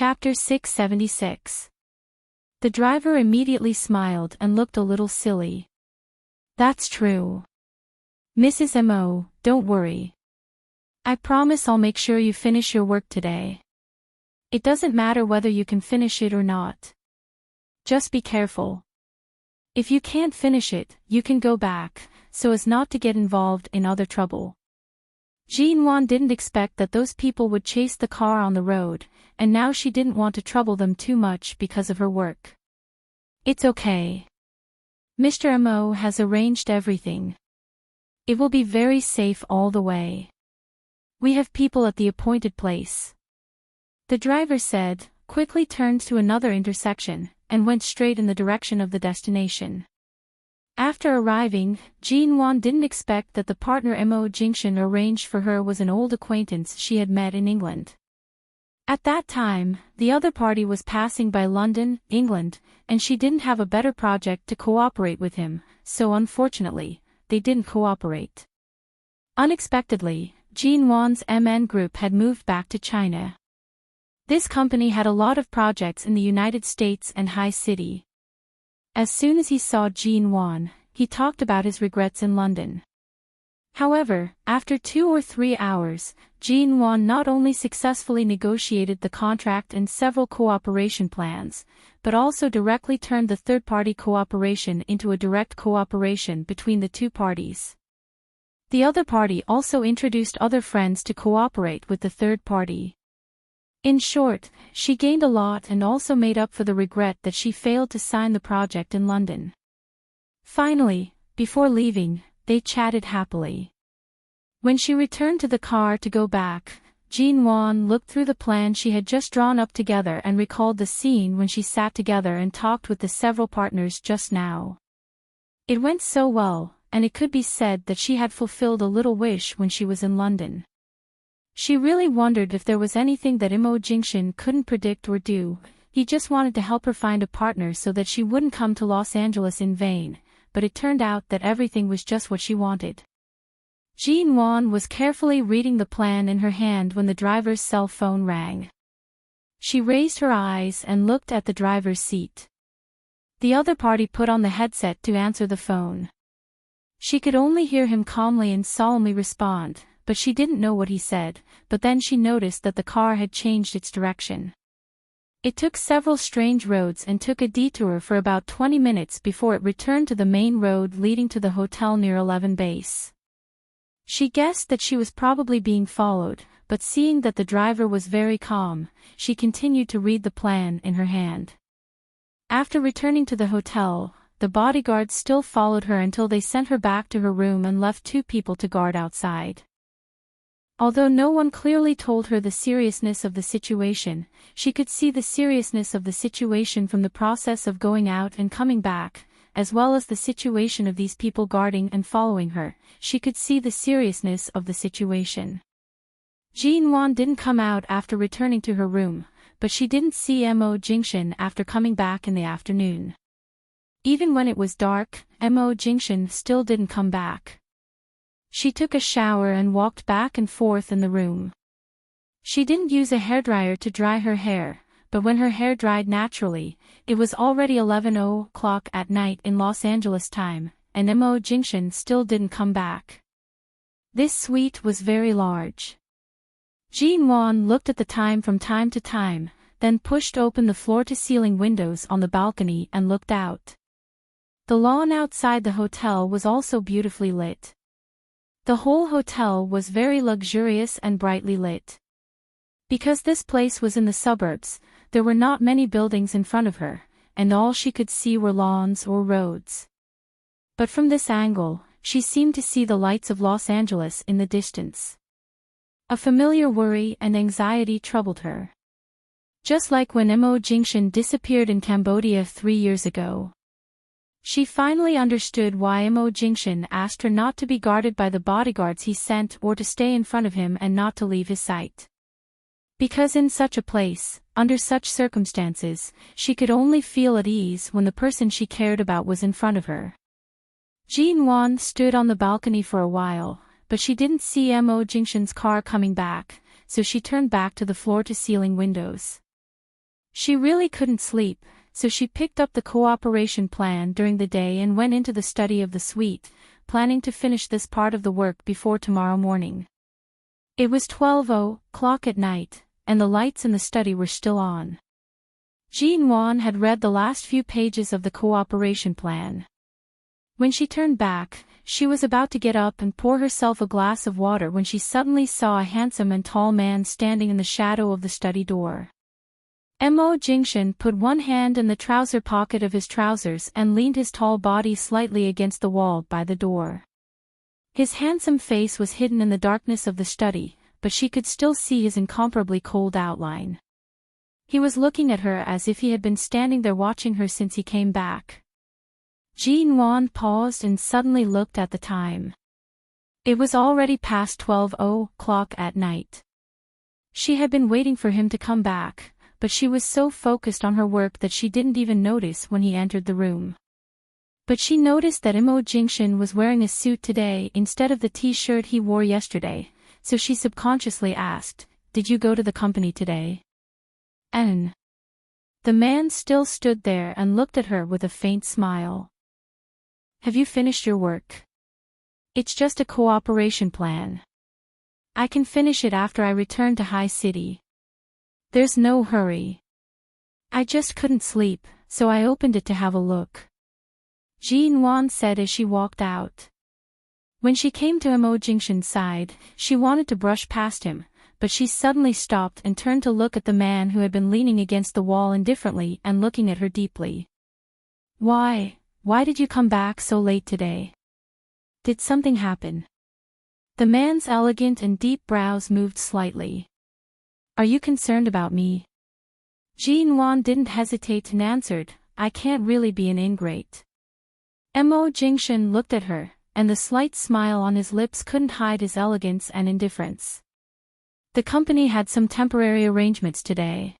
Chapter 676. The driver immediately smiled and looked a little silly. That's true. Mrs. M.O., don't worry. I promise I'll make sure you finish your work today. It doesn't matter whether you can finish it or not. Just be careful. If you can't finish it, you can go back, so as not to get involved in other trouble. Jean-Wan didn't expect that those people would chase the car on the road, and now she didn't want to trouble them too much because of her work. It's okay. Mr. M.O. has arranged everything. It will be very safe all the way. We have people at the appointed place. The driver said, quickly turned to another intersection, and went straight in the direction of the destination. After arriving, Jean-Wan didn't expect that the partner M.O. Jingshan arranged for her was an old acquaintance she had met in England. At that time, the other party was passing by London, England, and she didn't have a better project to cooperate with him, so unfortunately, they didn't cooperate. Unexpectedly, Jean-Wan's MN Group had moved back to China. This company had a lot of projects in the United States and High City. As soon as he saw Jean-Wan, he talked about his regrets in London. However, after 2 or 3 hours, Jean-Wan not only successfully negotiated the contract and several cooperation plans, but also directly turned the third-party cooperation into a direct cooperation between the two parties. The other party also introduced other friends to cooperate with the third party. In short, she gained a lot and also made up for the regret that she failed to sign the project in London. Finally, before leaving, they chatted happily. When she returned to the car to go back, Jean-Wan looked through the plan she had just drawn up together and recalled the scene when she sat together and talked with the several partners just now. It went so well, and it could be said that she had fulfilled a little wish when she was in London. She really wondered if there was anything that M.O. Jingshan couldn't predict or do. He just wanted to help her find a partner so that she wouldn't come to Los Angeles in vain, but it turned out that everything was just what she wanted. Jean-Wan was carefully reading the plan in her hand when the driver's cell phone rang. She raised her eyes and looked at the driver's seat. The other party put on the headset to answer the phone. She could only hear him calmly and solemnly respond, but she didn't know what he said, but then she noticed that the car had changed its direction. It took several strange roads and took a detour for about 20 minutes before it returned to the main road leading to the hotel near 11 Base. She guessed that she was probably being followed, but seeing that the driver was very calm, she continued to read the plan in her hand. After returning to the hotel, the bodyguards still followed her until they sent her back to her room and left 2 people to guard outside. Although no one clearly told her the seriousness of the situation, she could see the seriousness of the situation from the process of going out and coming back, as well as the situation of these people guarding and following her. She could see the seriousness of the situation. Jean-Wan didn't come out after returning to her room, but she didn't see M.O. Jingshan after coming back in the afternoon. Even when it was dark, M.O. Jingshan still didn't come back. She took a shower and walked back and forth in the room. She didn't use a hairdryer to dry her hair, but when her hair dried naturally, it was already 11 o'clock at night in Los Angeles time, and M.O. Jingshan still didn't come back. This suite was very large. Jean-Wan looked at the time from time to time, then pushed open the floor-to-ceiling windows on the balcony and looked out. The lawn outside the hotel was also beautifully lit. The whole hotel was very luxurious and brightly lit. Because this place was in the suburbs, there were not many buildings in front of her, and all she could see were lawns or roads. But from this angle, she seemed to see the lights of Los Angeles in the distance. A familiar worry and anxiety troubled her. Just like when M.O. Jingshan disappeared in Cambodia 3 years ago. She finally understood why M.O. Jingshan asked her not to be guarded by the bodyguards he sent or to stay in front of him and not to leave his sight. Because in such a place, under such circumstances, she could only feel at ease when the person she cared about was in front of her. Jean-Wan stood on the balcony for a while, but she didn't see M.O. Jingshan's car coming back, so she turned back to the floor-to-ceiling windows. She really couldn't sleep, so she picked up the cooperation plan during the day and went into the study of the suite, planning to finish this part of the work before tomorrow morning. It was 12:00 at night, and the lights in the study were still on. Jean-Wan had read the last few pages of the cooperation plan. When she turned back, she was about to get up and pour herself a glass of water when she suddenly saw a handsome and tall man standing in the shadow of the study door. Mo Jingshan put one hand in the trouser pocket of his trousers and leaned his tall body slightly against the wall by the door. His handsome face was hidden in the darkness of the study, but she could still see his incomparably cold outline. He was looking at her as if he had been standing there watching her since he came back. Jean-Wan paused and suddenly looked at the time. It was already past 12:00 at night. She had been waiting for him to come back, but she was so focused on her work that she didn't even notice when he entered the room. But she noticed that Mo Jingshan was wearing a suit today instead of the t-shirt he wore yesterday, so she subconsciously asked, "Did you go to the company today?" And the man still stood there and looked at her with a faint smile. "Have you finished your work?" "It's just a cooperation plan. I can finish it after I return to High City. There's no hurry. I just couldn't sleep, so I opened it to have a look," Jean-Wan said as she walked out. When she came to Mo Jingshan's side, she wanted to brush past him, but she suddenly stopped and turned to look at the man who had been leaning against the wall indifferently and looking at her deeply. Why did you come back so late today? Did something happen?" The man's elegant and deep brows moved slightly. "Are you concerned about me?" Jean-Wan didn't hesitate and answered, "I can't really be an ingrate." Mo Jingshan looked at her, and the slight smile on his lips couldn't hide his elegance and indifference. "The company had some temporary arrangements today.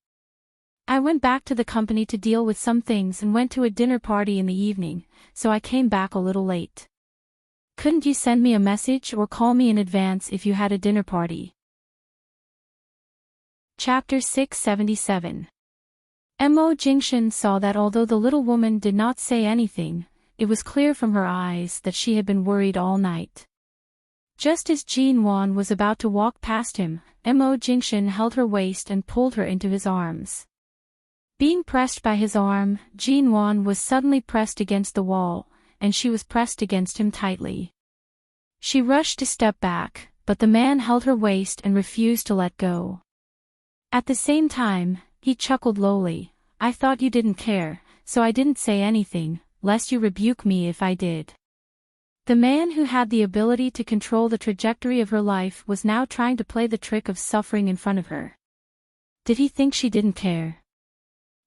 I went back to the company to deal with some things and went to a dinner party in the evening, so I came back a little late. Couldn't you send me a message or call me in advance if you had a dinner party?" Chapter 677. Mo Jingshan saw that although the little woman did not say anything, it was clear from her eyes that she had been worried all night. Just as Jean-Wan was about to walk past him, Mo Jingshan held her waist and pulled her into his arms. Being pressed by his arm, Jean-Wan was suddenly pressed against the wall, and she was pressed against him tightly. She rushed to step back, but the man held her waist and refused to let go. At the same time, he chuckled lowly, "I thought you didn't care, so I didn't say anything, lest you rebuke me if I did." The man who had the ability to control the trajectory of her life was now trying to play the trick of suffering in front of her. Did he think she didn't care?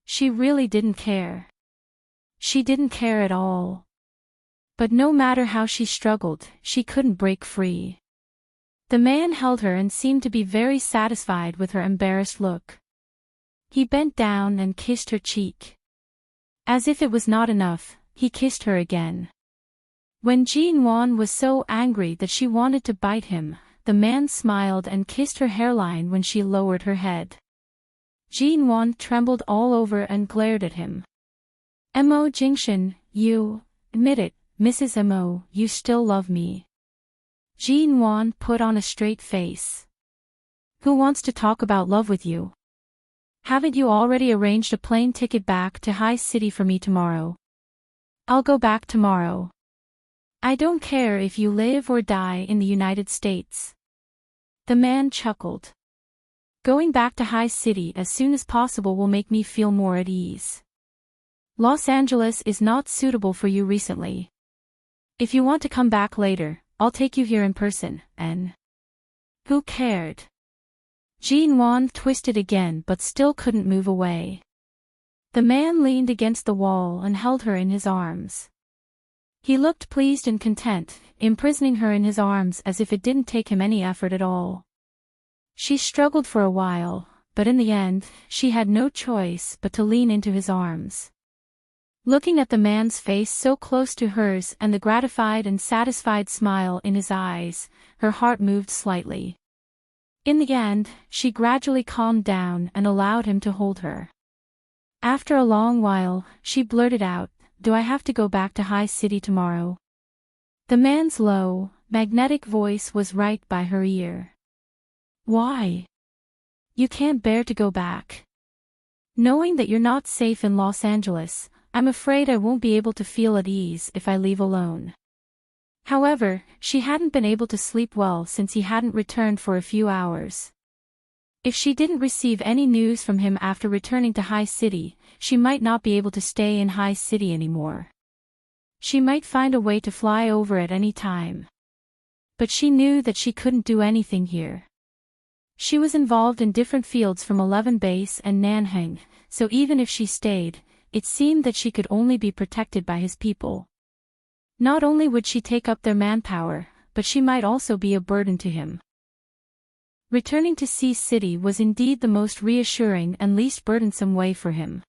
She really didn't care. She didn't care at all. But no matter how she struggled, she couldn't break free. The man held her and seemed to be very satisfied with her embarrassed look. He bent down and kissed her cheek. As if it was not enough, he kissed her again. When Jean-Wan was so angry that she wanted to bite him, the man smiled and kissed her hairline when she lowered her head. Jean-Wan trembled all over and glared at him. "Mo Jingshan, you, admit it, Mrs. Mo, you still love me." Jean-Wan put on a straight face. "Who wants to talk about love with you? Haven't you already arranged a plane ticket back to High City for me tomorrow?" "I'll go back tomorrow. I don't care if you live or die in the United States." The man chuckled. "Going back to High City as soon as possible will make me feel more at ease. Los Angeles is not suitable for you recently. If you want to come back later, I'll take you here in person, and..." Who cared? Jean-Wan twisted again but still couldn't move away. The man leaned against the wall and held her in his arms. He looked pleased and content, imprisoning her in his arms as if it didn't take him any effort at all. She struggled for a while, but in the end, she had no choice but to lean into his arms. Looking at the man's face so close to hers and the gratified and satisfied smile in his eyes, her heart moved slightly. In the end, she gradually calmed down and allowed him to hold her. After a long while, she blurted out, "Do I have to go back to High City tomorrow?" The man's low, magnetic voice was right by her ear. "Why? You can't bear to go back. Knowing that you're not safe in Los Angeles, I'm afraid I won't be able to feel at ease if I leave alone." However, she hadn't been able to sleep well since he hadn't returned for a few hours. If she didn't receive any news from him after returning to High City, she might not be able to stay in High City anymore. She might find a way to fly over at any time. But she knew that she couldn't do anything here. She was involved in different fields from 11 Base and Nanhang, so even if she stayed, it seemed that she could only be protected by his people. Not only would she take up their manpower, but she might also be a burden to him. Returning to Sea City was indeed the most reassuring and least burdensome way for him.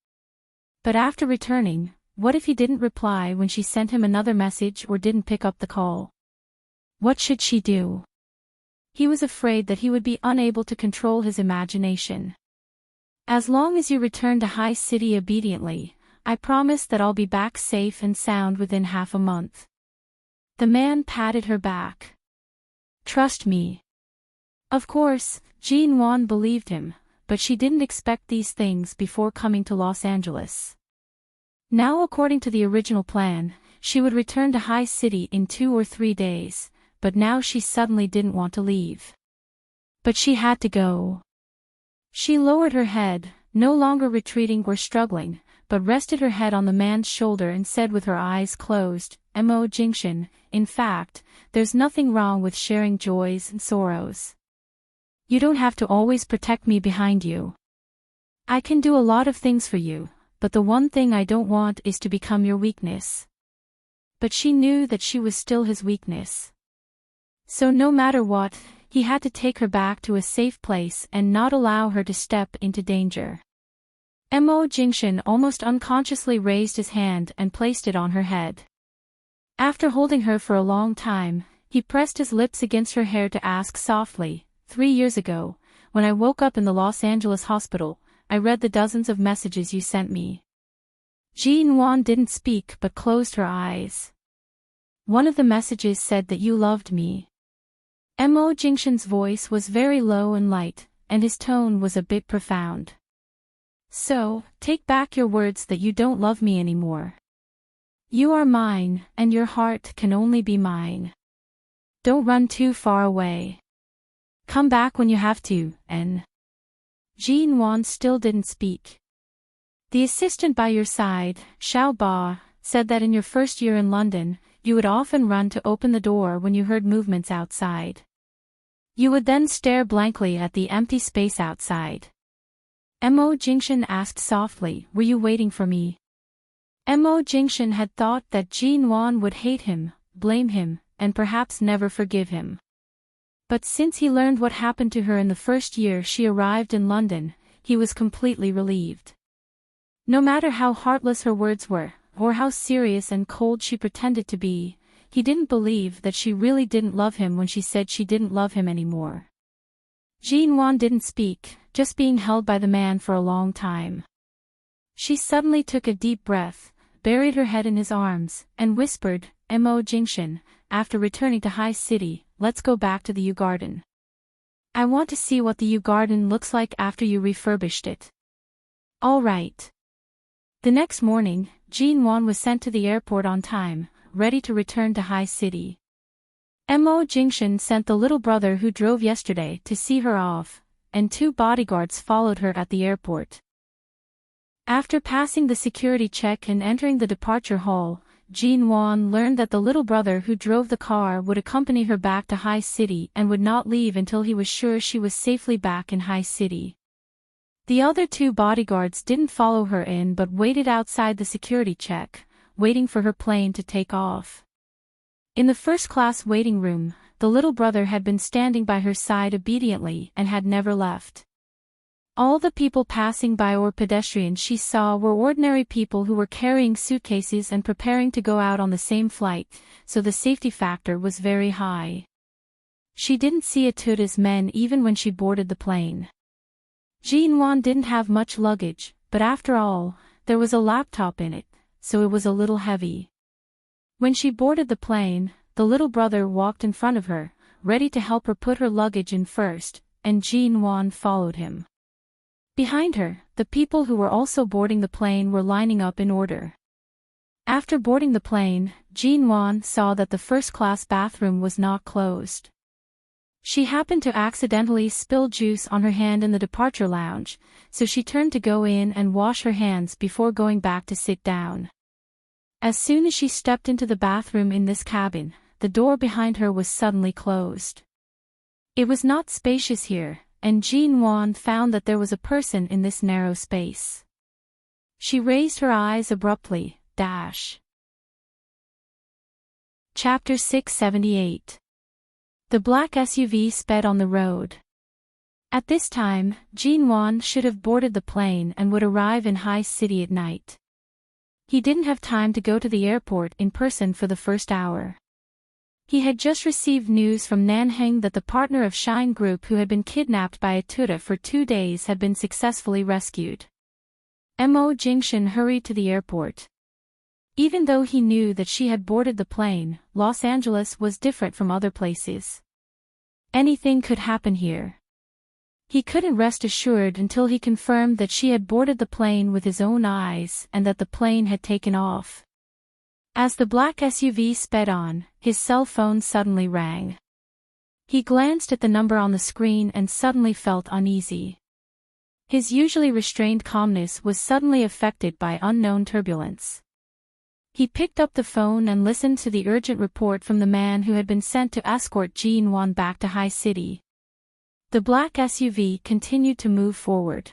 But after returning, what if he didn't reply when she sent him another message or didn't pick up the call? What should she do? He was afraid that he would be unable to control his imagination. "As long as you return to High City obediently, I promise that I'll be back safe and sound within half a month." The man patted her back. "Trust me." Of course, Jean Wan believed him, but she didn't expect these things before coming to Los Angeles. Now, according to the original plan, she would return to High City in 2 or 3 days, but now she suddenly didn't want to leave. But she had to go. She lowered her head, no longer retreating or struggling, but rested her head on the man's shoulder and said with her eyes closed, "Mo Jingshan, in fact, there's nothing wrong with sharing joys and sorrows. You don't have to always protect me behind you. I can do a lot of things for you, but the one thing I don't want is to become your weakness." But she knew that she was still his weakness. So no matter what, he had to take her back to a safe place and not allow her to step into danger. Mo Jingshan almost unconsciously raised his hand and placed it on her head. After holding her for a long time, he pressed his lips against her hair to ask softly, 3 years ago, when I woke up in the Los Angeles hospital, I read the dozens of messages you sent me." Jean Wan didn't speak but closed her eyes. "One of the messages said that you loved me." Mo Jingshan's voice was very low and light, and his tone was a bit profound. "So, take back your words that you don't love me anymore. You are mine, and your heart can only be mine. Don't run too far away. Come back when you have to, and..." Jean Wan still didn't speak. "The assistant by your side, Xiao Ba, said that in your first year in London, you would often run to open the door when you heard movements outside. You would then stare blankly at the empty space outside." Mo Jingshan asked softly, "Were you waiting for me?" Mo Jingshan had thought that Jean Wan would hate him, blame him, and perhaps never forgive him. But since he learned what happened to her in the first year she arrived in London, he was completely relieved. No matter how heartless her words were, or how serious and cold she pretended to be, he didn't believe that she really didn't love him when she said she didn't love him anymore. Jean Wan didn't speak, just being held by the man for a long time. She suddenly took a deep breath, buried her head in his arms, and whispered, "Mo Jingshan, after returning to High City, let's go back to the U Garden. I want to see what the U Garden looks like after you refurbished it." "All right." The next morning, Jean Wan was sent to the airport on time, ready to return to High City. Mo Jingshan sent the little brother who drove yesterday to see her off, and 2 bodyguards followed her at the airport. After passing the security check and entering the departure hall, Jean Wan learned that the little brother who drove the car would accompany her back to High City and would not leave until he was sure she was safely back in High City. The other 2 bodyguards didn't follow her in but waited outside the security check, waiting for her plane to take off. In the first-class waiting room, the little brother had been standing by her side obediently and had never left. All the people passing by or pedestrians she saw were ordinary people who were carrying suitcases and preparing to go out on the same flight, so the safety factor was very high. She didn't see a toot as men even when she boarded the plane. Jean Wan didn't have much luggage, but after all, there was a laptop in it, so it was a little heavy. When she boarded the plane, the little brother walked in front of her, ready to help her put her luggage in first, and Jean followed him. Behind her, the people who were also boarding the plane were lining up in order. After boarding the plane, Jean saw that the first-class bathroom was not closed. She happened to accidentally spill juice on her hand in the departure lounge, so she turned to go in and wash her hands before going back to sit down. As soon as she stepped into the bathroom in this cabin, the door behind her was suddenly closed. It was not spacious here, and Jean found that there was a person in this narrow space. She raised her eyes abruptly. Chapter 678. The black SUV sped on the road. At this time, Jean should have boarded the plane and would arrive in High City at night. He didn't have time to go to the airport in person for the first hour. He had just received news from Nanheng that the partner of Shine Group who had been kidnapped by a tuta for 2 days had been successfully rescued. Mo Jingshan hurried to the airport. Even though he knew that she had boarded the plane, Los Angeles was different from other places. Anything could happen here. He couldn't rest assured until he confirmed that she had boarded the plane with his own eyes and that the plane had taken off. As the black SUV sped on, his cell phone suddenly rang. He glanced at the number on the screen and suddenly felt uneasy. His usually restrained calmness was suddenly affected by unknown turbulence. He picked up the phone and listened to the urgent report from the man who had been sent to escort Jean back to High City. The black SUV continued to move forward.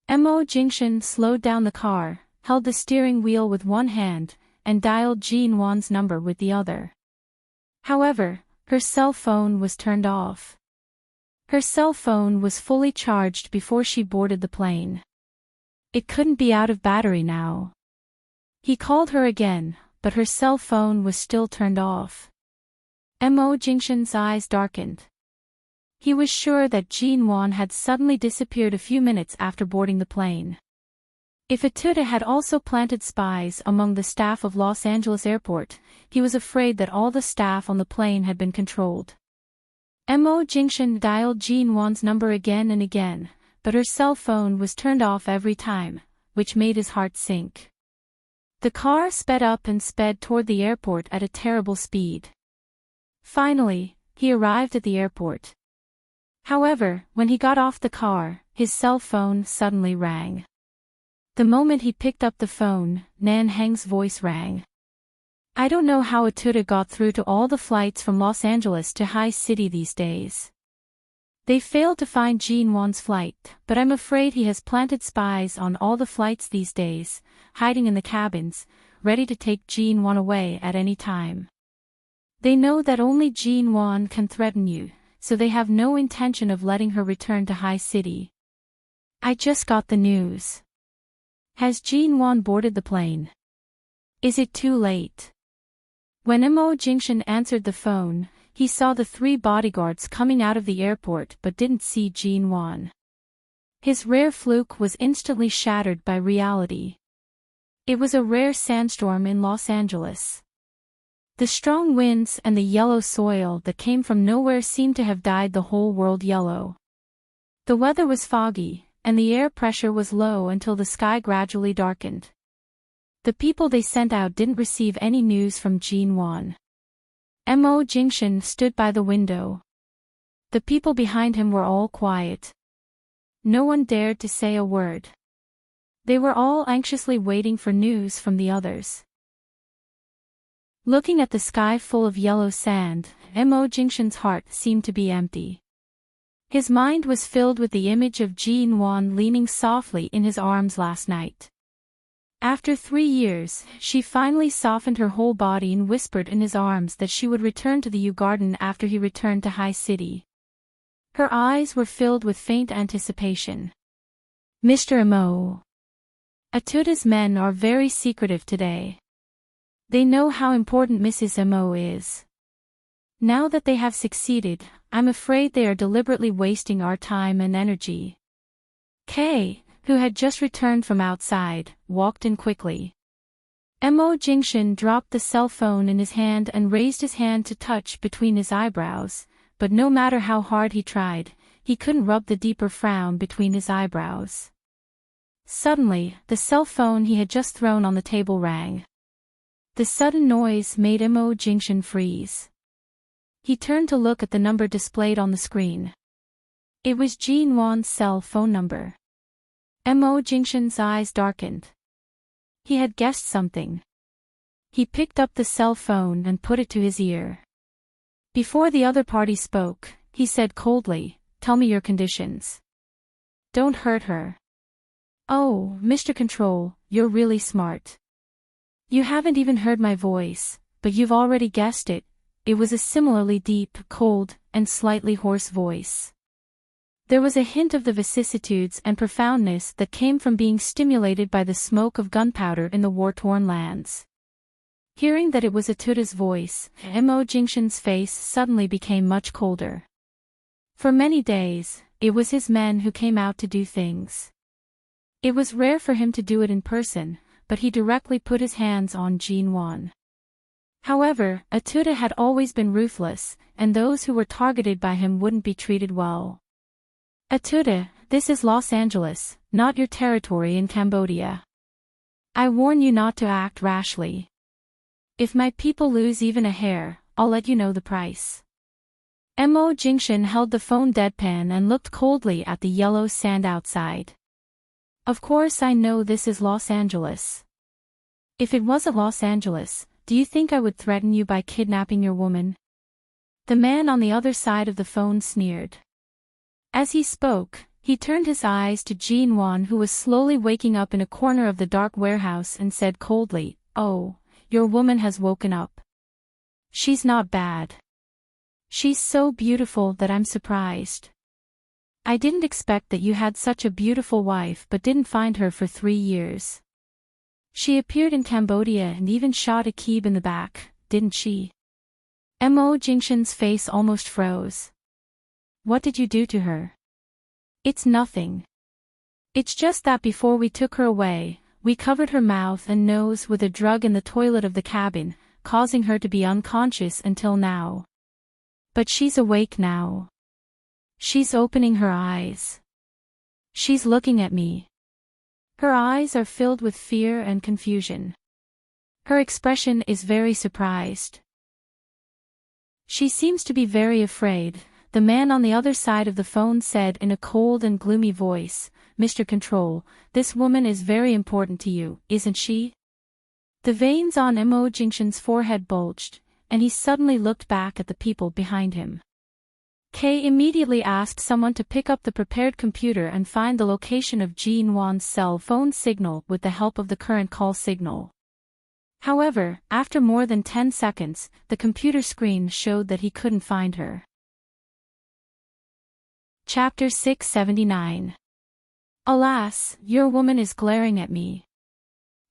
Mo Jingshan slowed down the car, held the steering wheel with one hand, and dialed Jean number with the other. However, her cell phone was turned off. Her cell phone was fully charged before she boarded the plane. It couldn't be out of battery now. He called her again, but her cell phone was still turned off. Mo Jingshan's eyes darkened. He was sure that Jean had suddenly disappeared a few minutes after boarding the plane. If a tuta had also planted spies among the staff of Los Angeles Airport, he was afraid that all the staff on the plane had been controlled. Mo Jingshan dialed Jean number again and again, but her cell phone was turned off every time, which made his heart sink. The car sped up and sped toward the airport at a terrible speed. Finally, he arrived at the airport. However, when he got off the car, his cell phone suddenly rang. The moment he picked up the phone, Nanheng's voice rang. I don't know how a tuta got through to all the flights from Los Angeles to High City these days. They failed to find Jean flight, but I'm afraid he has planted spies on all the flights these days, hiding in the cabins, ready to take Jean away at any time. They know that only Jean can threaten you, so they have no intention of letting her return to High City. I just got the news. Has Jean boarded the plane? Is it too late? When Mo Jingshan answered the phone, he saw the 3 bodyguards coming out of the airport but didn't see Jean. His rare fluke was instantly shattered by reality. It was a rare sandstorm in Los Angeles. The strong winds and the yellow soil that came from nowhere seemed to have dyed the whole world yellow. The weather was foggy, and the air pressure was low until the sky gradually darkened. The people they sent out didn't receive any news from Jean. Mo Jingshan stood by the window. The people behind him were all quiet. No one dared to say a word. They were all anxiously waiting for news from the others. Looking at the sky full of yellow sand, Mo Jingshan's heart seemed to be empty. His mind was filled with the image of Jean leaning softly in his arms last night. After 3 years, she finally softened her whole body and whispered in his arms that she would return to the U Garden after he returned to High City. Her eyes were filled with faint anticipation. Mr. Mo. Atuta's men are very secretive today. They know how important Mrs. Mo is. Now that they have succeeded, I'm afraid they are deliberately wasting our time and energy. who had just returned from outside, walked in quickly. Mo Jingshan dropped the cell phone in his hand and raised his hand to touch between his eyebrows, but no matter how hard he tried, he couldn't rub the deeper frown between his eyebrows. Suddenly, the cell phone he had just thrown on the table rang. The sudden noise made Mo Jingshan freeze. He turned to look at the number displayed on the screen. It was Jin Wan's cell phone number. Mo Jingshan's eyes darkened. He had guessed something. He picked up the cell phone and put it to his ear. Before the other party spoke, he said coldly, "Tell me your conditions. Don't hurt her." "Oh, Mr. Control, you're really smart. You haven't even heard my voice, but you've already guessed it." It was a similarly deep, cold, and slightly hoarse voice. There was a hint of the vicissitudes and profoundness that came from being stimulated by the smoke of gunpowder in the war-torn lands. Hearing that it was Atuda's voice, Mo Jingshan's face suddenly became much colder. For many days, it was his men who came out to do things. It was rare for him to do it in person, but he directly put his hands on Jin Wan. However, Atuda had always been ruthless, and those who were targeted by him wouldn't be treated well. "Atuda, this is Los Angeles, not your territory in Cambodia. I warn you not to act rashly. If my people lose even a hair, I'll let you know the price." Mo Jingshan held the phone deadpan and looked coldly at the yellow sand outside. "Of course I know this is Los Angeles. If it wasn't Los Angeles, do you think I would threaten you by kidnapping your woman?" The man on the other side of the phone sneered. As he spoke, he turned his eyes to Jin Wan, who was slowly waking up in a corner of the dark warehouse, and said coldly, "Oh, your woman has woken up. She's not bad. She's so beautiful that I'm surprised. I didn't expect that you had such a beautiful wife but didn't find her for 3 years. She appeared in Cambodia and even shot a keeb in the back, didn't she?" Mo Jingshan's face almost froze. "What did you do to her?" "It's nothing. It's just that before we took her away, we covered her mouth and nose with a drug in the toilet of the cabin, causing her to be unconscious until now. But she's awake now. She's opening her eyes. She's looking at me. Her eyes are filled with fear and confusion. Her expression is very surprised. She seems to be very afraid," the man on the other side of the phone said in a cold and gloomy voice. "Mr. Control, this woman is very important to you, isn't she?" The veins on Mo Jingshan's forehead bulged, and he suddenly looked back at the people behind him. Kay immediately asked someone to pick up the prepared computer and find the location of Jin Wan's cell phone signal with the help of the current call signal. However, after more than 10 seconds, the computer screen showed that he couldn't find her. Chapter 679. Alas, your woman is glaring at me.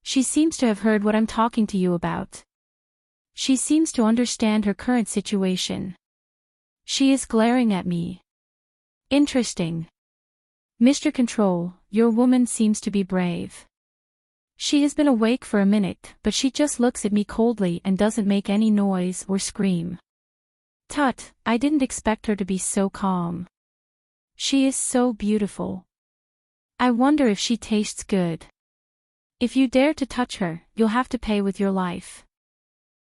She seems to have heard what I'm talking to you about. She seems to understand her current situation. She is glaring at me. Interesting. Mr. Control, your woman seems to be brave. She has been awake for a minute, but she just looks at me coldly and doesn't make any noise or scream. Tut, I didn't expect her to be so calm. She is so beautiful. I wonder if she tastes good. If you dare to touch her, you'll have to pay with your life.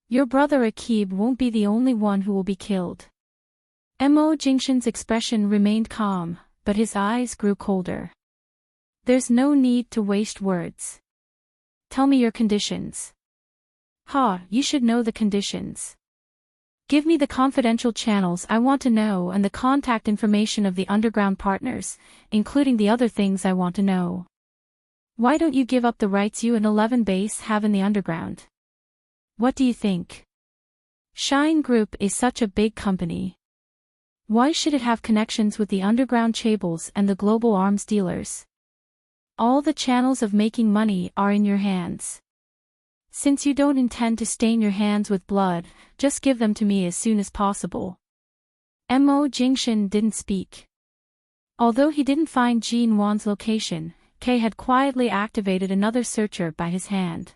Your brother Akib won't be the only one who will be killed." Mo Jingshan's expression remained calm, but his eyes grew colder. "There's no need to waste words. Tell me your conditions." "Ha, you should know the conditions. Give me the confidential channels I want to know and the contact information of the underground partners, including the other things I want to know. Why don't you give up the rights you and 11 Base have in the underground? What do you think? Shine Group is such a big company. Why should it have connections with the underground chaebol and the global arms dealers? All the channels of making money are in your hands. Since you don't intend to stain your hands with blood, just give them to me as soon as possible." Mo Jingshan didn't speak. Although he didn't find Jin Wan's location, Kay had quietly activated another searcher by his hand.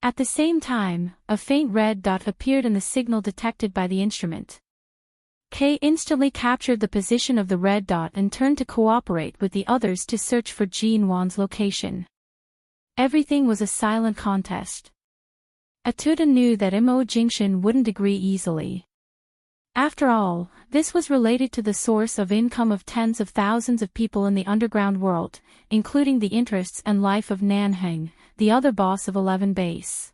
At the same time, a faint red dot appeared in the signal detected by the instrument. Kay instantly captured the position of the red dot and turned to cooperate with the others to search for Jinwan's location. Everything was a silent contest. Atuda knew that Mo Jingshan wouldn't agree easily. After all, this was related to the source of income of tens of thousands of people in the underground world, including the interests and life of Nanheng, the other boss of 11 Base.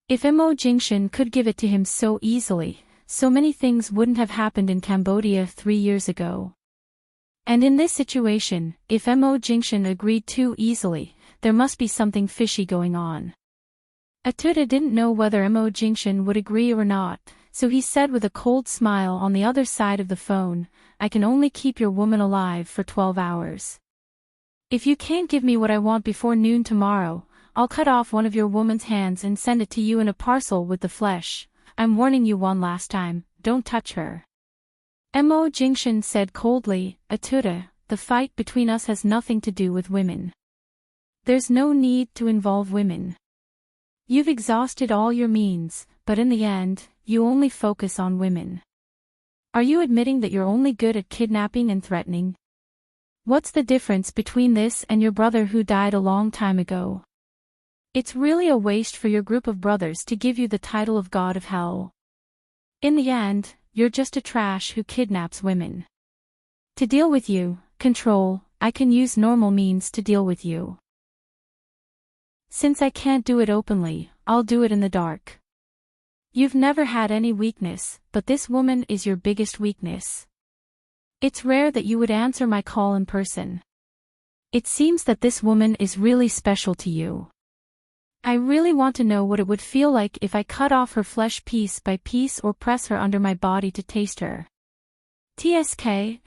If Mo Jingshan could give it to him so easily, so many things wouldn't have happened in Cambodia 3 years ago. And in this situation, if Mo Jingshan agreed too easily, there must be something fishy going on. Atuda didn't know whether Mo Jingshan would agree or not, so he said with a cold smile on the other side of the phone, "I can only keep your woman alive for 12 hours. If you can't give me what I want before noon tomorrow, I'll cut off one of your woman's hands and send it to you in a parcel with the flesh. I'm warning you one last time, don't touch her." Mo Jingshan said coldly, "Atuda, the fight between us has nothing to do with women. There's no need to involve women. You've exhausted all your means, but in the end, you only focus on women. Are you admitting that you're only good at kidnapping and threatening? What's the difference between this and your brother who died a long time ago? It's really a waste for your group of brothers to give you the title of God of Hell. In the end, you're just a trash who kidnaps women. To deal with you, Control, I can use normal means to deal with you. Since I can't do it openly, I'll do it in the dark. You've never had any weakness, but this woman is your biggest weakness. It's rare that you would answer my call in person. It seems that this woman is really special to you. I really want to know what it would feel like if I cut off her flesh piece by piece or press her under my body to taste her. TSK,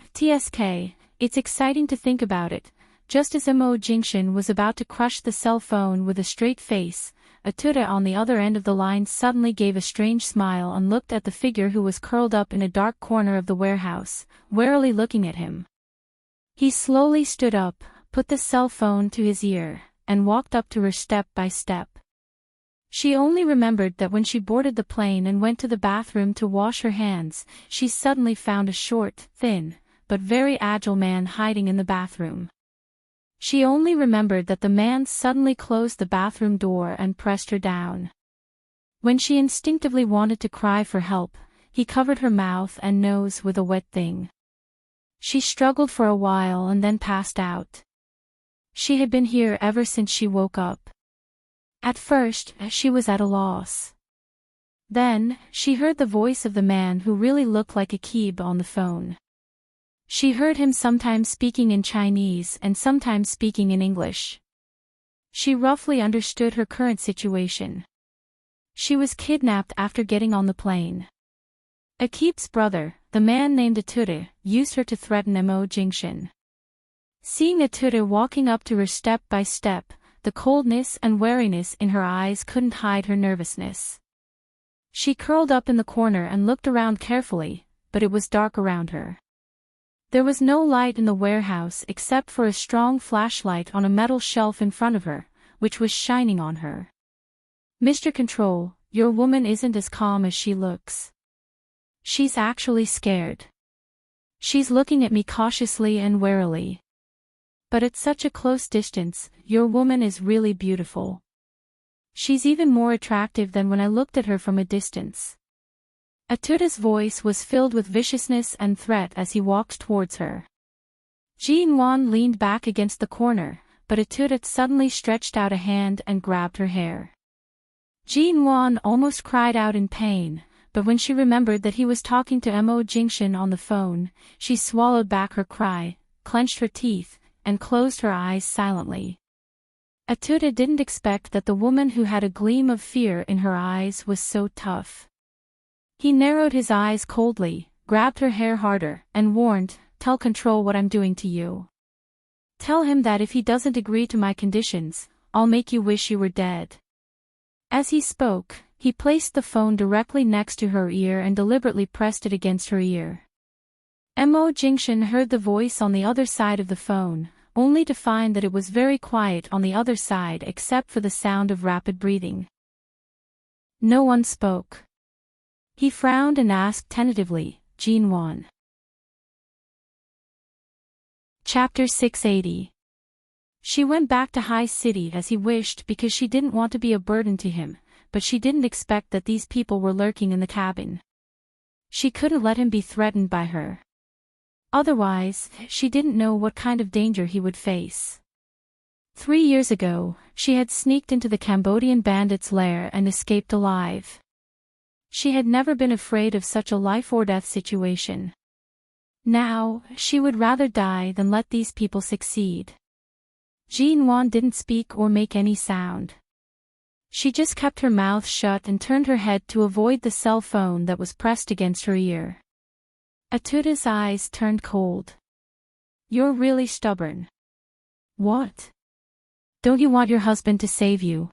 it's exciting to think about it." Just as Mo Jingshan was about to crush the cell phone with a straight face, Atuda on the other end of the line suddenly gave a strange smile and looked at the figure who was curled up in a dark corner of the warehouse, warily looking at him. He slowly stood up, put the cell phone to his ear, and walked up to her step by step. She only remembered that when she boarded the plane and went to the bathroom to wash her hands, she suddenly found a short, thin, but very agile man hiding in the bathroom. She only remembered that the man suddenly closed the bathroom door and pressed her down. When she instinctively wanted to cry for help, he covered her mouth and nose with a wet thing. She struggled for a while and then passed out. She had been here ever since she woke up. At first, she was at a loss. Then, she heard the voice of the man who really looked like a Keeb on the phone. She heard him sometimes speaking in Chinese and sometimes speaking in English. She roughly understood her current situation. She was kidnapped after getting on the plane. Akib's brother, the man named Atuda, used her to threaten Mo Jingshan. Seeing Atuda walking up to her step by step, the coldness and wariness in her eyes couldn't hide her nervousness. She curled up in the corner and looked around carefully, but it was dark around her. There was no light in the warehouse except for a strong flashlight on a metal shelf in front of her, which was shining on her. "Mr. Control, your woman isn't as calm as she looks. She's actually scared. She's looking at me cautiously and warily. But at such a close distance, your woman is really beautiful. She's even more attractive than when I looked at her from a distance." Atuda's voice was filled with viciousness and threat as he walked towards her. Jinwan leaned back against the corner, but Atuda suddenly stretched out a hand and grabbed her hair. Jinwan almost cried out in pain, but when she remembered that he was talking to Mo Jingshan on the phone, she swallowed back her cry, clenched her teeth, and closed her eyes silently. Atuda didn't expect that the woman who had a gleam of fear in her eyes was so tough. He narrowed his eyes coldly, grabbed her hair harder, and warned, "Tell Control what I'm doing to you. Tell him that if he doesn't agree to my conditions, I'll make you wish you were dead." As he spoke, he placed the phone directly next to her ear and deliberately pressed it against her ear. Mo Jingshan heard the voice on the other side of the phone, only to find that it was very quiet on the other side except for the sound of rapid breathing. No one spoke. He frowned and asked tentatively, "Jean-Wan." Chapter 680. She went back to High City as he wished because she didn't want to be a burden to him, but she didn't expect that these people were lurking in the cabin. She couldn't let him be threatened by her. Otherwise, she didn't know what kind of danger he would face. 3 years ago, she had sneaked into the Cambodian bandits' lair and escaped alive. She had never been afraid of such a life-or-death situation. Now, she would rather die than let these people succeed. Jean-Wan didn't speak or make any sound. She just kept her mouth shut and turned her head to avoid the cell phone that was pressed against her ear. Atuda's eyes turned cold. "You're really stubborn." "What? Don't you want your husband to save you?"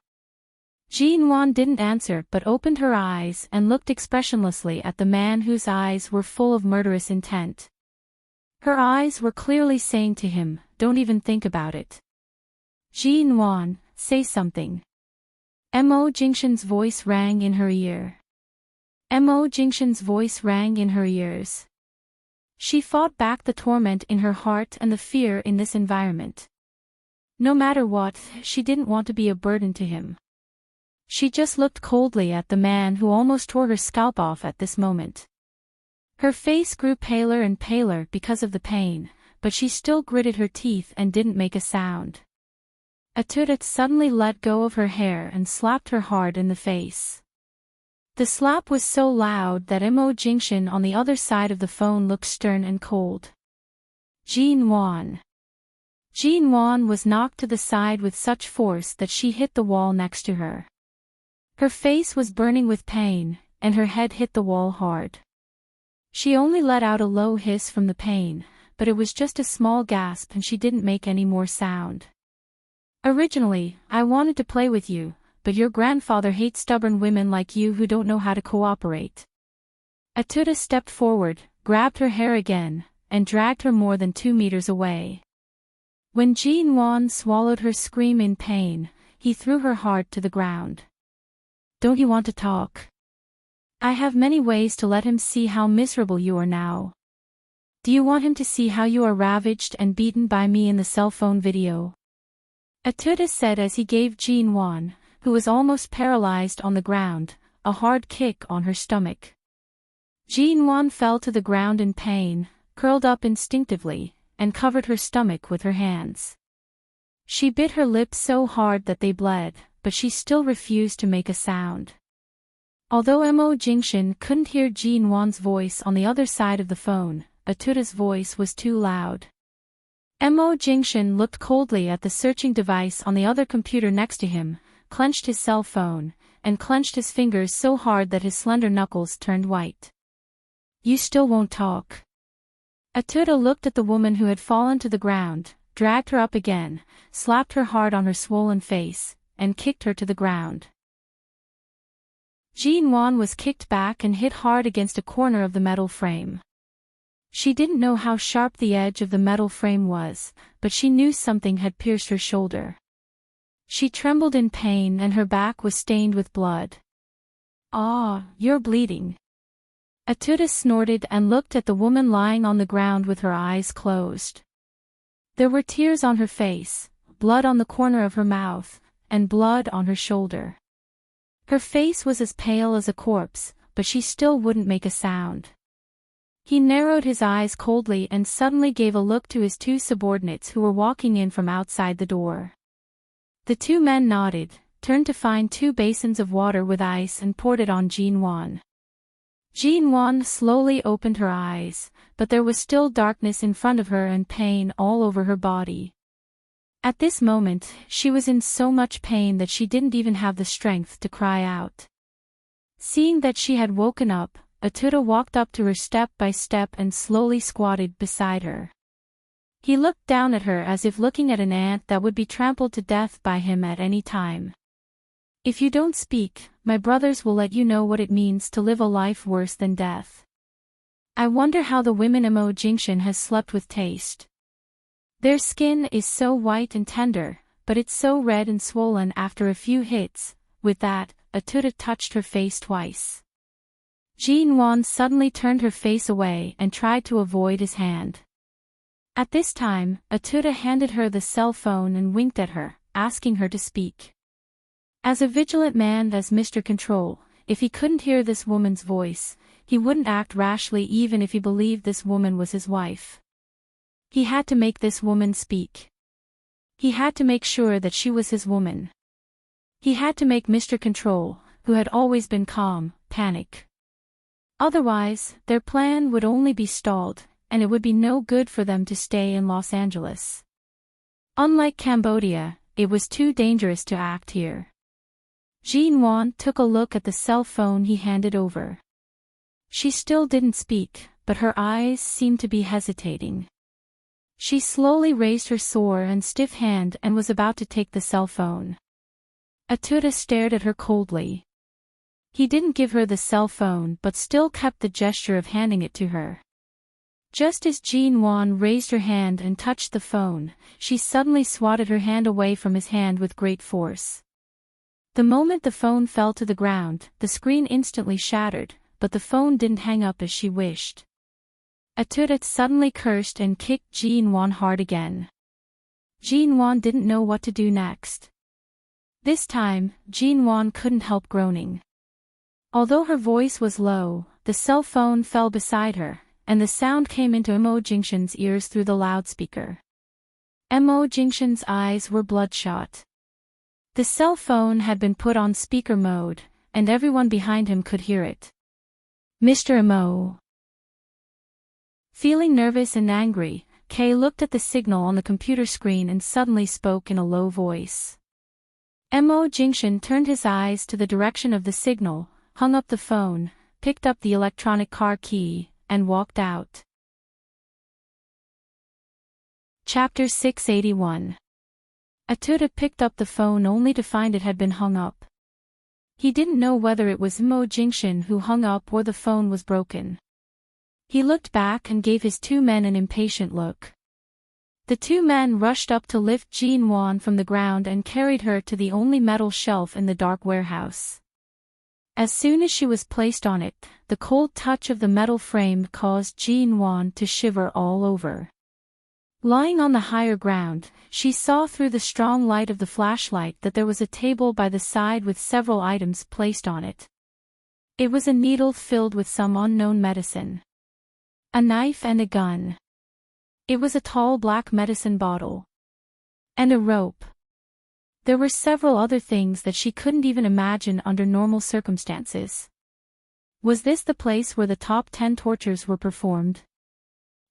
Jean-Wan didn't answer but opened her eyes and looked expressionlessly at the man whose eyes were full of murderous intent. Her eyes were clearly saying to him, "Don't even think about it." "Jean-Wan, say something." Mo Jingshan's voice rang in her ear. Mo Jingshan's voice rang in her ears. She fought back the torment in her heart and the fear in this environment. No matter what, she didn't want to be a burden to him. She just looked coldly at the man who almost tore her scalp off at this moment. Her face grew paler and paler because of the pain, but she still gritted her teeth and didn't make a sound. Atuda suddenly let go of her hair and slapped her hard in the face. The slap was so loud that Mo Jingshan on the other side of the phone looked stern and cold. Jean-Wan. Jean-Wan was knocked to the side with such force that she hit the wall next to her. Her face was burning with pain, and her head hit the wall hard. She only let out a low hiss from the pain, but it was just a small gasp and she didn't make any more sound. "Originally, I wanted to play with you, but your grandfather hates stubborn women like you who don't know how to cooperate." Atuda stepped forward, grabbed her hair again, and dragged her more than 2 meters away. When Jean-Wan swallowed her scream in pain, he threw her hard to the ground. "Don't you want to talk? I have many ways to let him see how miserable you are now. Do you want him to see how you are ravaged and beaten by me in the cell phone video?" Atuda said as he gave Jean-Wan, who was almost paralyzed on the ground, a hard kick on her stomach. Jean-Wan fell to the ground in pain, curled up instinctively, and covered her stomach with her hands. She bit her lips so hard that they bled, but she still refused to make a sound. Although Mo Jingshan couldn't hear Jean-Wan's voice on the other side of the phone, Atuda's voice was too loud. Mo Jingshan looked coldly at the searching device on the other computer next to him, clenched his cell phone, and clenched his fingers so hard that his slender knuckles turned white. "You still won't talk?" Atuda looked at the woman who had fallen to the ground, dragged her up again, slapped her hard on her swollen face, and kicked her to the ground. Jean-Wan was kicked back and hit hard against a corner of the metal frame. She didn't know how sharp the edge of the metal frame was, but she knew something had pierced her shoulder. She trembled in pain and her back was stained with blood. "Ah, you're bleeding." Atuda snorted and looked at the woman lying on the ground with her eyes closed. There were tears on her face, blood on the corner of her mouth, and blood on her shoulder. Her face was as pale as a corpse, but she still wouldn't make a sound. He narrowed his eyes coldly and suddenly gave a look to his 2 subordinates who were walking in from outside the door. The 2 men nodded, turned to find 2 basins of water with ice and poured it on Jean-Wan. Jean-Wan slowly opened her eyes, but there was still darkness in front of her and pain all over her body. At this moment, she was in so much pain that she didn't even have the strength to cry out. Seeing that she had woken up, Atuda walked up to her step by step and slowly squatted beside her. He looked down at her as if looking at an ant that would be trampled to death by him at any time. "If you don't speak, my brothers will let you know what it means to live a life worse than death. I wonder how the women Mo Jingshan has slept with taste." Their skin is so white and tender, but it's so red and swollen after a few hits. With that, Atuta touched her face twice. Jean-Wan suddenly turned her face away and tried to avoid his hand. At this time, Atuta handed her the cell phone and winked at her, asking her to speak. As a vigilant man as Mr. Control, if he couldn't hear this woman's voice, he wouldn't act rashly even if he believed this woman was his wife. He had to make this woman speak. He had to make sure that she was his woman. He had to make Mr. Control, who had always been calm, panic. Otherwise, their plan would only be stalled, and it would be no good for them to stay in Los Angeles. Unlike Cambodia, it was too dangerous to act here. Jean-Wan took a look at the cell phone he handed over. She still didn't speak, but her eyes seemed to be hesitating. She slowly raised her sore and stiff hand and was about to take the cell phone. Atuta stared at her coldly. He didn't give her the cell phone but still kept the gesture of handing it to her. Just as Jean-Wan raised her hand and touched the phone, she suddenly swatted her hand away from his hand with great force. The moment the phone fell to the ground, the screen instantly shattered, but the phone didn't hang up as she wished. Atuta suddenly cursed and kicked Jean-Wan hard again. Jean-Wan didn't know what to do next. This time, Jean-Wan couldn't help groaning. Although her voice was low, the cell phone fell beside her, and the sound came into Mo Jingshan's ears through the loudspeaker. Mo Jingshan's eyes were bloodshot. The cell phone had been put on speaker mode, and everyone behind him could hear it. Mr. Mo. Feeling nervous and angry, Kay looked at the signal on the computer screen and suddenly spoke in a low voice. Mo Jingshan turned his eyes to the direction of the signal, hung up the phone, picked up the electronic car key, and walked out. Chapter 681. Atuta picked up the phone only to find it had been hung up. He didn't know whether it was Mo Jingshan who hung up or the phone was broken. He looked back and gave his two men an impatient look. The two men rushed up to lift Jean-Wan from the ground and carried her to the only metal shelf in the dark warehouse. As soon as she was placed on it, the cold touch of the metal frame caused Jean-Wan to shiver all over. Lying on the higher ground, she saw through the strong light of the flashlight that there was a table by the side with several items placed on it. It was a needle filled with some unknown medicine. A knife and a gun. It was a tall black medicine bottle. And a rope. There were several other things that she couldn't even imagine under normal circumstances. Was this the place where the top 10 tortures were performed?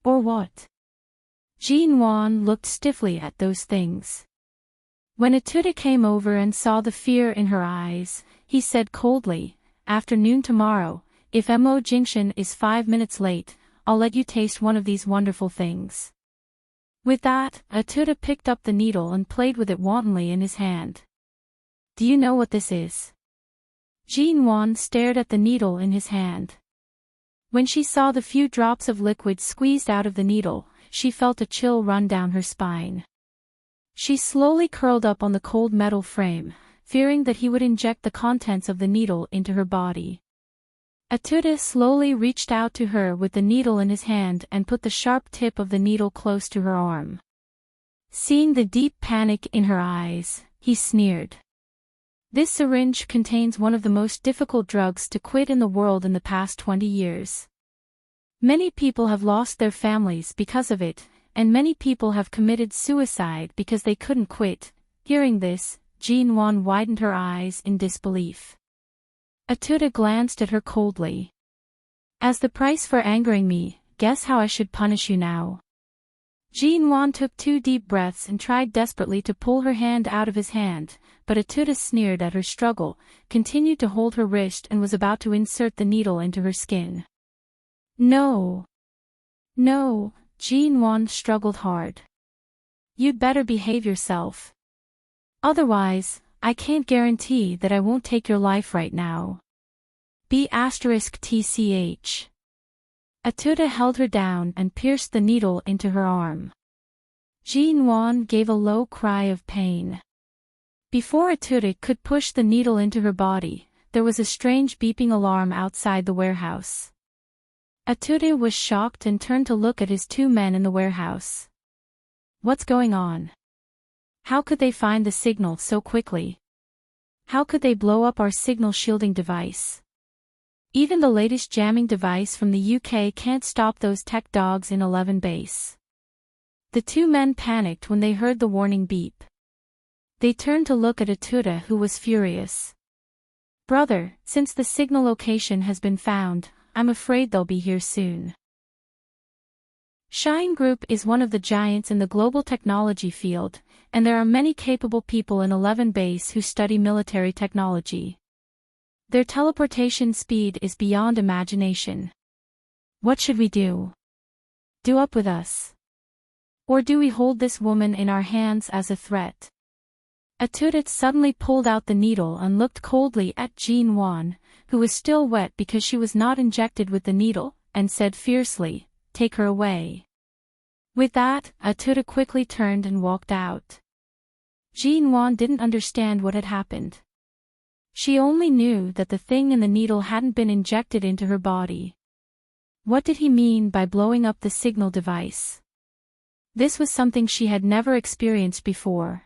Or what? Jean-Wan looked stiffly at those things. When Atuta came over and saw the fear in her eyes, he said coldly, "Afternoon tomorrow, if Mo Jingshan is 5 minutes late, I'll let you taste one of these wonderful things." With that, Atuta picked up the needle and played with it wantonly in his hand. "Do you know what this is?" Jean-Wan stared at the needle in his hand. When she saw the few drops of liquid squeezed out of the needle, she felt a chill run down her spine. She slowly curled up on the cold metal frame, fearing that he would inject the contents of the needle into her body. Atuta slowly reached out to her with the needle in his hand and put the sharp tip of the needle close to her arm. Seeing the deep panic in her eyes, he sneered. "This syringe contains one of the most difficult drugs to quit in the world in the past 20 years. Many people have lost their families because of it, and many people have committed suicide because they couldn't quit." Hearing this, Jean-Wan widened her eyes in disbelief. Atuta glanced at her coldly. "As the price for angering me, guess how I should punish you now." Jean-Wan took 2 deep breaths and tried desperately to pull her hand out of his hand, but Atuta sneered at her struggle, continued to hold her wrist and was about to insert the needle into her skin. "No. No," Jean-Wan struggled hard. "You'd better behave yourself. Otherwise, I can't guarantee that I won't take your life right now. B*TCH. Atuta held her down and pierced the needle into her arm. Jinwan gave a low cry of pain. Before Atuda could push the needle into her body, there was a strange beeping alarm outside the warehouse. Atuda was shocked and turned to look at his two men in the warehouse. What's going on? How could they find the signal so quickly? How could they blow up our signal shielding device? Even the latest jamming device from the UK can't stop those tech dogs in 11 base. The two men panicked when they heard the warning beep. They turned to look at Atuda, who was furious. Brother, since the signal location has been found, I'm afraid they'll be here soon. Shine Group is one of the giants in the global technology field, and there are many capable people in 11 base who study military technology. Their teleportation speed is beyond imagination. What should we do? Do up with us? Or do we hold this woman in our hands as a threat? Atuda suddenly pulled out the needle and looked coldly at Jinwan, who was still wet because she was not injected with the needle, and said fiercely, "Take her away." With that, Atuda quickly turned and walked out. Jinwan didn't understand what had happened. She only knew that the thing in the needle hadn't been injected into her body. What did he mean by blowing up the signal device? This was something she had never experienced before.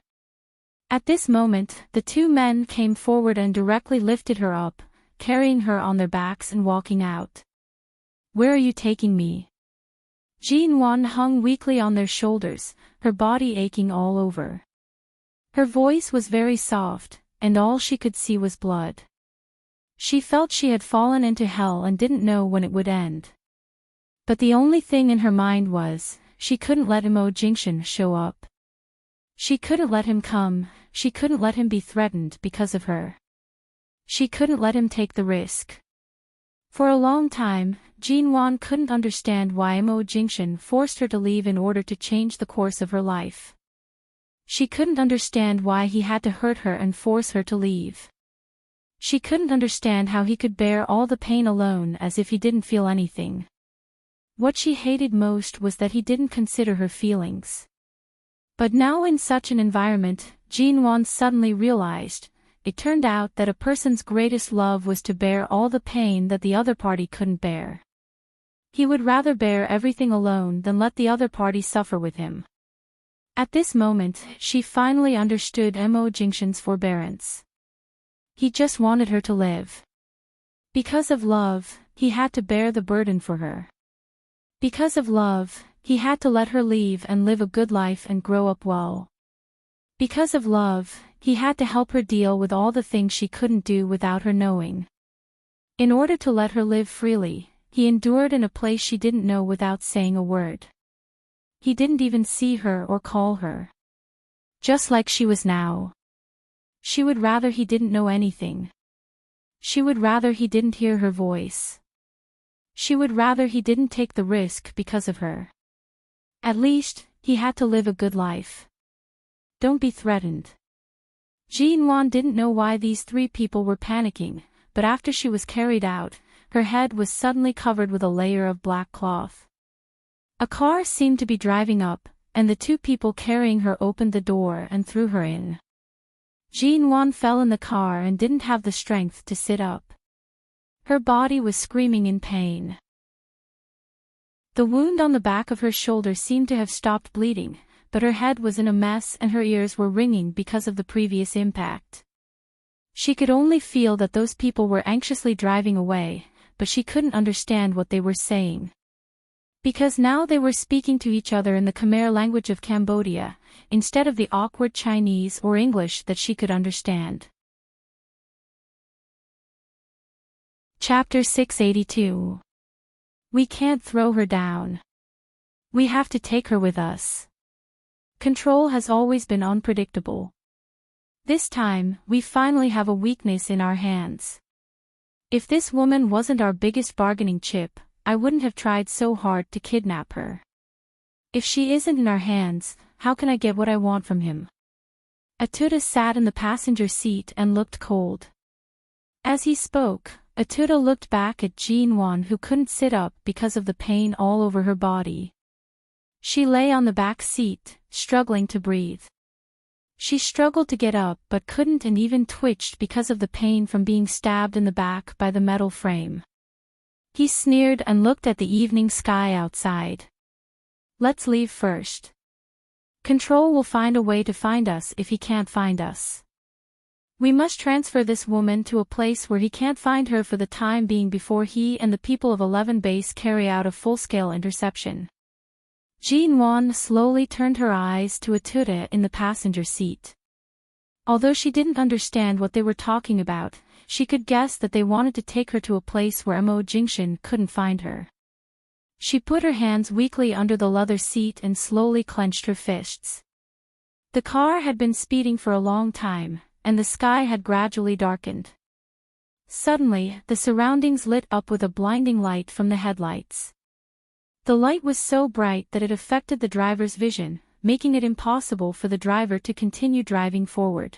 At this moment, the two men came forward and directly lifted her up, carrying her on their backs and walking out. Where are you taking me? Jinwan hung weakly on their shoulders, her body aching all over. Her voice was very soft, and all she could see was blood. She felt she had fallen into hell and didn't know when it would end. But the only thing in her mind was, she couldn't let Immerse show up. She couldn't let him come, she couldn't let him be threatened because of her. She couldn't let him take the risk. For a long time, Jinwan couldn't understand why Immerse forced her to leave in order to change the course of her life. She couldn't understand why he had to hurt her and force her to leave. She couldn't understand how he could bear all the pain alone as if he didn't feel anything. What she hated most was that he didn't consider her feelings. But now in such an environment, Jinwan suddenly realized, it turned out that a person's greatest love was to bear all the pain that the other party couldn't bear. He would rather bear everything alone than let the other party suffer with him. At this moment, she finally understood Immerse's forbearance. He just wanted her to live. Because of love, he had to bear the burden for her. Because of love, he had to let her leave and live a good life and grow up well. Because of love, he had to help her deal with all the things she couldn't do without her knowing. In order to let her live freely, he endured in a place she didn't know without saying a word. He didn't even see her or call her. Just like she was now. She would rather he didn't know anything. She would rather he didn't hear her voice. She would rather he didn't take the risk because of her. At least, he had to live a good life. Don't be threatened. Jinwan didn't know why these three people were panicking, but after she was carried out, her head was suddenly covered with a layer of black cloth. A car seemed to be driving up, and the two people carrying her opened the door and threw her in. Jinwan fell in the car and didn't have the strength to sit up. Her body was screaming in pain. The wound on the back of her shoulder seemed to have stopped bleeding, but her head was in a mess and her ears were ringing because of the previous impact. She could only feel that those people were anxiously driving away, but she couldn't understand what they were saying. Because now they were speaking to each other in the Khmer language of Cambodia, instead of the awkward Chinese or English that she could understand. Chapter 682. We can't throw her down. We have to take her with us. Control has always been unpredictable. This time, we finally have a weakness in our hands. If this woman wasn't our biggest bargaining chip, I wouldn't have tried so hard to kidnap her. If she isn't in our hands, how can I get what I want from him? Atuda sat in the passenger seat and looked cold. As he spoke, Atuda looked back at Jinwan, who couldn't sit up because of the pain all over her body. She lay on the back seat, struggling to breathe. She struggled to get up but couldn't and even twitched because of the pain from being stabbed in the back by the metal frame. He sneered and looked at the evening sky outside. Let's leave first. Control will find a way to find us if he can't find us. We must transfer this woman to a place where he can't find her for the time being before he and the people of 11 Base carry out a full-scale interception. Ji-Wan slowly turned her eyes to Etude in the passenger seat. Although she didn't understand what they were talking about, she could guess that they wanted to take her to a place where Mo Jingshan couldn't find her. She put her hands weakly under the leather seat and slowly clenched her fists. The car had been speeding for a long time, and the sky had gradually darkened. Suddenly, the surroundings lit up with a blinding light from the headlights. The light was so bright that it affected the driver's vision, making it impossible for the driver to continue driving forward.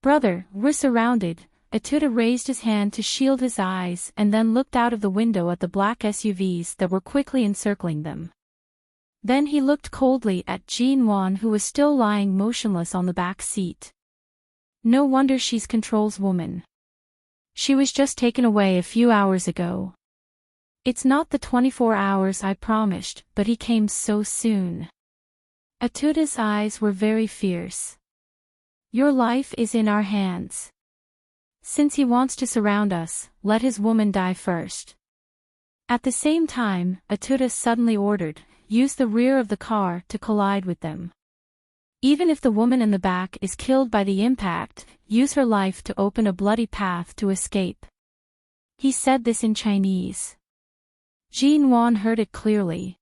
Brother, we're surrounded. Etude raised his hand to shield his eyes and then looked out of the window at the black SUVs that were quickly encircling them. Then he looked coldly at Ji-Wan, who was still lying motionless on the back seat. No wonder she's Control's woman. She was just taken away a few hours ago. It's not the 24 hours I promised, but he came so soon. Etude's eyes were very fierce. Your life is in our hands. Since he wants to surround us, let his woman die first. At the same time, Etude suddenly ordered, use the rear of the car to collide with them. Even if the woman in the back is killed by the impact, use her life to open a bloody path to escape. He said this in Chinese. Ji-Wan heard it clearly.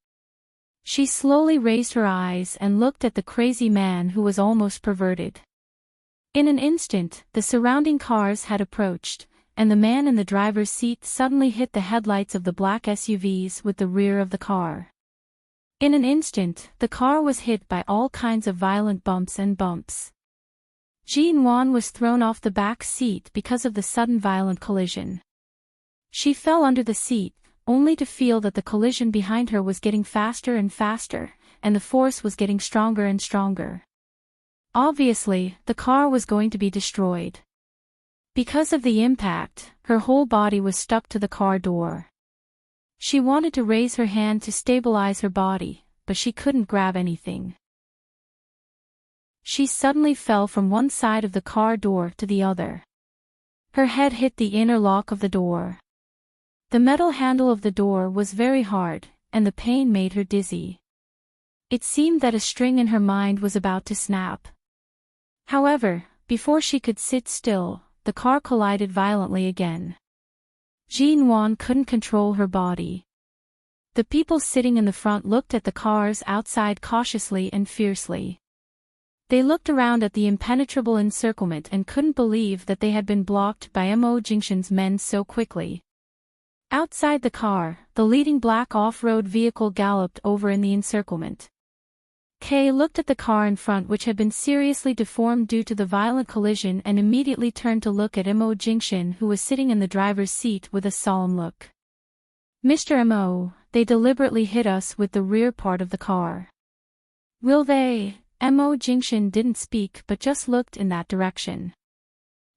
She slowly raised her eyes and looked at the crazy man who was almost perverted. In an instant, the surrounding cars had approached, and the man in the driver's seat suddenly hit the headlights of the black SUVs with the rear of the car. In an instant, the car was hit by all kinds of violent bumps and bumps. Ji-Wan was thrown off the back seat because of the sudden violent collision. She fell under the seat, only to feel that the collision behind her was getting faster and faster, and the force was getting stronger and stronger. Obviously, the car was going to be destroyed. Because of the impact, her whole body was stuck to the car door. She wanted to raise her hand to stabilize her body, but she couldn't grab anything. She suddenly fell from one side of the car door to the other. Her head hit the inner lock of the door. The metal handle of the door was very hard, and the pain made her dizzy. It seemed that a string in her mind was about to snap. However, before she could sit still, the car collided violently again. Ji-Wan couldn't control her body. The people sitting in the front looked at the cars outside cautiously and fiercely. They looked around at the impenetrable encirclement and couldn't believe that they had been blocked by Mo Jingshan's men so quickly. Outside the car, the leading black off-road vehicle galloped over in the encirclement. Kay looked at the car in front, which had been seriously deformed due to the violent collision, and immediately turned to look at Mo Jingshan, who was sitting in the driver's seat with a solemn look. Mr. Mo, they deliberately hit us with the rear part of the car. Will they? Mo Jingshan didn't speak but just looked in that direction.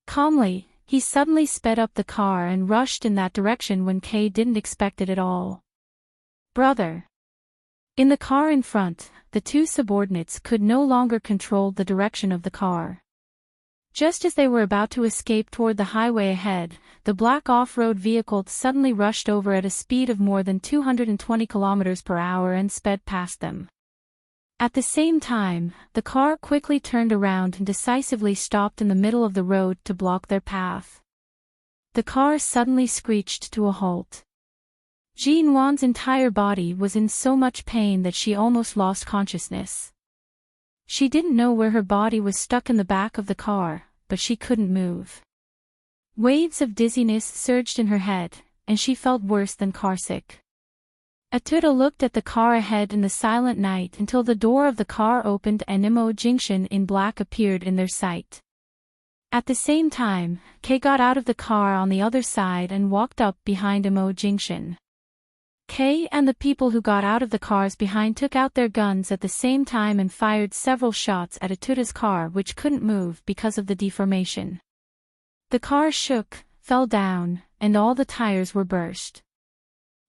Calmly, he suddenly sped up the car and rushed in that direction when Kay didn't expect it at all. Brother! In the car in front, the two subordinates could no longer control the direction of the car. Just as they were about to escape toward the highway ahead, the black off-road vehicle suddenly rushed over at a speed of more than 220 km per hour and sped past them. At the same time, the car quickly turned around and decisively stopped in the middle of the road to block their path. The car suddenly screeched to a halt. Ji-Wan's entire body was in so much pain that she almost lost consciousness. She didn't know where her body was stuck in the back of the car, but she couldn't move. Waves of dizziness surged in her head, and she felt worse than carsick. Etude looked at the car ahead in the silent night until the door of the car opened and Mo Jingshan in black appeared in their sight. At the same time, Kay got out of the car on the other side and walked up behind Mo Jingshan. Kay and the people who got out of the cars behind took out their guns at the same time and fired several shots at Atuta's car, which couldn't move because of the deformation. The car shook, fell down, and all the tires were burst.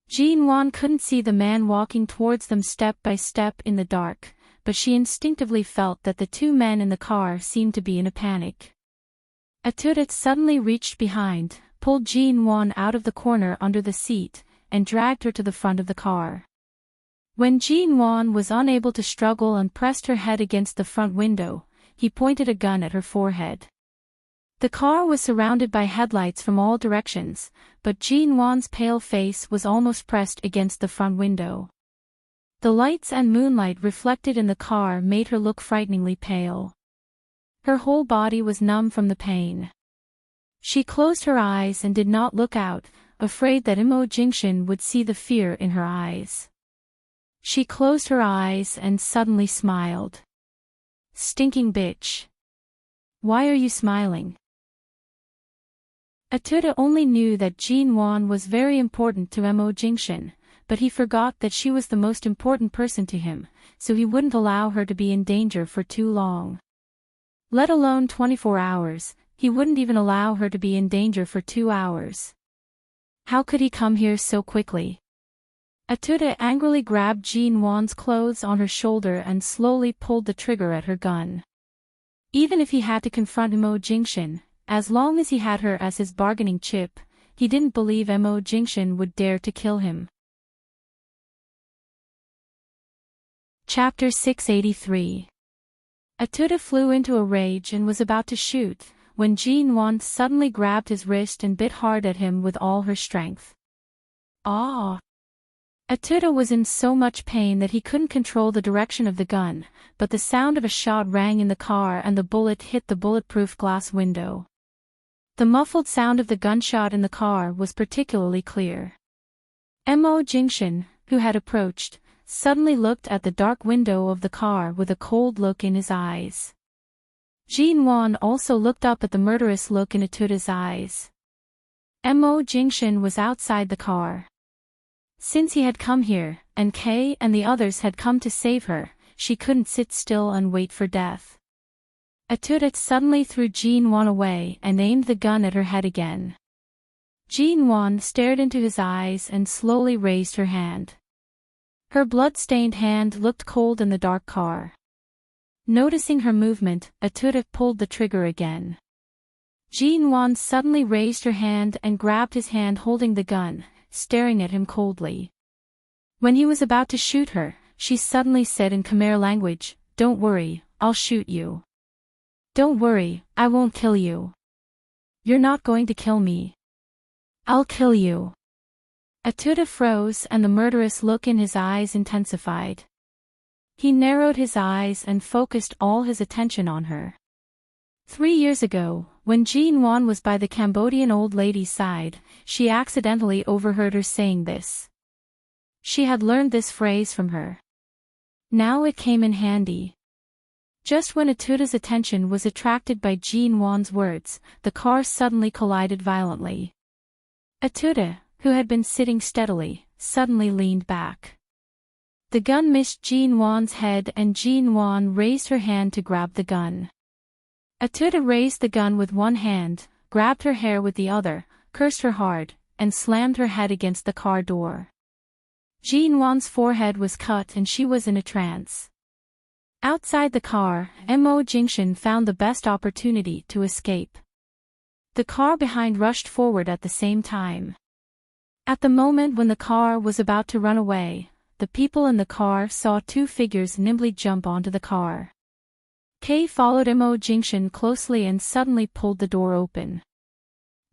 Jean-Wan couldn't see the man walking towards them step by step in the dark, but she instinctively felt that the two men in the car seemed to be in a panic. Atuta suddenly reached behind, pulled Jean-Wan out of the corner under the seat, and dragged her to the front of the car. When Jean-Wan was unable to struggle and pressed her head against the front window, he pointed a gun at her forehead. The car was surrounded by headlights from all directions, but Jean-Wan's pale face was almost pressed against the front window. The lights and moonlight reflected in the car made her look frighteningly pale. Her whole body was numb from the pain. She closed her eyes and did not look out, afraid that Imo Jingshin would see the fear in her eyes. She closed her eyes and suddenly smiled. Stinking bitch. Why are you smiling? Atuta only knew that Jean-Wan was very important to Imo Jingshin, but he forgot that she was the most important person to him, so he wouldn't allow her to be in danger for too long. Let alone 24 hours, he wouldn't even allow her to be in danger for 2 hours. How could he come here so quickly? Atuta angrily grabbed Jean-Wan's clothes on her shoulder and slowly pulled the trigger at her gun. Even if he had to confront Imo Jingshin, as long as he had her as his bargaining chip, he didn't believe Imo Jingshin would dare to kill him. Chapter 683. Atuta flew into a rage and was about to shoot, when Jean-Wan suddenly grabbed his wrist and bit hard at him with all her strength. Ah! Atuta was in so much pain that he couldn't control the direction of the gun, but the sound of a shot rang in the car and the bullet hit the bulletproof glass window. The muffled sound of the gunshot in the car was particularly clear. Imo Jingshin, who had approached, suddenly looked at the dark window of the car with a cold look in his eyes. Jean-Wan also looked up at the murderous look in Atuta's eyes. Imo Jingshin was outside the car. Since he had come here, and Kay and the others had come to save her, she couldn't sit still and wait for death. Atuta suddenly threw Jean-Wan away and aimed the gun at her head again. Jean-Wan stared into his eyes and slowly raised her hand. Her blood-stained hand looked cold in the dark car. Noticing her movement, Atuta pulled the trigger again. Jean-Wan suddenly raised her hand and grabbed his hand holding the gun, staring at him coldly. When he was about to shoot her, she suddenly said in Khmer language, "Don't worry, I'll shoot you. Don't worry, I won't kill you. You're not going to kill me. I'll kill you." Atuta froze and the murderous look in his eyes intensified. He narrowed his eyes and focused all his attention on her. 3 years ago, when Jean-Wan was by the Cambodian old lady's side, she accidentally overheard her saying this. She had learned this phrase from her. Now it came in handy. Just when Atuta's attention was attracted by Jean-Wan's words, the car suddenly collided violently. Atuta, who had been sitting steadily, suddenly leaned back. The gun missed Jean-Wan's head and Jean-Wan raised her hand to grab the gun. Atuta raised the gun with one hand, grabbed her hair with the other, cursed her hard, and slammed her head against the car door. Jean-Wan's forehead was cut and she was in a trance. Outside the car, Imo Jingshin found the best opportunity to escape. The car behind rushed forward at the same time. At the moment when the car was about to run away, the people in the car saw two figures nimbly jump onto the car. Kay followed Imo Jingshin closely and suddenly pulled the door open.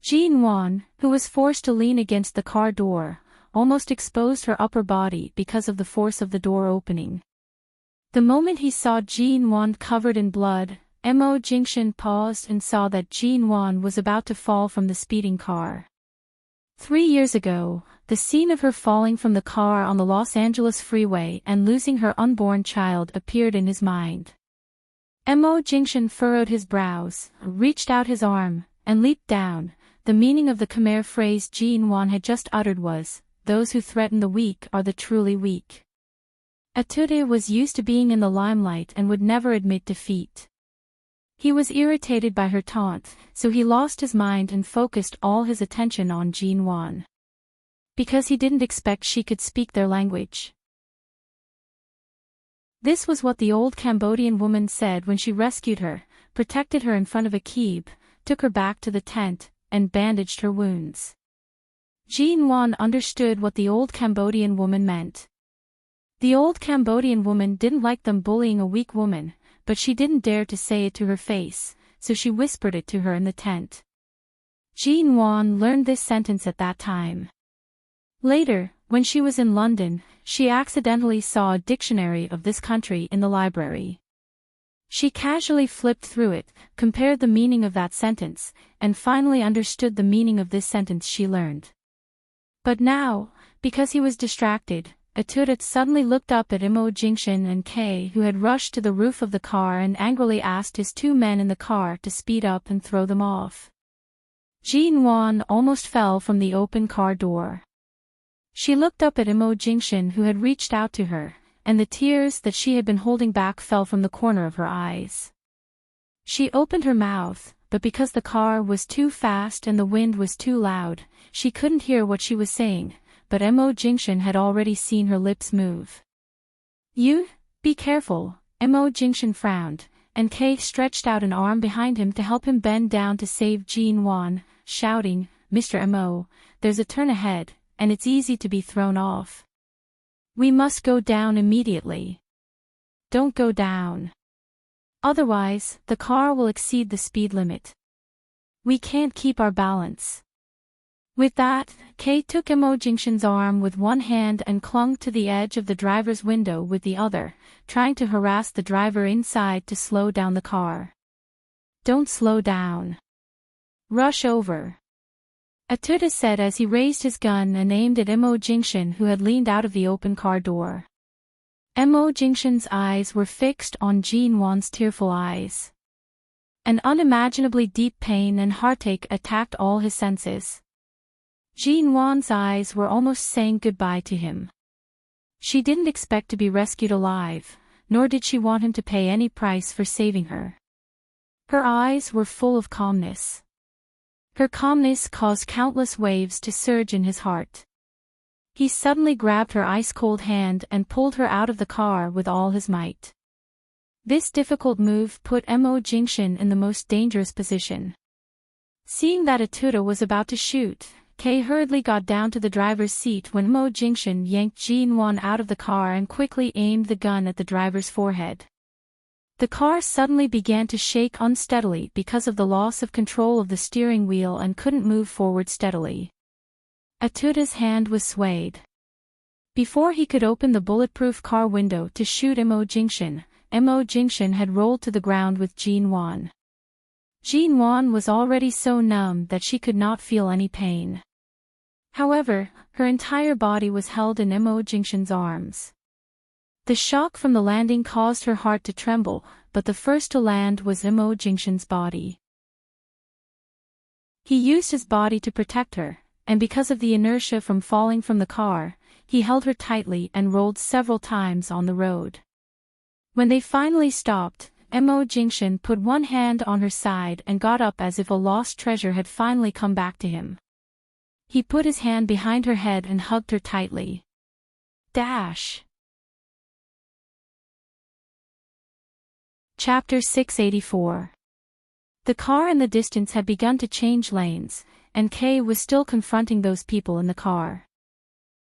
Jean-Wan, who was forced to lean against the car door, almost exposed her upper body because of the force of the door opening. The moment he saw Jean-Wan covered in blood, Imo Jingshin paused and saw that Jean-Wan was about to fall from the speeding car. 3 years ago, the scene of her falling from the car on the Los Angeles freeway and losing her unborn child appeared in his mind. Imo Jingshin furrowed his brows, reached out his arm, and leaped down. The meaning of the Khmer phrase Jean-Wan had just uttered was, those who threaten the weak are the truly weak. Etude was used to being in the limelight and would never admit defeat. He was irritated by her taunt, so he lost his mind and focused all his attention on Jean Wan. Because he didn't expect she could speak their language. This was what the old Cambodian woman said when she rescued her, protected her in front of a keeb, took her back to the tent, and bandaged her wounds. Jean Wan understood what the old Cambodian woman meant. The old Cambodian woman didn't like them bullying a weak woman, but she didn't dare to say it to her face, so she whispered it to her in the tent. Jean Wan learned this sentence at that time. Later, when she was in London, she accidentally saw a dictionary of this country in the library. She casually flipped through it, compared the meaning of that sentence, and finally understood the meaning of this sentence she learned. But now, because he was distracted, Etude suddenly looked up at Imo Jingshan and Kay, who had rushed to the roof of the car and angrily asked his two men in the car to speed up and throw them off. Jean Wan almost fell from the open car door. She looked up at Imo Jingshan, who had reached out to her, and the tears that she had been holding back fell from the corner of her eyes. She opened her mouth, but because the car was too fast and the wind was too loud, she couldn't hear what she was saying, but Imo Jingshan had already seen her lips move. "You, be careful," Imo Jingshan frowned, and Kay stretched out an arm behind him to help him bend down to save Jean Wan, shouting, "Mr. Imo, there's a turn ahead, and it's easy to be thrown off. We must go down immediately. Don't go down. Otherwise, the car will exceed the speed limit. We can't keep our balance." With that, Kay took Imo Jingshan's arm with one hand and clung to the edge of the driver's window with the other, trying to harass the driver inside to slow down the car. "Don't slow down. Rush over," Etude said as he raised his gun and aimed at Imo Jingshan, who had leaned out of the open car door. Imo Jingshan's eyes were fixed on Jean Wan's tearful eyes. An unimaginably deep pain and heartache attacked all his senses. Jean Wan's eyes were almost saying goodbye to him. She didn't expect to be rescued alive, nor did she want him to pay any price for saving her. Her eyes were full of calmness. Her calmness caused countless waves to surge in his heart. He suddenly grabbed her ice-cold hand and pulled her out of the car with all his might. This difficult move put Imo Jingshan in the most dangerous position. Seeing that Etude was about to shoot, Kay hurriedly got down to the driver's seat when Imo Jingshan yanked Jean Wan out of the car and quickly aimed the gun at the driver's forehead. The car suddenly began to shake unsteadily because of the loss of control of the steering wheel and couldn't move forward steadily. Etude's hand was swayed. Before he could open the bulletproof car window to shoot Imo Jingshan had rolled to the ground with Jean Wan. Jean Wan was already so numb that she could not feel any pain. However, her entire body was held in Imo Jingshan's arms. The shock from the landing caused her heart to tremble, but the first to land was Imo Jingshan's body. He used his body to protect her, and because of the inertia from falling from the car, he held her tightly and rolled several times on the road. When they finally stopped, Imo Jingshan put one hand on her side and got up as if a lost treasure had finally come back to him. He put his hand behind her head and hugged her tightly. Dash. Chapter 684. The car in the distance had begun to change lanes, and Kay was still confronting those people in the car.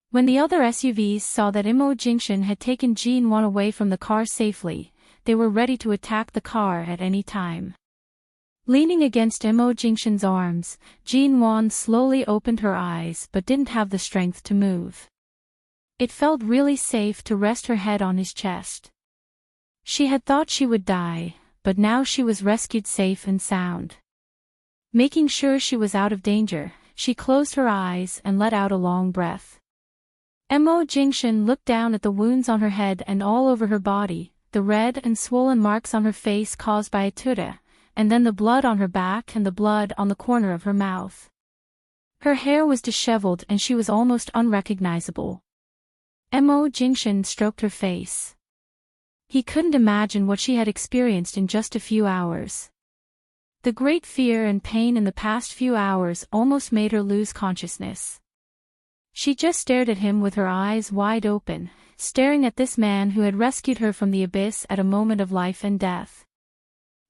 When the other SUVs saw that Imo Jingshan had taken Jean Wan away from the car safely, they were ready to attack the car at any time. Leaning against Imo Jingshan's arms, Jean Wan slowly opened her eyes but didn't have the strength to move. It felt really safe to rest her head on his chest. She had thought she would die, but now she was rescued safe and sound. Making sure she was out of danger, she closed her eyes and let out a long breath. Imo Jingshan looked down at the wounds on her head and all over her body, the red and swollen marks on her face caused by Etude, and then the blood on her back and the blood on the corner of her mouth. Her hair was disheveled and she was almost unrecognizable. Mo Jingshan stroked her face. He couldn't imagine what she had experienced in just a few hours. The great fear and pain in the past few hours almost made her lose consciousness. She just stared at him with her eyes wide open, staring at this man who had rescued her from the abyss at a moment of life and death.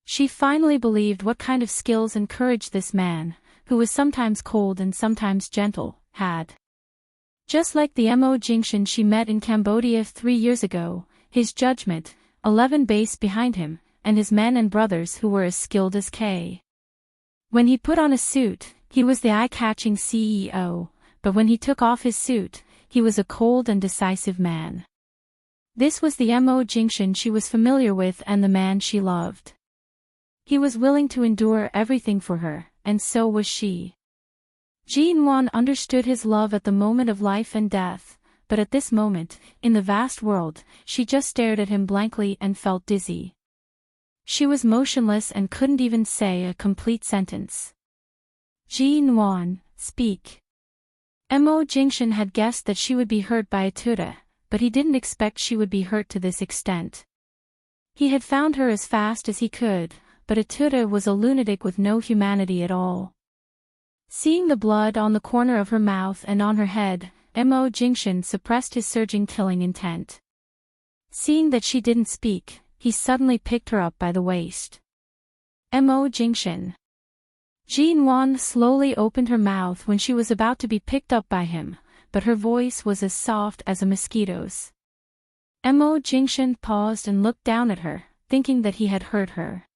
She finally believed what kind of skills and courage this man, who was sometimes cold and sometimes gentle, had. Just like the Mo Jingshan she met in Cambodia 3 years ago, his judgment, 11 base behind him, and his men and brothers who were as skilled as K. When he put on a suit, he was the eye-catching CEO, but when he took off his suit, he was a cold and decisive man. This was the Mo Jingshan she was familiar with and the man she loved. He was willing to endure everything for her, and so was she. Ji-Wan understood his love at the moment of life and death, but at this moment, in the vast world, she just stared at him blankly and felt dizzy. She was motionless and couldn't even say a complete sentence. Ji-Wan, speak. Mo Jingshan had guessed that she would be hurt by Atuda, but he didn't expect she would be hurt to this extent. He had found her as fast as he could, but Atuda was a lunatic with no humanity at all. Seeing the blood on the corner of her mouth and on her head, Mo Jingshan suppressed his surging killing intent. Seeing that she didn't speak, he suddenly picked her up by the waist. Mo Jingshan. Ji-Wan slowly opened her mouth when she was about to be picked up by him, but her voice was as soft as a mosquito's. Mo Jingshan paused and looked down at her, thinking that he had hurt her.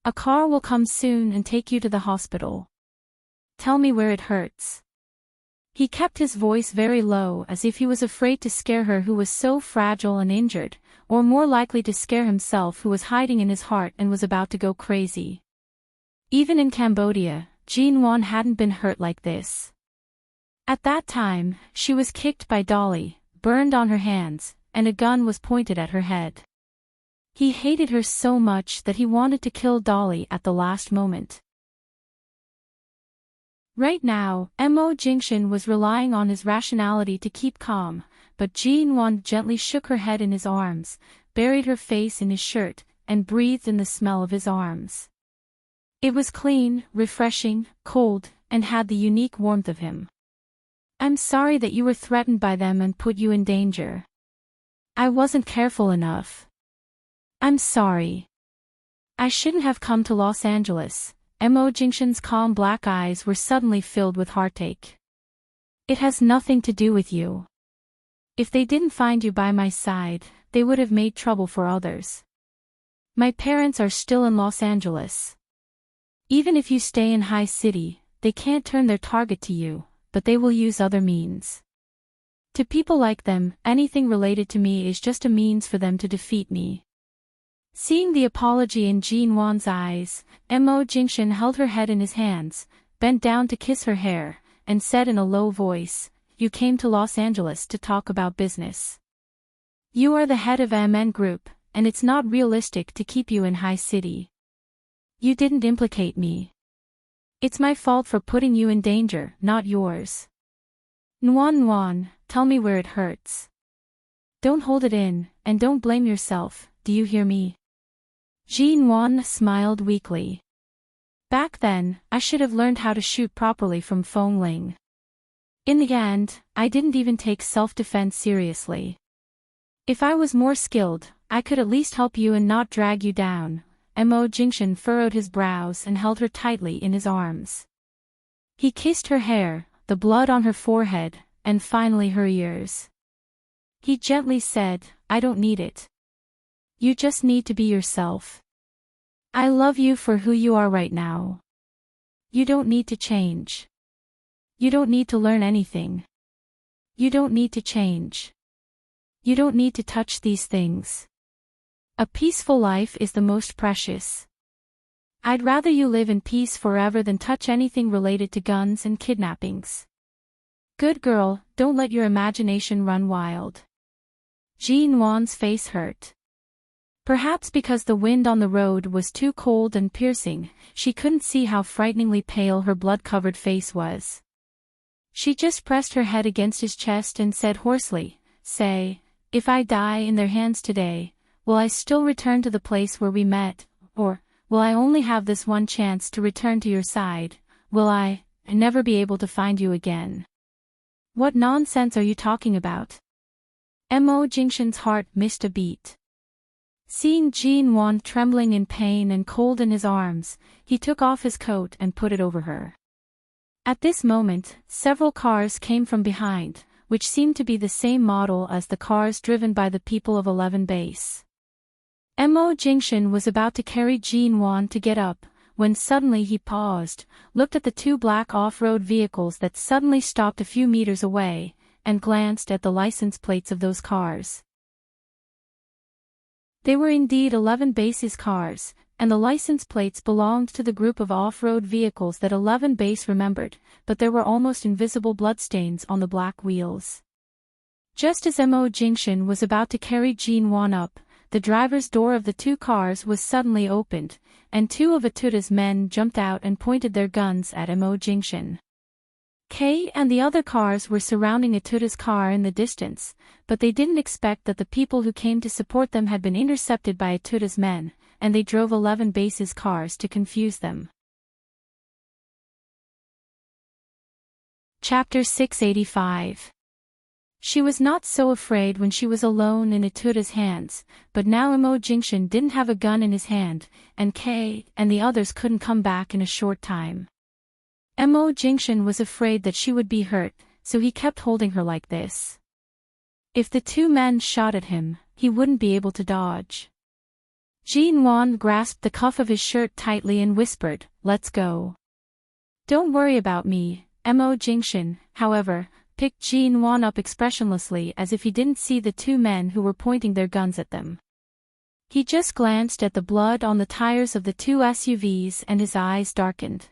A car will come soon and take you to the hospital. Tell me where it hurts. He kept his voice very low as if he was afraid to scare her who was so fragile and injured, or more likely to scare himself who was hiding in his heart and was about to go crazy. Even in Cambodia, Ji-Wan hadn't been hurt like this. At that time, she was kicked by Dolly, burned on her hands, and a gun was pointed at her head. He hated her so much that he wanted to kill Dolly at the last moment. Right now, Mo Jingshan was relying on his rationality to keep calm, but Ji-Wan gently shook her head in his arms, buried her face in his shirt, and breathed in the smell of his arms. It was clean, refreshing, cold, and had the unique warmth of him. I'm sorry that you were threatened by them and put you in danger. I wasn't careful enough. I'm sorry. I shouldn't have come to Los Angeles. Mo Jingshan's calm black eyes were suddenly filled with heartache. It has nothing to do with you. If they didn't find you by my side, they would have made trouble for others. My parents are still in Los Angeles. Even if you stay in High City, they can't turn their target to you, but they will use other means. To people like them, anything related to me is just a means for them to defeat me. Seeing the apology in Ji-Wan's eyes, Mo Jingshan held her head in his hands, bent down to kiss her hair, and said in a low voice, "You came to Los Angeles to talk about business. You are the head of MN Group, and it's not realistic to keep you in High City. You didn't implicate me. It's my fault for putting you in danger, not yours. Nguyen, tell me where it hurts. Don't hold it in, and don't blame yourself, do you hear me?" Ji-Wan smiled weakly. Back then, I should have learned how to shoot properly from Fong Ling. In the end, I didn't even take self-defense seriously. If I was more skilled, I could at least help you and not drag you down. Mo Jingshan furrowed his brows and held her tightly in his arms. He kissed her hair, the blood on her forehead, and finally her ears. He gently said, "I don't need it. You just need to be yourself. I love you for who you are right now. You don't need to change. You don't need to learn anything. You don't need to change. You don't need to touch these things. A peaceful life is the most precious. I'd rather you live in peace forever than touch anything related to guns and kidnappings. Good girl, don't let your imagination run wild." Ji-Wan's face hurt. Perhaps because the wind on the road was too cold and piercing, she couldn't see how frighteningly pale her blood-covered face was. She just pressed her head against his chest and said hoarsely, "Say, if I die in their hands today, will I still return to the place where we met, or will I only have this one chance to return to your side? Will I never be able to find you again?" "What nonsense are you talking about?" Mo Jingshan's heart missed a beat. Seeing Jin Wan trembling in pain and cold in his arms, he took off his coat and put it over her. At this moment, several cars came from behind, which seemed to be the same model as the cars driven by the people of 11 Base. Mo Jingshan was about to carry Jin Wan to get up, when suddenly he paused, looked at the two black off-road vehicles that suddenly stopped a few meters away, and glanced at the license plates of those cars. They were indeed 11 Base's cars, and the license plates belonged to the group of off-road vehicles that 11 Base remembered, but there were almost invisible bloodstains on the black wheels. Just as Mo Jingshan was about to carry Jin Wan up, the driver's door of the two cars was suddenly opened, and two of Atuta's men jumped out and pointed their guns at Mo Jingshan. Kay and the other cars were surrounding Atuta's car in the distance, but they didn't expect that the people who came to support them had been intercepted by Atuta's men, and they drove 11 Base's cars to confuse them. Chapter 685. She was not so afraid when she was alone in Atuta's hands, but now Mo Jingshan didn't have a gun in his hand, and Kay and the others couldn't come back in a short time. Mo Jingshan was afraid that she would be hurt, so he kept holding her like this. If the two men shot at him, he wouldn't be able to dodge. Jin Wan grasped the cuff of his shirt tightly and whispered, "Let's go." "Don't worry about me." Mo Jingshan, however, picked Jin Wan up expressionlessly as if he didn't see the two men who were pointing their guns at them. He just glanced at the blood on the tires of the two SUVs and his eyes darkened.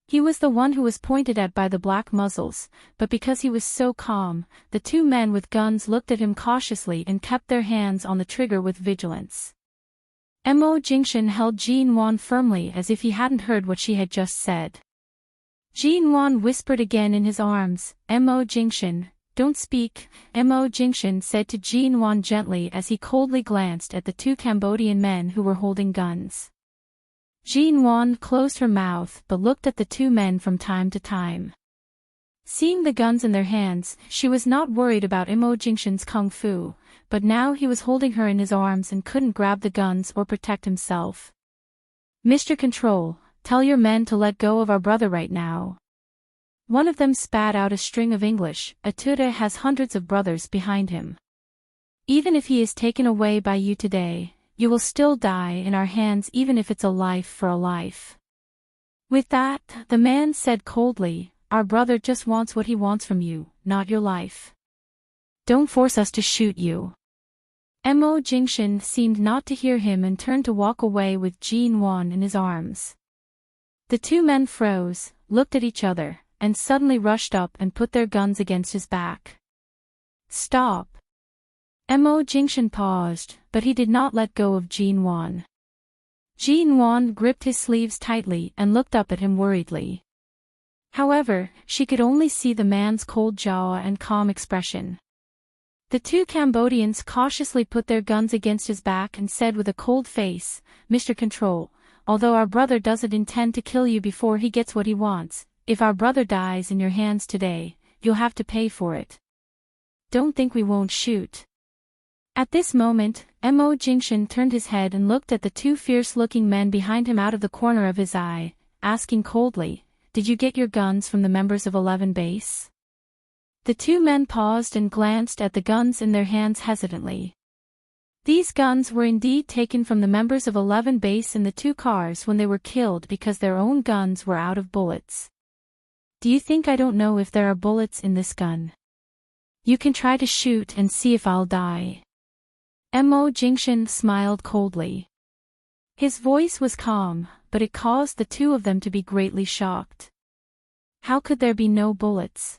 He was the one who was pointed at by the black muzzles, but because he was so calm, the two men with guns looked at him cautiously and kept their hands on the trigger with vigilance. Mo Jingshan held Jin Wan firmly as if he hadn't heard what she had just said. Jin Wan whispered again in his arms, "Mo Jingshan, don't speak," Mo Jingshan said to Jin Wan gently as he coldly glanced at the two Cambodian men who were holding guns. Jin Wan closed her mouth but looked at the two men from time to time. Seeing the guns in their hands, she was not worried about Mo Jingshan's kung fu, but now he was holding her in his arms and couldn't grab the guns or protect himself. "Mr. Control, tell your men to let go of our brother right now." One of them spat out a string of English. "Atuta has hundreds of brothers behind him. Even if he is taken away by you today, you will still die in our hands even if it's a life for a life." With that, the man said coldly, "Our brother just wants what he wants from you, not your life. Don't force us to shoot you." Mo Jingshan seemed not to hear him and turned to walk away with Jin Wan in his arms. The two men froze, looked at each other, and suddenly rushed up and put their guns against his back. "Stop." Mo Jingshan paused, but he did not let go of Jin Wan. Jin Wan gripped his sleeves tightly and looked up at him worriedly. However, she could only see the man's cold jaw and calm expression. The two Cambodians cautiously put their guns against his back and said with a cold face, "Mr. Control, although our brother doesn't intend to kill you before he gets what he wants, if our brother dies in your hands today, you'll have to pay for it. Don't think we won't shoot." At this moment, Mo Jingshan turned his head and looked at the two fierce-looking men behind him out of the corner of his eye, asking coldly, "Did you get your guns from the members of 11 Base?" The two men paused and glanced at the guns in their hands hesitantly. These guns were indeed taken from the members of 11 Base in the two cars when they were killed because their own guns were out of bullets. "Do you think I don't know if there are bullets in this gun? You can try to shoot and see if I'll die." Mo Jingshan smiled coldly. His voice was calm, but it caused the two of them to be greatly shocked. How could there be no bullets?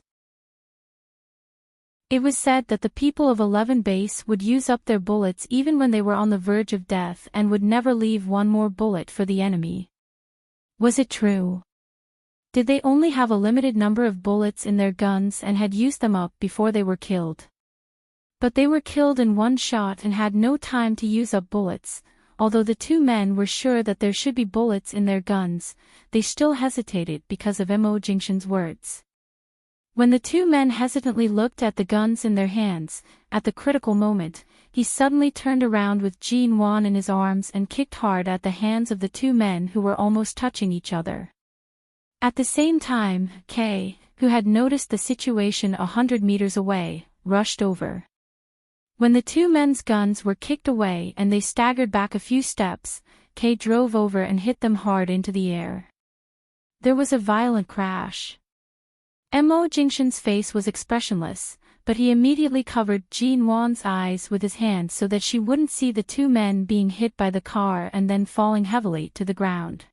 It was said that the people of 11 Base would use up their bullets even when they were on the verge of death and would never leave one more bullet for the enemy. Was it true? Did they only have a limited number of bullets in their guns and had used them up before they were killed? But they were killed in one shot and had no time to use up bullets. Although the two men were sure that there should be bullets in their guns, they still hesitated because of Mo Jingshan's words. When the two men hesitantly looked at the guns in their hands, at the critical moment, he suddenly turned around with Jin Wan in his arms and kicked hard at the hands of the two men who were almost touching each other. At the same time, Kay, who had noticed the situation 100 meters away, rushed over. When the two men's guns were kicked away and they staggered back a few steps, Kay drove over and hit them hard into the air. There was a violent crash. Mo Jingshan's face was expressionless, but he immediately covered Jin Wan's eyes with his hand so that she wouldn't see the two men being hit by the car and then falling heavily to the ground.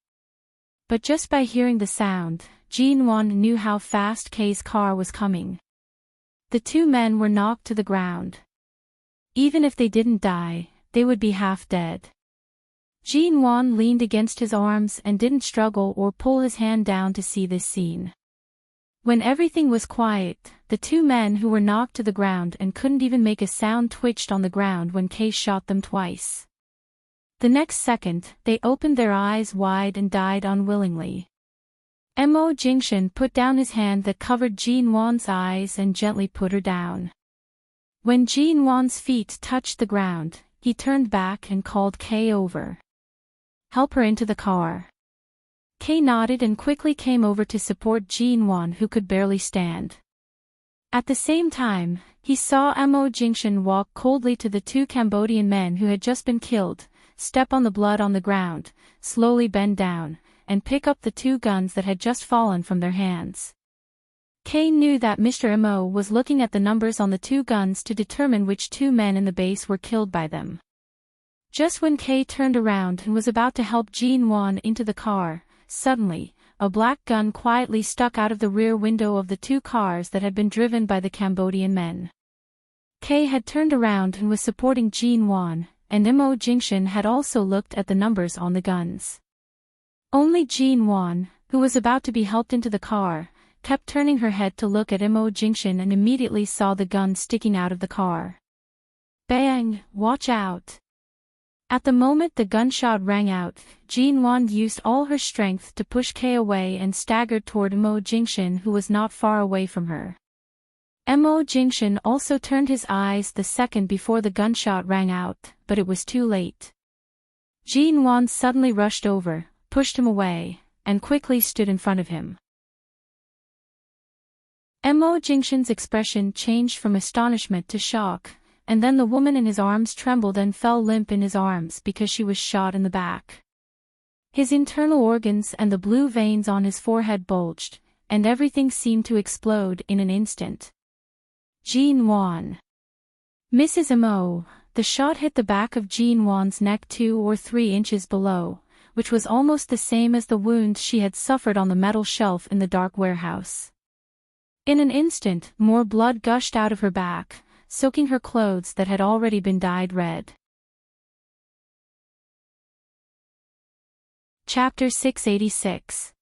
But just by hearing the sound, Jin Wan knew how fast Kay's car was coming. The two men were knocked to the ground. Even if they didn't die, they would be half dead. Jin Wan leaned against his arms and didn't struggle or pull his hand down to see this scene. When everything was quiet, the two men who were knocked to the ground and couldn't even make a sound twitched on the ground when Kay shot them twice. The next second, they opened their eyes wide and died unwillingly. Mo Jingshan put down his hand that covered Jin Wan's eyes and gently put her down. When Jin Wan's feet touched the ground, he turned back and called Kay over. "Help her into the car." Kay nodded and quickly came over to support Jin Wan, who could barely stand. At the same time, he saw Mo Jingshan walk coldly to the two Cambodian men who had just been killed, step on the blood on the ground, slowly bend down, and pick up the two guns that had just fallen from their hands. Kay knew that Mr. Mo was looking at the numbers on the two guns to determine which two men in the base were killed by them. Just when Kay turned around and was about to help Jin Wan into the car, suddenly, a black gun quietly stuck out of the rear window of the two cars that had been driven by the Cambodian men. Kay had turned around and was supporting Jin Wan, and Mo Jingshan had also looked at the numbers on the guns. Only Jin Wan, who was about to be helped into the car, kept turning her head to look at Mo Jingshan and immediately saw the gun sticking out of the car. Bang! Watch out! At the moment the gunshot rang out, Jin Wan used all her strength to push Kay away and staggered toward Mo Jingshan, who was not far away from her. Mo Jingshan also turned his eyes the second before the gunshot rang out, but it was too late. Jin Wan suddenly rushed over, pushed him away, and quickly stood in front of him. Mo Jingshan's expression changed from astonishment to shock, and then the woman in his arms trembled and fell limp in his arms because she was shot in the back. His internal organs and the blue veins on his forehead bulged, and everything seemed to explode in an instant. Jin Wan. Mrs. Mo, the shot hit the back of Jin Wan's neck 2 or 3 inches below, which was almost the same as the wound she had suffered on the metal shelf in the dark warehouse. In an instant, more blood gushed out of her back, soaking her clothes that had already been dyed red. Chapter 686.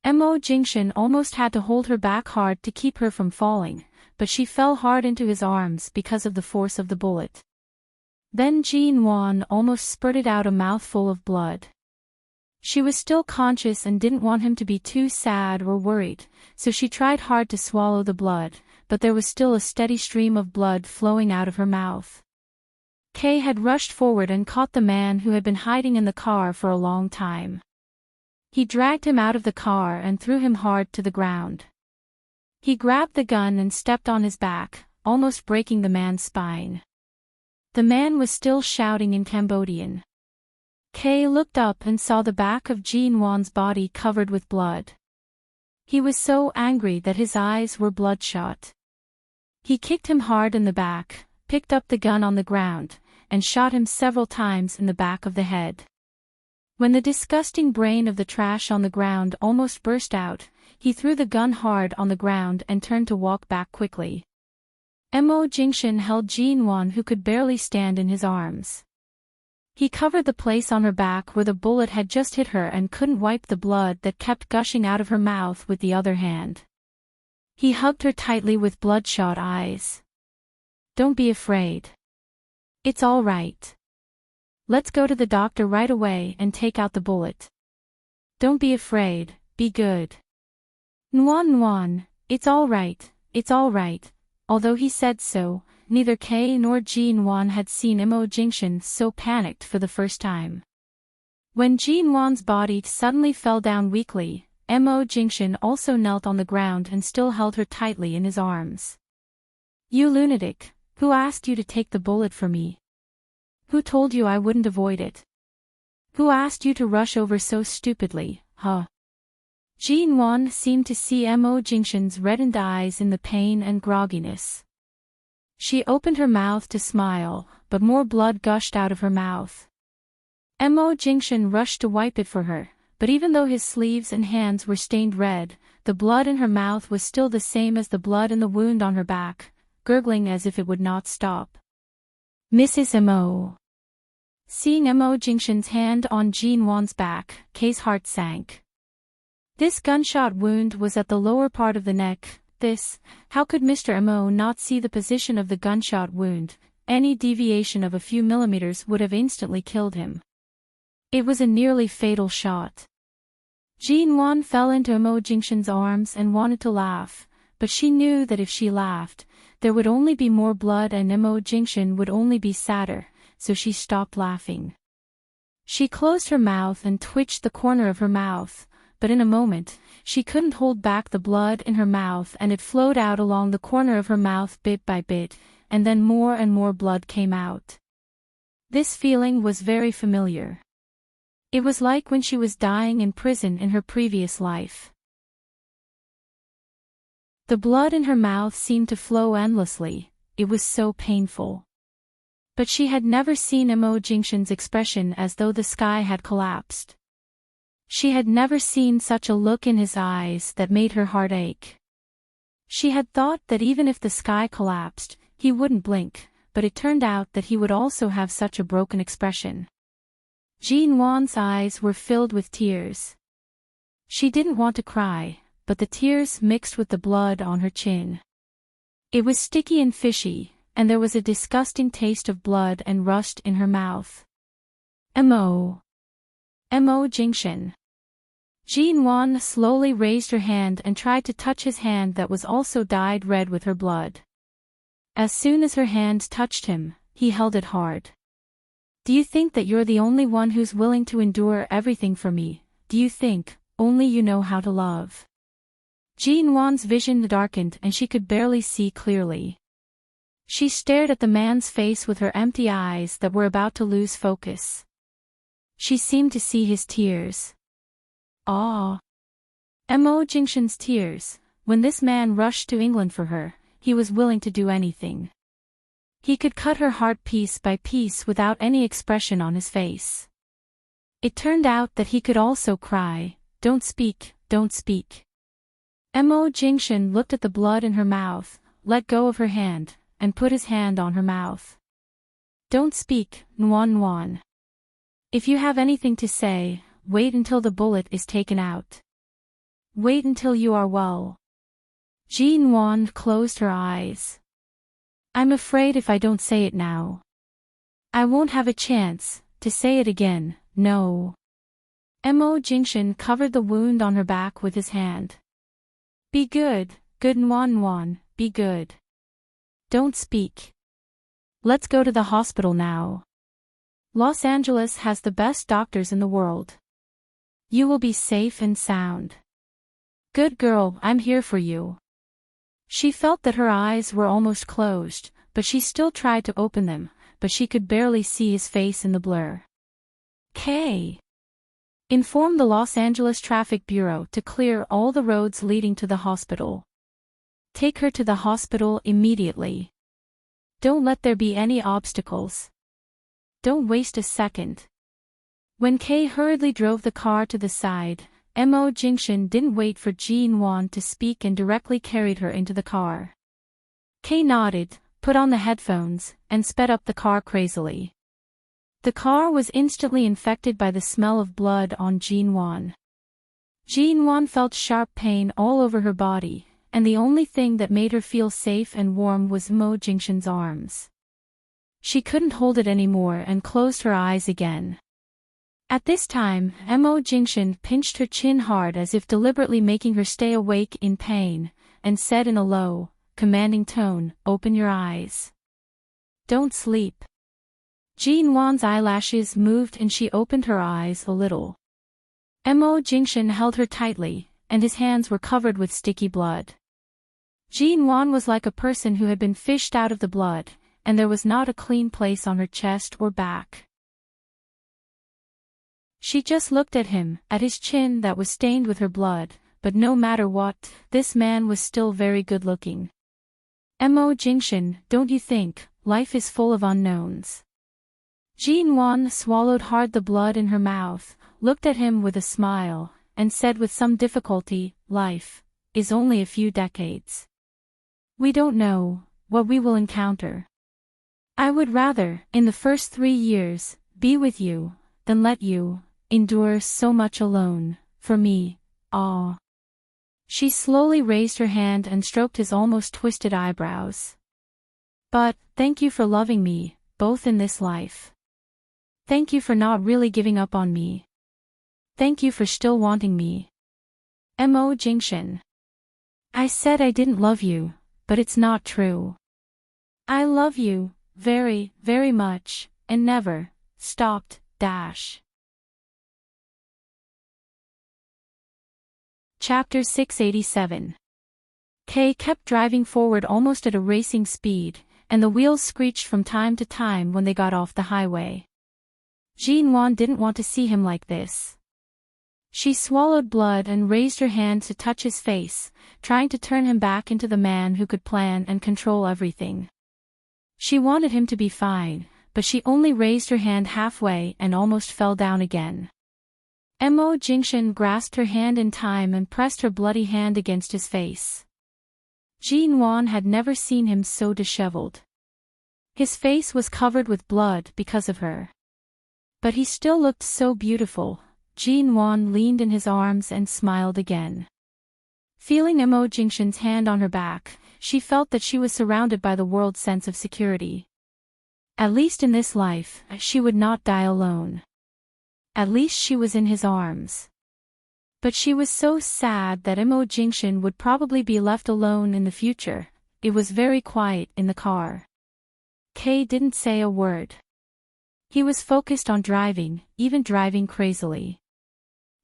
Mo Jingshan almost had to hold her back hard to keep her from falling, but she fell hard into his arms because of the force of the bullet. Then Jin Wan almost spurted out a mouthful of blood. She was still conscious and didn't want him to be too sad or worried, so she tried hard to swallow the blood, but there was still a steady stream of blood flowing out of her mouth. Kay had rushed forward and caught the man who had been hiding in the car for a long time. He dragged him out of the car and threw him hard to the ground. He grabbed the gun and stepped on his back, almost breaking the man's spine. The man was still shouting in Cambodian. Kay looked up and saw the back of Jin Wan's body covered with blood. He was so angry that his eyes were bloodshot. He kicked him hard in the back, picked up the gun on the ground, and shot him several times in the back of the head. When the disgusting brain of the trash on the ground almost burst out, he threw the gun hard on the ground and turned to walk back quickly. Mo Jingshan held Jin Wan, who could barely stand, in his arms. He covered the place on her back where the bullet had just hit her and couldn't wipe the blood that kept gushing out of her mouth with the other hand. He hugged her tightly with bloodshot eyes. "Don't be afraid. It's all right. Let's go to the doctor right away and take out the bullet. Don't be afraid, be good." "Nuan Nuan, it's all right, it's all right." Although he said so, neither Kay nor Ji-Nuan had seen Imo Jingshan so panicked for the first time. When Ji-Nuan's body suddenly fell down weakly, Imo Jingshan also knelt on the ground and still held her tightly in his arms. "You lunatic, who asked you to take the bullet for me? Who told you I wouldn't avoid it? Who asked you to rush over so stupidly, huh?" Ji-Nuan seemed to see Imo Jingshan's reddened eyes in the pain and grogginess. She opened her mouth to smile, but more blood gushed out of her mouth. Imo Jingshan rushed to wipe it for her, but even though his sleeves and hands were stained red, the blood in her mouth was still the same as the blood in the wound on her back, gurgling as if it would not stop. "Mrs. Imo." Seeing Imo Jingshan's hand on Ji-Nuan's back, Kay's heart sank. This gunshot wound was at the lower part of the neck. How could Mr. Imo not see the position of the gunshot wound? Any deviation of a few millimeters would have instantly killed him. It was a nearly fatal shot. Ji-Nuan fell into Imo Jingshan's arms and wanted to laugh, but she knew that if she laughed, there would only be more blood and Imo Jingshan would only be sadder, so she stopped laughing. She closed her mouth and twitched the corner of her mouth, but in a moment, she couldn't hold back the blood in her mouth and it flowed out along the corner of her mouth bit by bit, and then more and more blood came out. This feeling was very familiar. It was like when she was dying in prison in her previous life. The blood in her mouth seemed to flow endlessly, it was so painful. But she had never seen Imo Jingshan's expression as though the sky had collapsed. She had never seen such a look in his eyes that made her heart ache. She had thought that even if the sky collapsed, he wouldn't blink, but it turned out that he would also have such a broken expression. Ji-Nuan's eyes were filled with tears. She didn't want to cry, but the tears mixed with the blood on her chin. It was sticky and fishy, and there was a disgusting taste of blood and rust in her mouth. Imo Jingshan. Ji-Nuan slowly raised her hand and tried to touch his hand that was also dyed red with her blood. As soon as her hand touched him, he held it hard. "Do you think that you're the only one who's willing to endure everything for me? Do you think only you know how to love?" Ji-Nuan's vision darkened and she could barely see clearly. She stared at the man's face with her empty eyes that were about to lose focus. She seemed to see his tears. Ah! Imo Jingshan's tears. When this man rushed to England for her, he was willing to do anything. He could cut her heart piece by piece without any expression on his face. It turned out that he could also cry, "Don't speak, don't speak." Imo Jingshan looked at the blood in her mouth, let go of her hand, and put his hand on her mouth. "Don't speak, Nuan Nuan. If you have anything to say, wait until the bullet is taken out. Wait until you are well." Ji-Nuan closed her eyes. "I'm afraid if I don't say it now, I won't have a chance to say it again, no." Imo Jingshan covered the wound on her back with his hand. "Be good, good Nuan Nuan, be good. Don't speak. Let's go to the hospital now. Los Angeles has the best doctors in the world. You will be safe and sound. Good girl, I'm here for you." She felt that her eyes were almost closed, but she still tried to open them, but she could barely see his face in the blur. "Kay. Inform the Los Angeles Traffic Bureau to clear all the roads leading to the hospital. Take her to the hospital immediately. Don't let there be any obstacles. Don't waste a second." When Kay hurriedly drove the car to the side, Imo Jingshan didn't wait for Ji-Nuan to speak and directly carried her into the car. Kay nodded, put on the headphones, and sped up the car crazily. The car was instantly infected by the smell of blood on Jinwan. Jinwan felt sharp pain all over her body, and the only thing that made her feel safe and warm was Mo Jingshan's arms. She couldn't hold it anymore and closed her eyes again. At this time, Mo Jingshan pinched her chin hard as if deliberately making her stay awake in pain, and said in a low, commanding tone, "Open your eyes. Don't sleep." Jinwan's eyelashes moved and she opened her eyes a little. Mo Jingshan held her tightly, and his hands were covered with sticky blood. Jinwan was like a person who had been fished out of the blood, and there was not a clean place on her chest or back. She just looked at him, at his chin that was stained with her blood, but no matter what, this man was still very good-looking. Mo Jingshan, don't you think, life is full of unknowns? Jinwan swallowed hard the blood in her mouth, looked at him with a smile, and said with some difficulty, life is only a few decades. We don't know what we will encounter. I would rather, in the first 3 years, be with you, than let you endure so much alone, for me, ah. She slowly raised her hand and stroked his almost twisted eyebrows. But, thank you for loving me, both in this life. Thank you for not really giving up on me. Thank you for still wanting me. Mo Jingshan. I said I didn't love you, but it's not true. I love you, very, very much, and never stopped, dash. Chapter 687. Kay kept driving forward almost at a racing speed, and the wheels screeched from time to time when they got off the highway. Jinwan didn't want to see him like this. She swallowed blood and raised her hand to touch his face, trying to turn him back into the man who could plan and control everything. She wanted him to be fine, but she only raised her hand halfway and almost fell down again. Mo Jingshan grasped her hand in time and pressed her bloody hand against his face. Jinwan had never seen him so disheveled. His face was covered with blood because of her. But he still looked so beautiful. Jinwan leaned in his arms and smiled again. Feeling Mo Jingshan's hand on her back, she felt that she was surrounded by the world's sense of security. At least in this life, she would not die alone. At least she was in his arms. But she was so sad that Mo Jingshan would probably be left alone in the future. It was very quiet in the car. Kay didn't say a word. He was focused on driving, even driving crazily.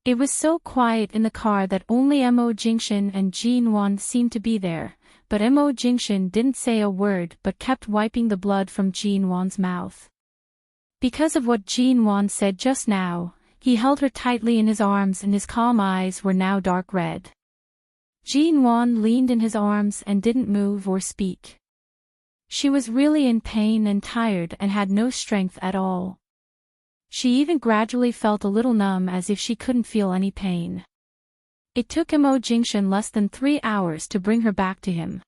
It was so quiet in the car that only Mo Jingshan and Jinwan seemed to be there, but Mo Jingshan didn't say a word but kept wiping the blood from Jinwan's mouth. Because of what Jinwan said just now, he held her tightly in his arms and his calm eyes were now dark red. Jinwan leaned in his arms and didn't move or speak. She was really in pain and tired and had no strength at all. She even gradually felt a little numb as if she couldn't feel any pain. It took Mo Jingshan less than 3 hours to bring her back to him.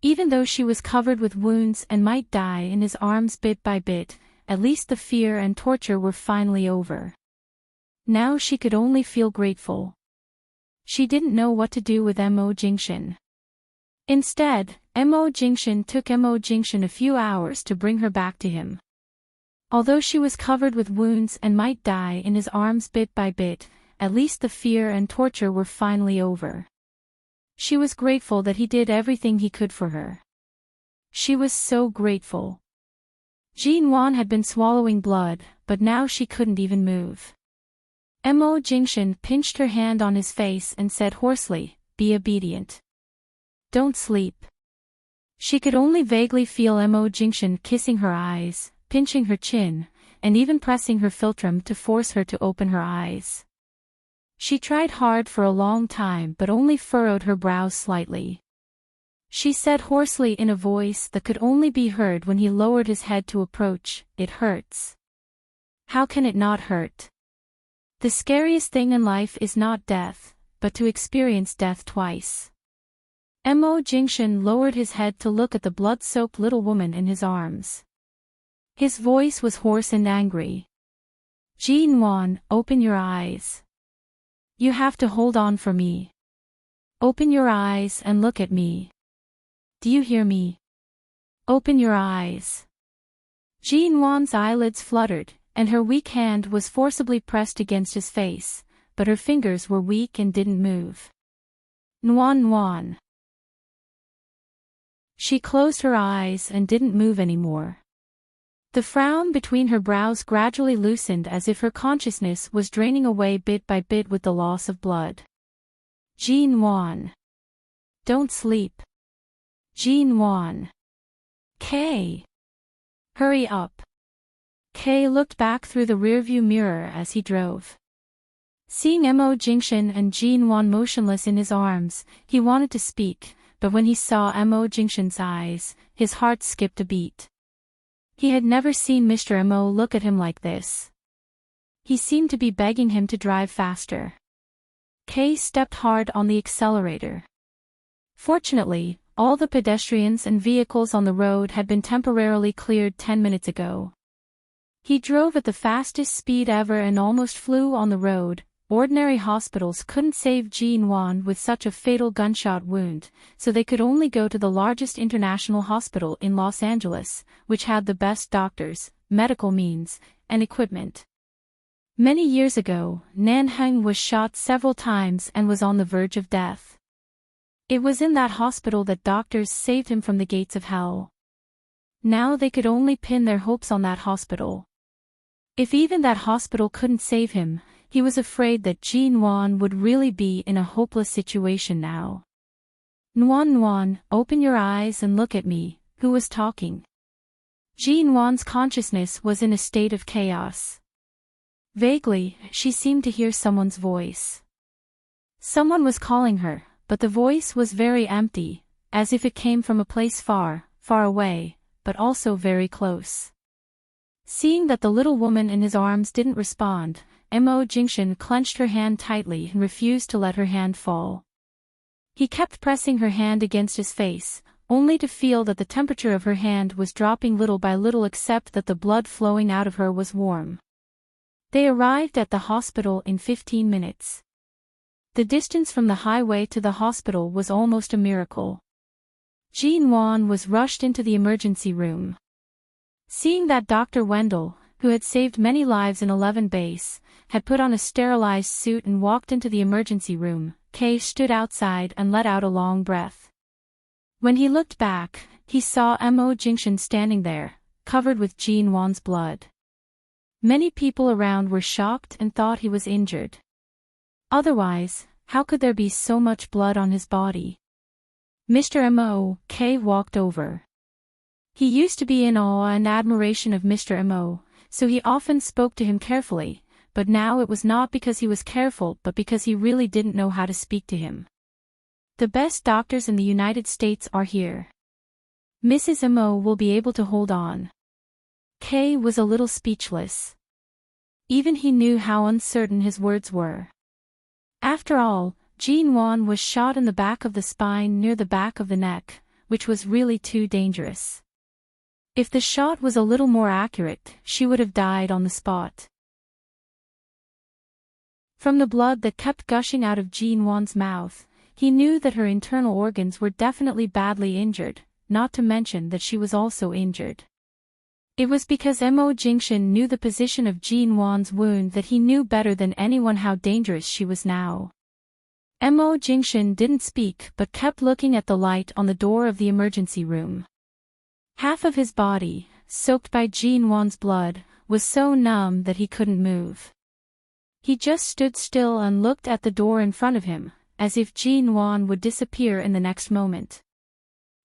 Even though she was covered with wounds and might die in his arms bit by bit, at least the fear and torture were finally over. Now she could only feel grateful. She didn't know what to do with Mo Jingshan. Instead, Mo Jingshan took Mo Jingshan a few hours to bring her back to him. Although she was covered with wounds and might die in his arms bit by bit, at least the fear and torture were finally over. She was grateful that he did everything he could for her. She was so grateful. Jinwan had been swallowing blood, but now she couldn't even move. Mo Jingshan pinched her hand on his face and said hoarsely, "Be obedient. Don't sleep." She could only vaguely feel Mo Jingshan kissing her eyes, pinching her chin, and even pressing her philtrum to force her to open her eyes. She tried hard for a long time but only furrowed her brows slightly. She said hoarsely in a voice that could only be heard when he lowered his head to approach, "It hurts." How can it not hurt? The scariest thing in life is not death, but to experience death twice. Mo Jingshan lowered his head to look at the blood-soaked little woman in his arms. His voice was hoarse and angry. Jin-won, open your eyes. You have to hold on for me. Open your eyes and look at me. Do you hear me? Open your eyes. Jin-won's eyelids fluttered, and her weak hand was forcibly pressed against his face, but her fingers were weak and didn't move. Nwan. She closed her eyes and didn't move anymore. The frown between her brows gradually loosened as if her consciousness was draining away bit by bit with the loss of blood. Jin-won. Don't sleep. Jin-won. Kay. Hurry up. Kay looked back through the rearview mirror as he drove. Seeing Mo Jingshin and Jin-won motionless in his arms, he wanted to speak, but when he saw Mo Jingshin's eyes, his heart skipped a beat. He had never seen Mr. Mo look at him like this. He seemed to be begging him to drive faster. Kay stepped hard on the accelerator. Fortunately, all the pedestrians and vehicles on the road had been temporarily cleared 10 minutes ago. He drove at the fastest speed ever and almost flew on the road. Ordinary hospitals couldn't save Jin-won with such a fatal gunshot wound, so they could only go to the largest international hospital in Los Angeles, which had the best doctors, medical means, and equipment. Many years ago, Nan Heng was shot several times and was on the verge of death. It was in that hospital that doctors saved him from the gates of hell. Now they could only pin their hopes on that hospital. If even that hospital couldn't save him, he was afraid that Jin-won would really be in a hopeless situation now. Nwan, open your eyes and look at me. Who was talking? Jin-won's consciousness was in a state of chaos. Vaguely, she seemed to hear someone's voice. Someone was calling her, but the voice was very empty, as if it came from a place far, far away, but also very close. Seeing that the little woman in his arms didn't respond, Mo Jingshin clenched her hand tightly and refused to let her hand fall. He kept pressing her hand against his face, only to feel that the temperature of her hand was dropping little by little except that the blood flowing out of her was warm. They arrived at the hospital in 15 minutes. The distance from the highway to the hospital was almost a miracle. Jin-won was rushed into the emergency room. Seeing that Dr. Wendell, who had saved many lives in 11 base, had put on a sterilized suit and walked into the emergency room, Kay stood outside and let out a long breath. When he looked back, he saw Mo Jingshin standing there, covered with Jin-won's blood. Many people around were shocked and thought he was injured. Otherwise, how could there be so much blood on his body? Mr. Mo, Kay walked over. He used to be in awe and admiration of Mr. Mo, so he often spoke to him carefully, but now it was not because he was careful but because he really didn't know how to speak to him. The best doctors in the United States are here. Mrs. Mo will be able to hold on. Kay was a little speechless. Even he knew how uncertain his words were. After all, Jin-won was shot in the back of the spine near the back of the neck, which was really too dangerous. If the shot was a little more accurate, she would have died on the spot. From the blood that kept gushing out of Jin-won's mouth, he knew that her internal organs were definitely badly injured, not to mention that she was also injured. It was because Mo Jingshin knew the position of Jin-won's wound that he knew better than anyone how dangerous she was now. Mo Jingshin didn't speak but kept looking at the light on the door of the emergency room. Half of his body, soaked by Jin-won's blood, was so numb that he couldn't move. He just stood still and looked at the door in front of him, as if Jin-won would disappear in the next moment.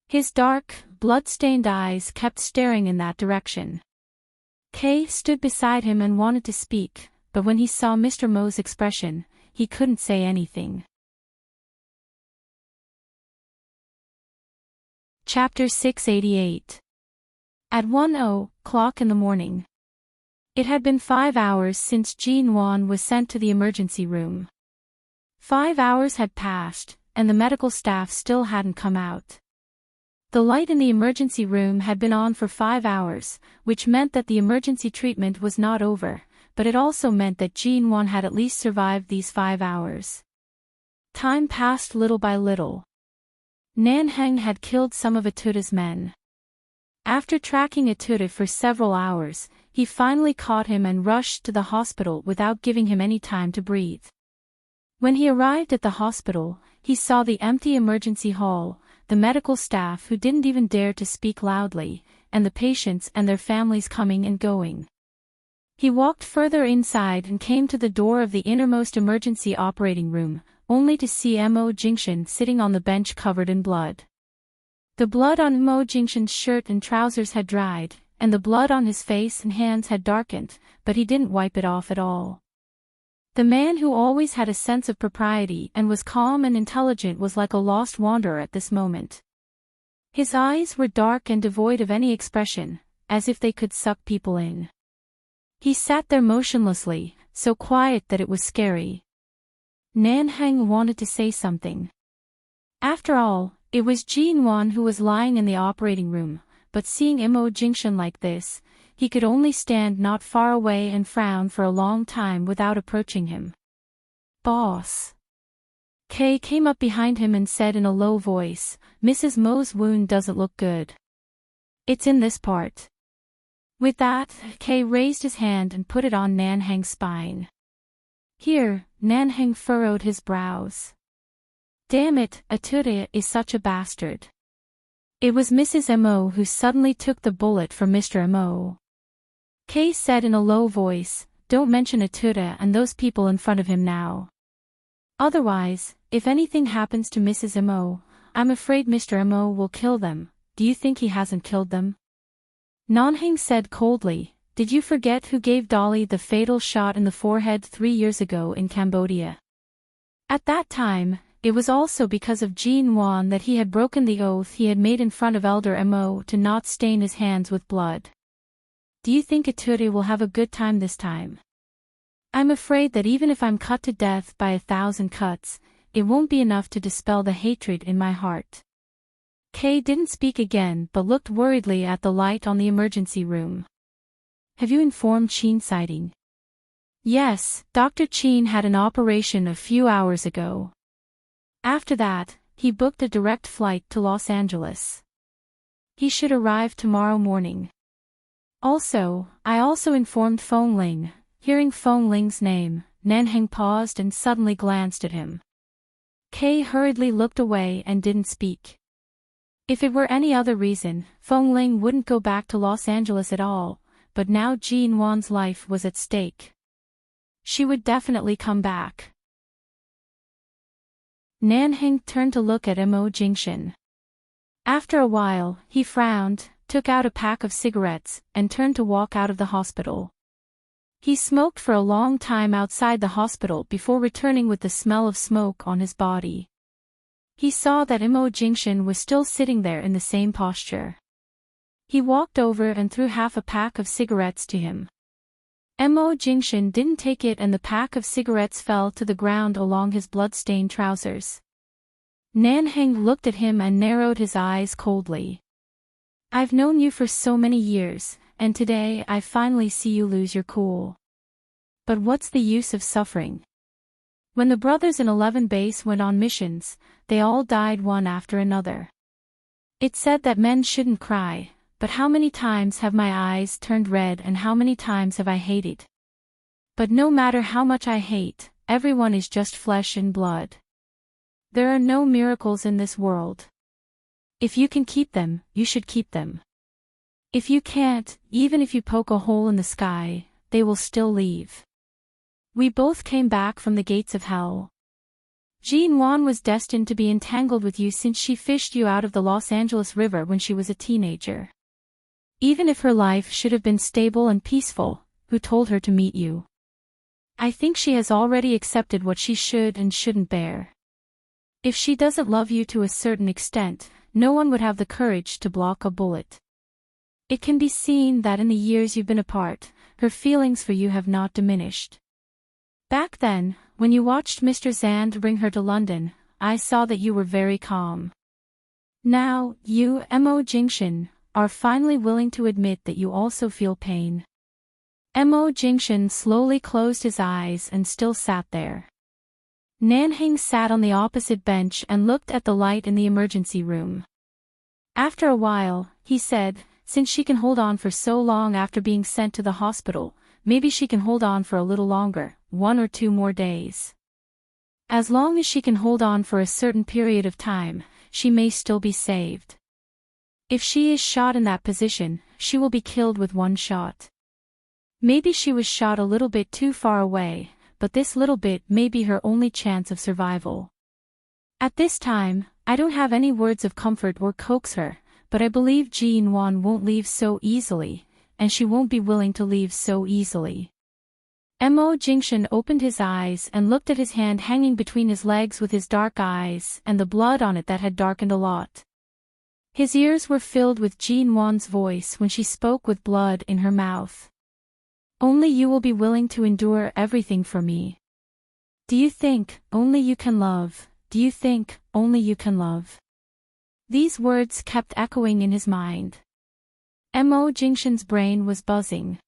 His dark, blood-stained eyes kept staring in that direction. Kay stood beside him and wanted to speak, but when he saw Mr. Mo's expression, he couldn't say anything. Chapter 688. At 1:00 in the morning. It had been 5 hours since Jin-won was sent to the emergency room. 5 hours had passed, and the medical staff still hadn't come out. The light in the emergency room had been on for 5 hours, which meant that the emergency treatment was not over, but it also meant that Jean-Won had at least survived these 5 hours. Time passed little by little. Nan-heng had killed some of Atuda's men. After tracking Atuda for several hours, he finally caught him and rushed to the hospital without giving him any time to breathe. When he arrived at the hospital, he saw the empty emergency hall, the medical staff who didn't even dare to speak loudly, and the patients and their families coming and going. He walked further inside and came to the door of the innermost emergency operating room, only to see Mo Jingshan sitting on the bench covered in blood. The blood on Mo Jingshan's shirt and trousers had dried, and the blood on his face and hands had darkened, but he didn't wipe it off at all. The man who always had a sense of propriety and was calm and intelligent was like a lost wanderer at this moment. His eyes were dark and devoid of any expression, as if they could suck people in. He sat there motionlessly, so quiet that it was scary. Nan-heng wanted to say something. After all, it was Jean-Won who was lying in the operating room, but seeing Mo Jingshan like this, he could only stand not far away and frown for a long time without approaching him. "Boss." Kay came up behind him and said in a low voice, "Mrs. Mo's wound doesn't look good. It's in this part." With that, Kay raised his hand and put it on Nan-heng's spine. Here, Nan-heng furrowed his brows. Damn it, Atuda is such a bastard. It was Mrs. Mo who suddenly took the bullet for Mr. Mo. Kay said in a low voice, "Don't mention Atuda and those people in front of him now. Otherwise, if anything happens to Mrs. Mo, I'm afraid Mr. Mo will kill them. Do you think he hasn't killed them?" Nan-heng said coldly, "Did you forget who gave Dolly the fatal shot in the forehead 3 years ago in Cambodia? At that time, it was also because of Jean-Won that he had broken the oath he had made in front of Elder Mo to not stain his hands with blood. Do you think Atuda will have a good time this time? I'm afraid that even if I'm cut to death by 1,000 cuts, it won't be enough to dispel the hatred in my heart." Kay didn't speak again but looked worriedly at the light on the emergency room. "Have you informed Chin sighting?" "Yes, Dr. Chin had an operation a few hours ago. After that, he booked a direct flight to Los Angeles. He should arrive tomorrow morning. I also informed Feng Ling." Hearing Feng Ling's name, Nan-heng paused and suddenly glanced at him. Kay hurriedly looked away and didn't speak. If it were any other reason, Feng Ling wouldn't go back to Los Angeles at all, but now Jean-Won's life was at stake. She would definitely come back. Nan-heng turned to look at Mo Jingshan. After a while, he frowned, took out a pack of cigarettes, and turned to walk out of the hospital. He smoked for a long time outside the hospital before returning with the smell of smoke on his body. He saw that Mo Jingshan was still sitting there in the same posture. He walked over and threw half a pack of cigarettes to him. Mo Jingshan didn't take it and the pack of cigarettes fell to the ground along his blood-stained trousers. Nan-heng looked at him and narrowed his eyes coldly. "I've known you for so many years, and today I finally see you lose your cool. But what's the use of suffering? When the brothers in 11 Base went on missions, they all died one after another. It's said that men shouldn't cry, but how many times have my eyes turned red and how many times have I hated? But no matter how much I hate, everyone is just flesh and blood. There are no miracles in this world. If you can keep them, you should keep them. If you can't, even if you poke a hole in the sky, they will still leave. We both came back from the gates of hell. Jean-Won was destined to be entangled with you since she fished you out of the Los Angeles River when she was a teenager. Even if her life should have been stable and peaceful, who told her to meet you? I think she has already accepted what she should and shouldn't bear. If she doesn't love you to a certain extent, no one would have the courage to block a bullet. It can be seen that in the years you've been apart, her feelings for you have not diminished. Back then, when you watched Mr. Zand bring her to London, I saw that you were very calm. Now, you, Mo Jingshan, are finally willing to admit that you also feel pain. Mo Jingshan slowly closed his eyes and still sat there. Nanhing sat on the opposite bench and looked at the light in the emergency room. After a while, he said, since she can hold on for so long after being sent to the hospital, maybe she can hold on for a little longer, 1 or 2 more days. As long as she can hold on for a certain period of time, she may still be saved. If she is shot in that position, she will be killed with 1 shot. Maybe she was shot a little bit too far away, but this little bit may be her only chance of survival. At this time, I don't have any words of comfort or coax her, but I believe Jean Wan won't leave so easily, and she won't be willing to leave so easily. Mo Jingshan opened his eyes and looked at his hand hanging between his legs with his dark eyes and the blood on it that had darkened a lot. His ears were filled with Jean Wan's voice when she spoke with blood in her mouth. Only you will be willing to endure everything for me. Do you think only you can love? Do you think only you can love? These words kept echoing in his mind. Mo Jingshan's brain was buzzing.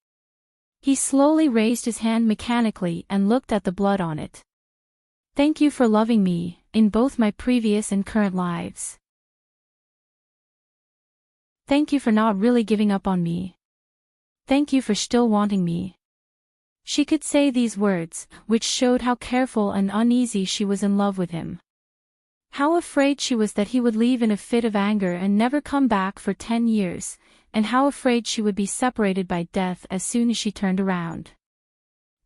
He slowly raised his hand mechanically and looked at the blood on it. Thank you for loving me, in both my previous and current lives. Thank you for not really giving up on me. Thank you for still wanting me. She could say these words, which showed how careful and uneasy she was in love with him. How afraid she was that he would leave in a fit of anger and never come back for 10 years, and how afraid she would be separated by death as soon as she turned around.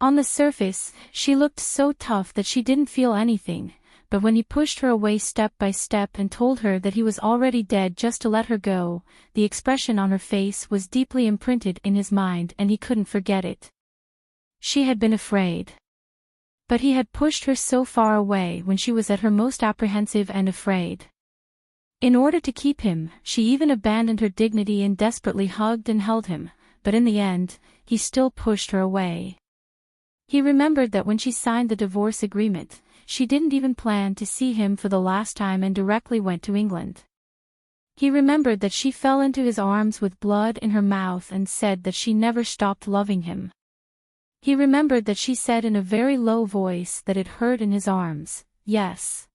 On the surface, she looked so tough that she didn't feel anything, but when he pushed her away step by step and told her that he was already dead just to let her go, the expression on her face was deeply imprinted in his mind and he couldn't forget it. She had been afraid. But he had pushed her so far away when she was at her most apprehensive and afraid. In order to keep him, she even abandoned her dignity and desperately hugged and held him, but in the end, he still pushed her away. He remembered that when she signed the divorce agreement, she didn't even plan to see him for the last time and directly went to England. He remembered that she fell into his arms with blood in her mouth and said that she never stopped loving him. He remembered that she said in a very low voice that it hurt in his arms. Yes.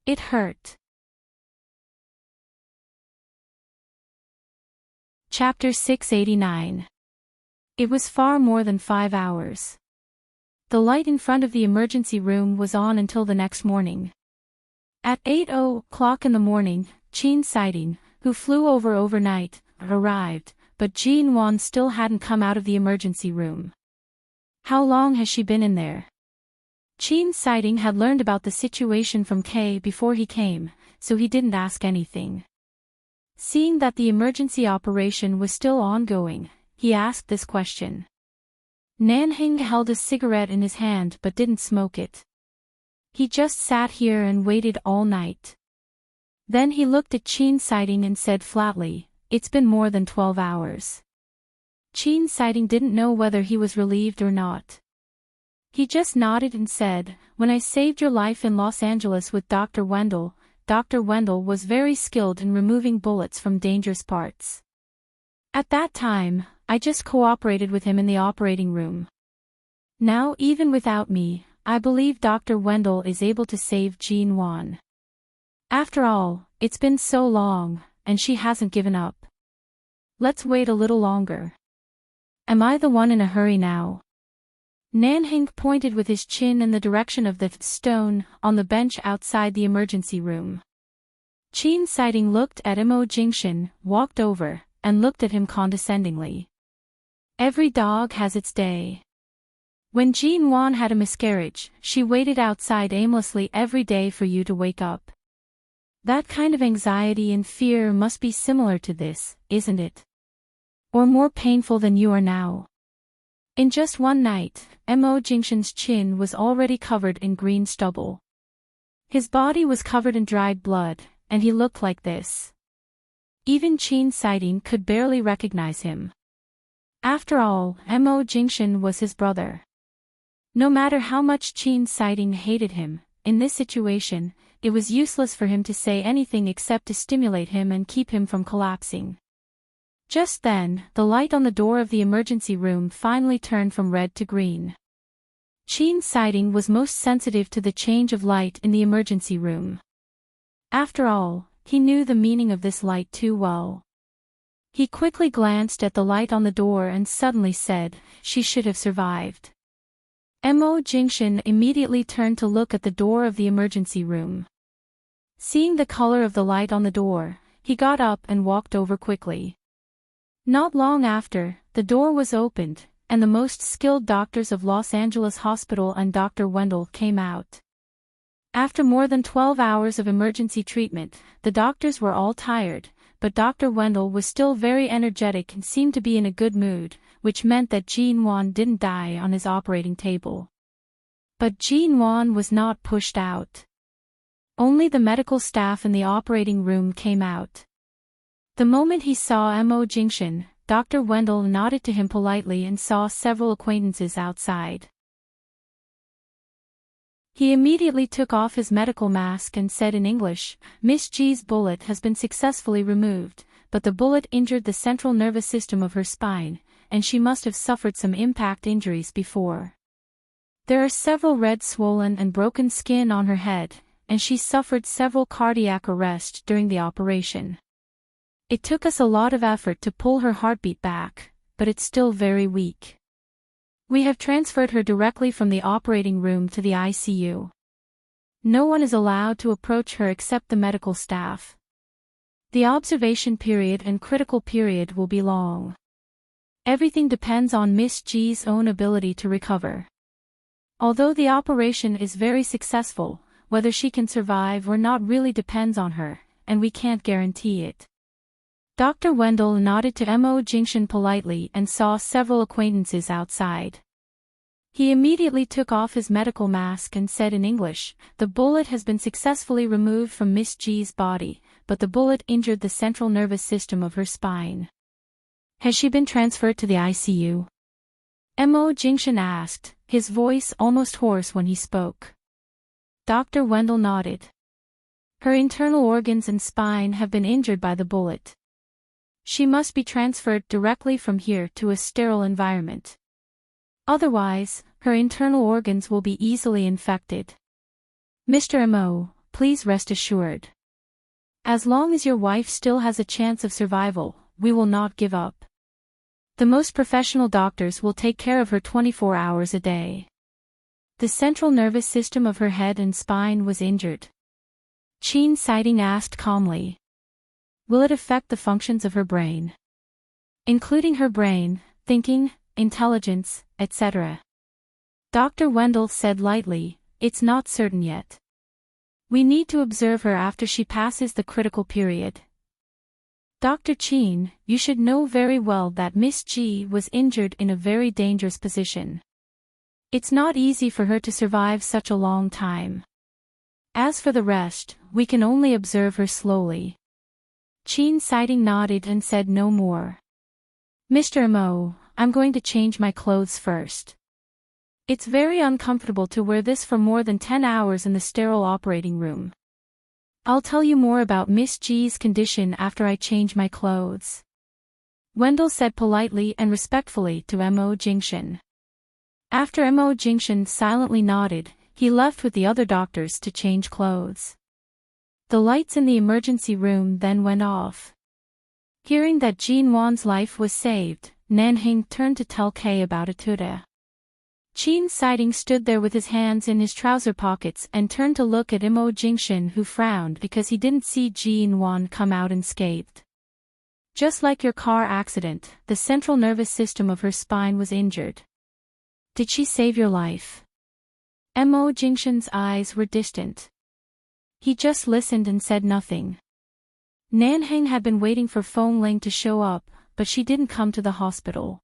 It hurt. Chapter 689. It was far more than 5 hours. The light in front of the emergency room was on until the next morning. At 8:00 in the morning, Qin Sighting, who flew over overnight, arrived, but Jean Wan still hadn't come out of the emergency room. How long has she been in there? Qin Sighting had learned about the situation from Kay before he came, so he didn't ask anything. Seeing that the emergency operation was still ongoing, he asked this question. Nanhing held a cigarette in his hand but didn't smoke it. He just sat here and waited all night. Then he looked at Qin Sighting and said flatly, "It's been more than 12 hours." Qin Sighting didn't know whether he was relieved or not. He just nodded and said, "When I saved your life in Los Angeles with Dr. Wendell was very skilled in removing bullets from dangerous parts. At that time, I just cooperated with him in the operating room. Now even without me, I believe Dr. Wendell is able to save Jean Wan. After all, it's been so long, and she hasn't given up. Let's wait a little longer. Am I the one in a hurry now?" Nanhing pointed with his chin in the direction of the stone on the bench outside the emergency room. Qin Sighting looked at Mo Jingshan, walked over, and looked at him condescendingly. Every dog has its day. When Jean Wan had a miscarriage, she waited outside aimlessly every day for you to wake up. That kind of anxiety and fear must be similar to this, isn't it? Or more painful than you are now. In just one night, Mo Jingshan's chin was already covered in green stubble. His body was covered in dried blood, and he looked like this. Even Qin Sighting could barely recognize him. After all, Mo Jingshan was his brother. No matter how much Qin Sighting hated him, in this situation, it was useless for him to say anything except to stimulate him and keep him from collapsing. Just then, the light on the door of the emergency room finally turned from red to green. Qin's sighting was most sensitive to the change of light in the emergency room. After all, he knew the meaning of this light too well. He quickly glanced at the light on the door and suddenly said, "She should have survived." Mo Jingshan immediately turned to look at the door of the emergency room. Seeing the color of the light on the door, he got up and walked over quickly. Not long after, the door was opened, and the most skilled doctors of Los Angeles Hospital and Dr. Wendell came out. After more than 12 hours of emergency treatment, the doctors were all tired, but Dr. Wendell was still very energetic and seemed to be in a good mood, which meant that Jean Wan didn't die on his operating table. But Jean Wan was not pushed out. Only the medical staff in the operating room came out. The moment he saw Mo Jingshan, Dr. Wendell nodded to him politely and saw several acquaintances outside. He immediately took off his medical mask and said in English, "Miss G's bullet has been successfully removed, but the bullet injured the central nervous system of her spine, and she must have suffered some impact injuries before. There are several red swollen and broken skin on her head, and she suffered several cardiac arrest during the operation. It took us a lot of effort to pull her heartbeat back, but it's still very weak. We have transferred her directly from the operating room to the ICU. No one is allowed to approach her except the medical staff. The observation period and critical period will be long. Everything depends on Miss G's own ability to recover. Although the operation is very successful, whether she can survive or not really depends on her, and we can't guarantee it." Dr. Wendell nodded to Mo Jingshan politely and saw several acquaintances outside. He immediately took off his medical mask and said in English, "The bullet has been successfully removed from Miss G's body, but the bullet injured the central nervous system of her spine. Has she been transferred to the ICU?" Mo Jingshan asked, his voice almost hoarse when he spoke. Dr. Wendell nodded. "Her internal organs and spine have been injured by the bullet. She must be transferred directly from here to a sterile environment. Otherwise, her internal organs will be easily infected. Mr. Mo, please rest assured. As long as your wife still has a chance of survival, we will not give up. The most professional doctors will take care of her 24 hours a day. The central nervous system of her head and spine was injured." Qin Sighting asked calmly. "Will it affect the functions of her brain? Including her brain, thinking, intelligence, etc." Dr. Wendell said lightly, "It's not certain yet. We need to observe her after she passes the critical period. Dr. Qin, you should know very well that Miss G was injured in a very dangerous position. It's not easy for her to survive such a long time. As for the rest, we can only observe her slowly." Qin Sighting nodded and said no more. "Mr. Mo, I'm going to change my clothes first. It's very uncomfortable to wear this for more than 10 hours in the sterile operating room. I'll tell you more about Miss G's condition after I change my clothes." Wendell said politely and respectfully to Mo Jingshan. After Mo Jingshan silently nodded, he left with the other doctors to change clothes. The lights in the emergency room then went off. Hearing that Jean Wan's life was saved, Nanhing turned to tell Kay about Atuda. Qin Sighting stood there with his hands in his trouser pockets and turned to look at Mo Jingshan, who frowned because he didn't see Jean Wan come out unscathed. "Just like your car accident, the central nervous system of her spine was injured. Did she save your life?" Mo Jingshan's eyes were distant. He just listened and said nothing. Nanheng had been waiting for Feng Ling to show up, but she didn't come to the hospital.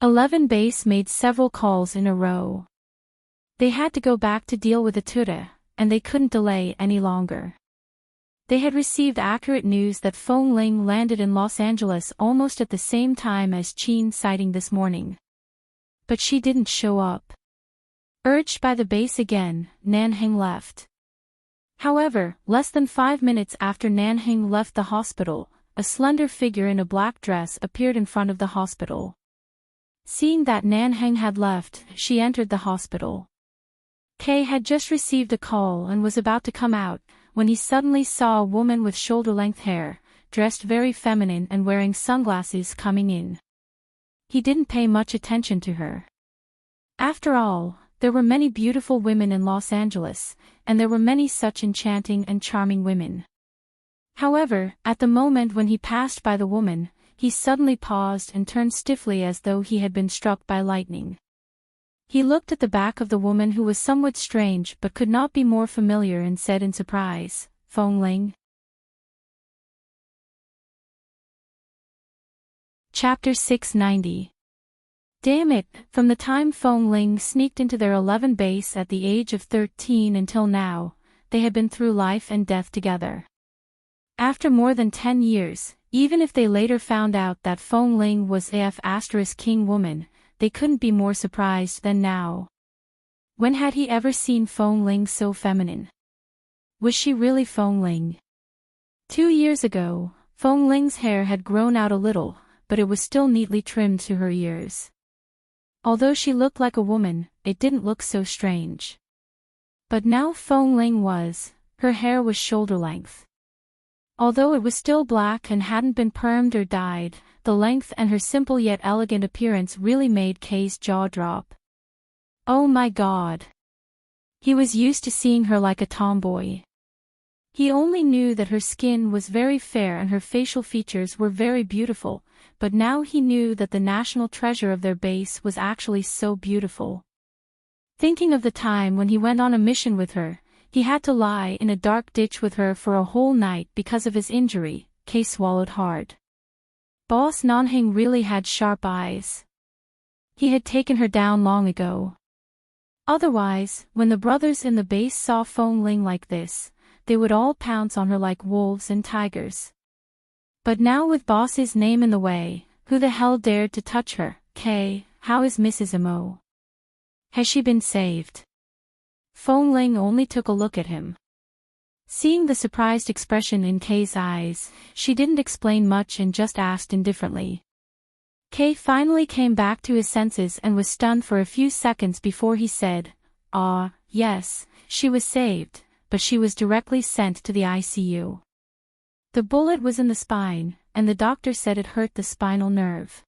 11 Base made several calls in a row. They had to go back to deal with Atuda, and they couldn't delay any longer. They had received accurate news that Feng Ling landed in Los Angeles almost at the same time as Qin Sighting this morning. But she didn't show up. Urged by the bass again, Nanheng left. However, less than 5 minutes after Nanheng left the hospital, a slender figure in a black dress appeared in front of the hospital. Seeing that Nanheng had left, she entered the hospital. Kay had just received a call and was about to come out, when he suddenly saw a woman with shoulder-length hair, dressed very feminine and wearing sunglasses coming in. He didn't pay much attention to her. After all, there were many beautiful women in Los Angeles, and there were many such enchanting and charming women. However, at the moment when he passed by the woman, he suddenly paused and turned stiffly as though he had been struck by lightning. He looked at the back of the woman who was somewhat strange but could not be more familiar and said in surprise, "Feng Ling." Chapter 690. Damn it, from the time Feng Ling sneaked into their 11 base at the age of 13 until now, they had been through life and death together. After more than 10 years, even if they later found out that Feng Ling was AF** king woman, they couldn't be more surprised than now. When had he ever seen Feng Ling so feminine? Was she really Feng Ling? 2 years ago, Feng Ling's hair had grown out a little, but it was still neatly trimmed to her ears. Although she looked like a woman, it didn't look so strange. But now Feng Ling her hair was shoulder length. Although it was still black and hadn't been permed or dyed, the length and her simple yet elegant appearance really made Kay's jaw drop. Oh my God! He was used to seeing her like a tomboy. He only knew that her skin was very fair and her facial features were very beautiful, but now he knew that the national treasure of their base was actually so beautiful. Thinking of the time when he went on a mission with her, he had to lie in a dark ditch with her for a whole night because of his injury, Kay swallowed hard. Boss Nanheng really had sharp eyes. He had taken her down long ago. Otherwise, when the brothers in the base saw Feng Ling like this, they would all pounce on her like wolves and tigers. But now with Boss's name in the way, who the hell dared to touch her? Kay, how is Mrs. Mo? Has she been saved? Feng Ling only took a look at him. Seeing the surprised expression in Kay's eyes, she didn't explain much and just asked indifferently. Kay finally came back to his senses and was stunned for a few seconds before he said, "Ah, yes, she was saved, but she was directly sent to the ICU. The bullet was in the spine, and the doctor said it hurt the spinal nerve.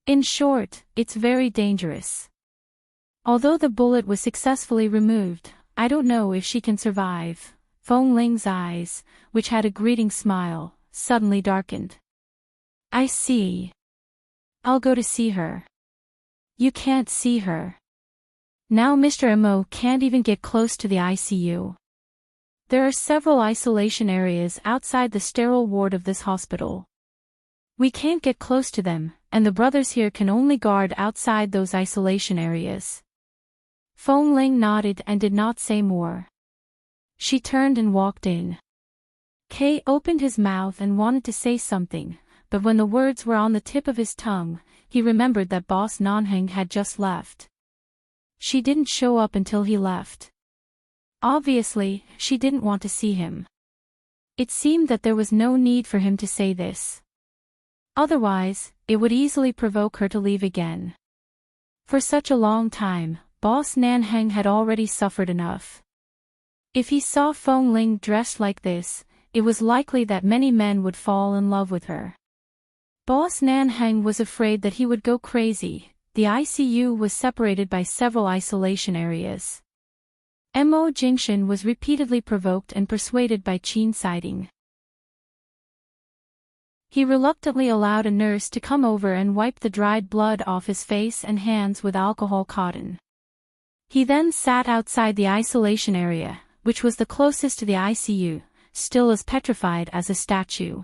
In short, it's very dangerous. Although the bullet was successfully removed, I don't know if she can survive." Feng Ling's eyes, which had a greeting smile, suddenly darkened. "I see. I'll go to see her." "You can't see her. Now Mr. Mo can't even get close to the ICU. There are several isolation areas outside the sterile ward of this hospital. We can't get close to them, and the brothers here can only guard outside those isolation areas." Feng Ling nodded and did not say more. She turned and walked in. Kay opened his mouth and wanted to say something, but when the words were on the tip of his tongue, he remembered that Boss Nanheng had just left. She didn't show up until he left. Obviously, she didn't want to see him. It seemed that there was no need for him to say this. Otherwise, it would easily provoke her to leave again. For such a long time, Boss Nanheng had already suffered enough. If he saw Feng Ling dressed like this, it was likely that many men would fall in love with her. Boss Nanheng was afraid that he would go crazy. The ICU was separated by several isolation areas. Mo Jingshan was repeatedly provoked and persuaded by Qin Siding. He reluctantly allowed a nurse to come over and wipe the dried blood off his face and hands with alcohol cotton. He then sat outside the isolation area, which was the closest to the ICU, still as petrified as a statue.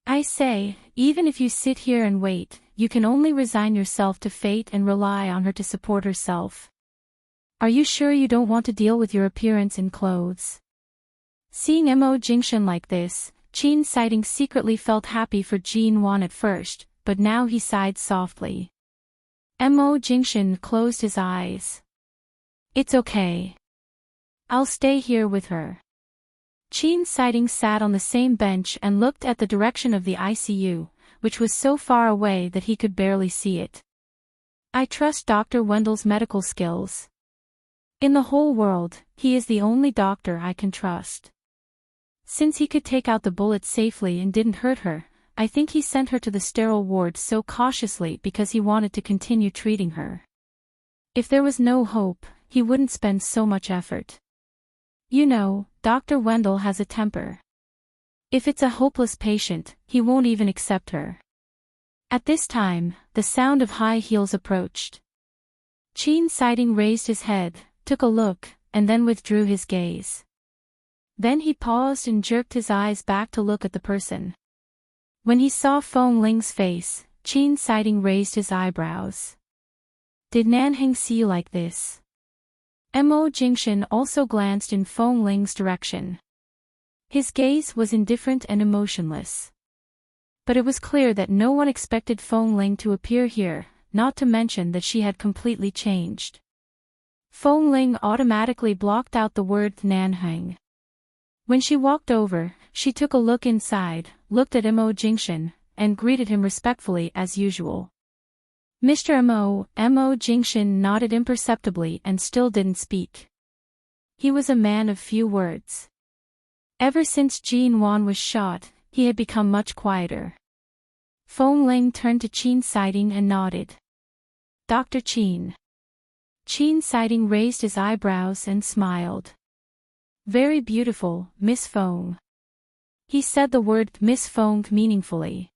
"I say, even if you sit here and wait, you can only resign yourself to fate and rely on her to support herself. Are you sure you don't want to deal with your appearance in clothes?" Seeing Mo Jingshan like this, Qin Siding secretly felt happy for Jin Wan at first, but now he sighed softly. Mo Jingshan closed his eyes. It's okay. I'll stay here with her. Enchanting sat on the same bench and looked at the direction of the ICU, which was so far away that he could barely see it. I trust Dr. Wendell's medical skills. In the whole world, he is the only doctor I can trust. Since he could take out the bullet safely and didn't hurt her, I think he sent her to the sterile ward so cautiously because he wanted to continue treating her. If there was no hope, he wouldn't spend so much effort. You know, Dr. Wendell has a temper. If it's a hopeless patient, he won't even accept her. At this time, the sound of high heels approached. Enchanting raised his head, took a look, and then withdrew his gaze. Then he paused and jerked his eyes back to look at the person. When he saw Feng Ling's face, Enchanting raised his eyebrows. Did Nanheng see you like this? Mo Jingshan also glanced in Feng Ling's direction. His gaze was indifferent and emotionless. But it was clear that no one expected Feng Ling to appear here, not to mention that she had completely changed. Feng Ling automatically blocked out the word Nanheng. When she walked over, she took a look inside, looked at Mo Jingshan, and greeted him respectfully as usual. Mr. Mo Jingshan nodded imperceptibly and still didn't speak. He was a man of few words. Ever since Jin Wan was shot, he had become much quieter. Feng Ling turned to Enchanting and nodded. Dr. Qin. Enchanting raised his eyebrows and smiled. Very beautiful, Miss Feng. He said the word Miss Feng meaningfully.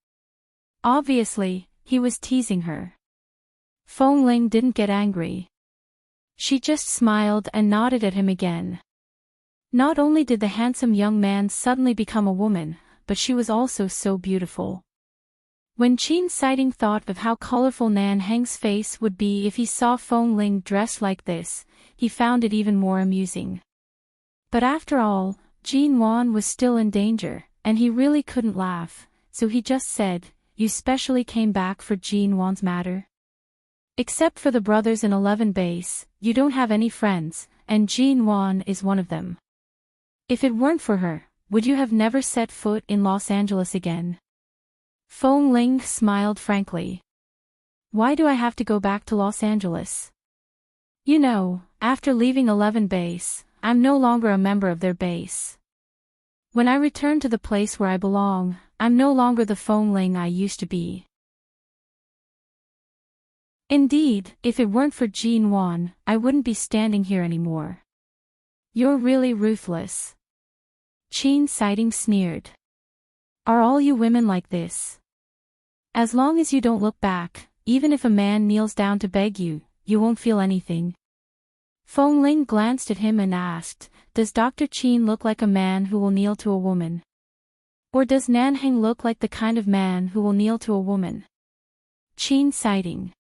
Obviously, he was teasing her. Feng Ling didn't get angry. She just smiled and nodded at him again. Not only did the handsome young man suddenly become a woman, but she was also so beautiful. When Enchanting thought of how colorful Nanheng's face would be if he saw Feng Ling dressed like this, he found it even more amusing. But after all, Jin Wan was still in danger, and he really couldn't laugh, so he just said, "You specially came back for Jin Wan's matter? Except for the brothers in 11 base, you don't have any friends, and Jin Wan is one of them. If it weren't for her, would you have never set foot in Los Angeles again?" Feng Ling smiled frankly. Why do I have to go back to Los Angeles? You know, after leaving 11 base, I'm no longer a member of their base. When I return to the place where I belong, I'm no longer the Feng Ling I used to be. Indeed, if it weren't for Jin Wan, I wouldn't be standing here anymore. You're really ruthless. Enchanting sneered. Are all you women like this? As long as you don't look back, even if a man kneels down to beg you, you won't feel anything. Feng Ling glanced at him and asked, does Dr. Qin look like a man who will kneel to a woman? Or does Nanheng look like the kind of man who will kneel to a woman? Enchanting.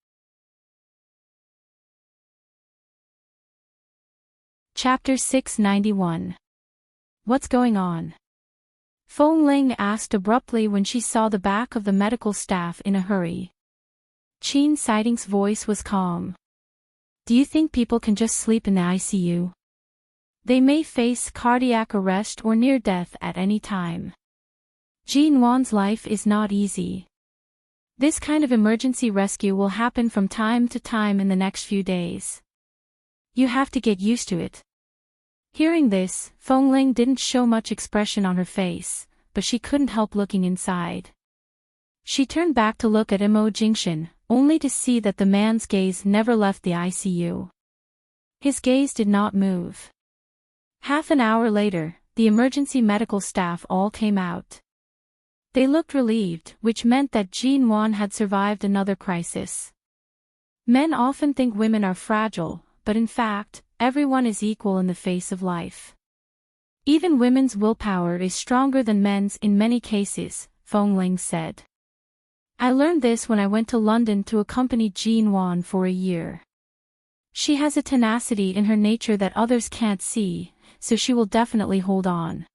Chapter 691. What's going on? Feng Ling asked abruptly when she saw the back of the medical staff in a hurry. Enchanting's voice was calm. Do you think people can just sleep in the ICU? They may face cardiac arrest or near death at any time. Jin Wan's life is not easy. This kind of emergency rescue will happen from time to time in the next few days. You have to get used to it. Hearing this, Feng Ling didn't show much expression on her face, but she couldn't help looking inside. She turned back to look at Mo Jingshan, only to see that the man's gaze never left the ICU. His gaze did not move. Half an hour later, the emergency medical staff all came out. They looked relieved, which meant that Jin Wan had survived another crisis. Men often think women are fragile, but in fact, everyone is equal in the face of life. Even women's willpower is stronger than men's in many cases, Feng Ling said. I learned this when I went to London to accompany Jin Wan for a year. She has a tenacity in her nature that others can't see, so she will definitely hold on.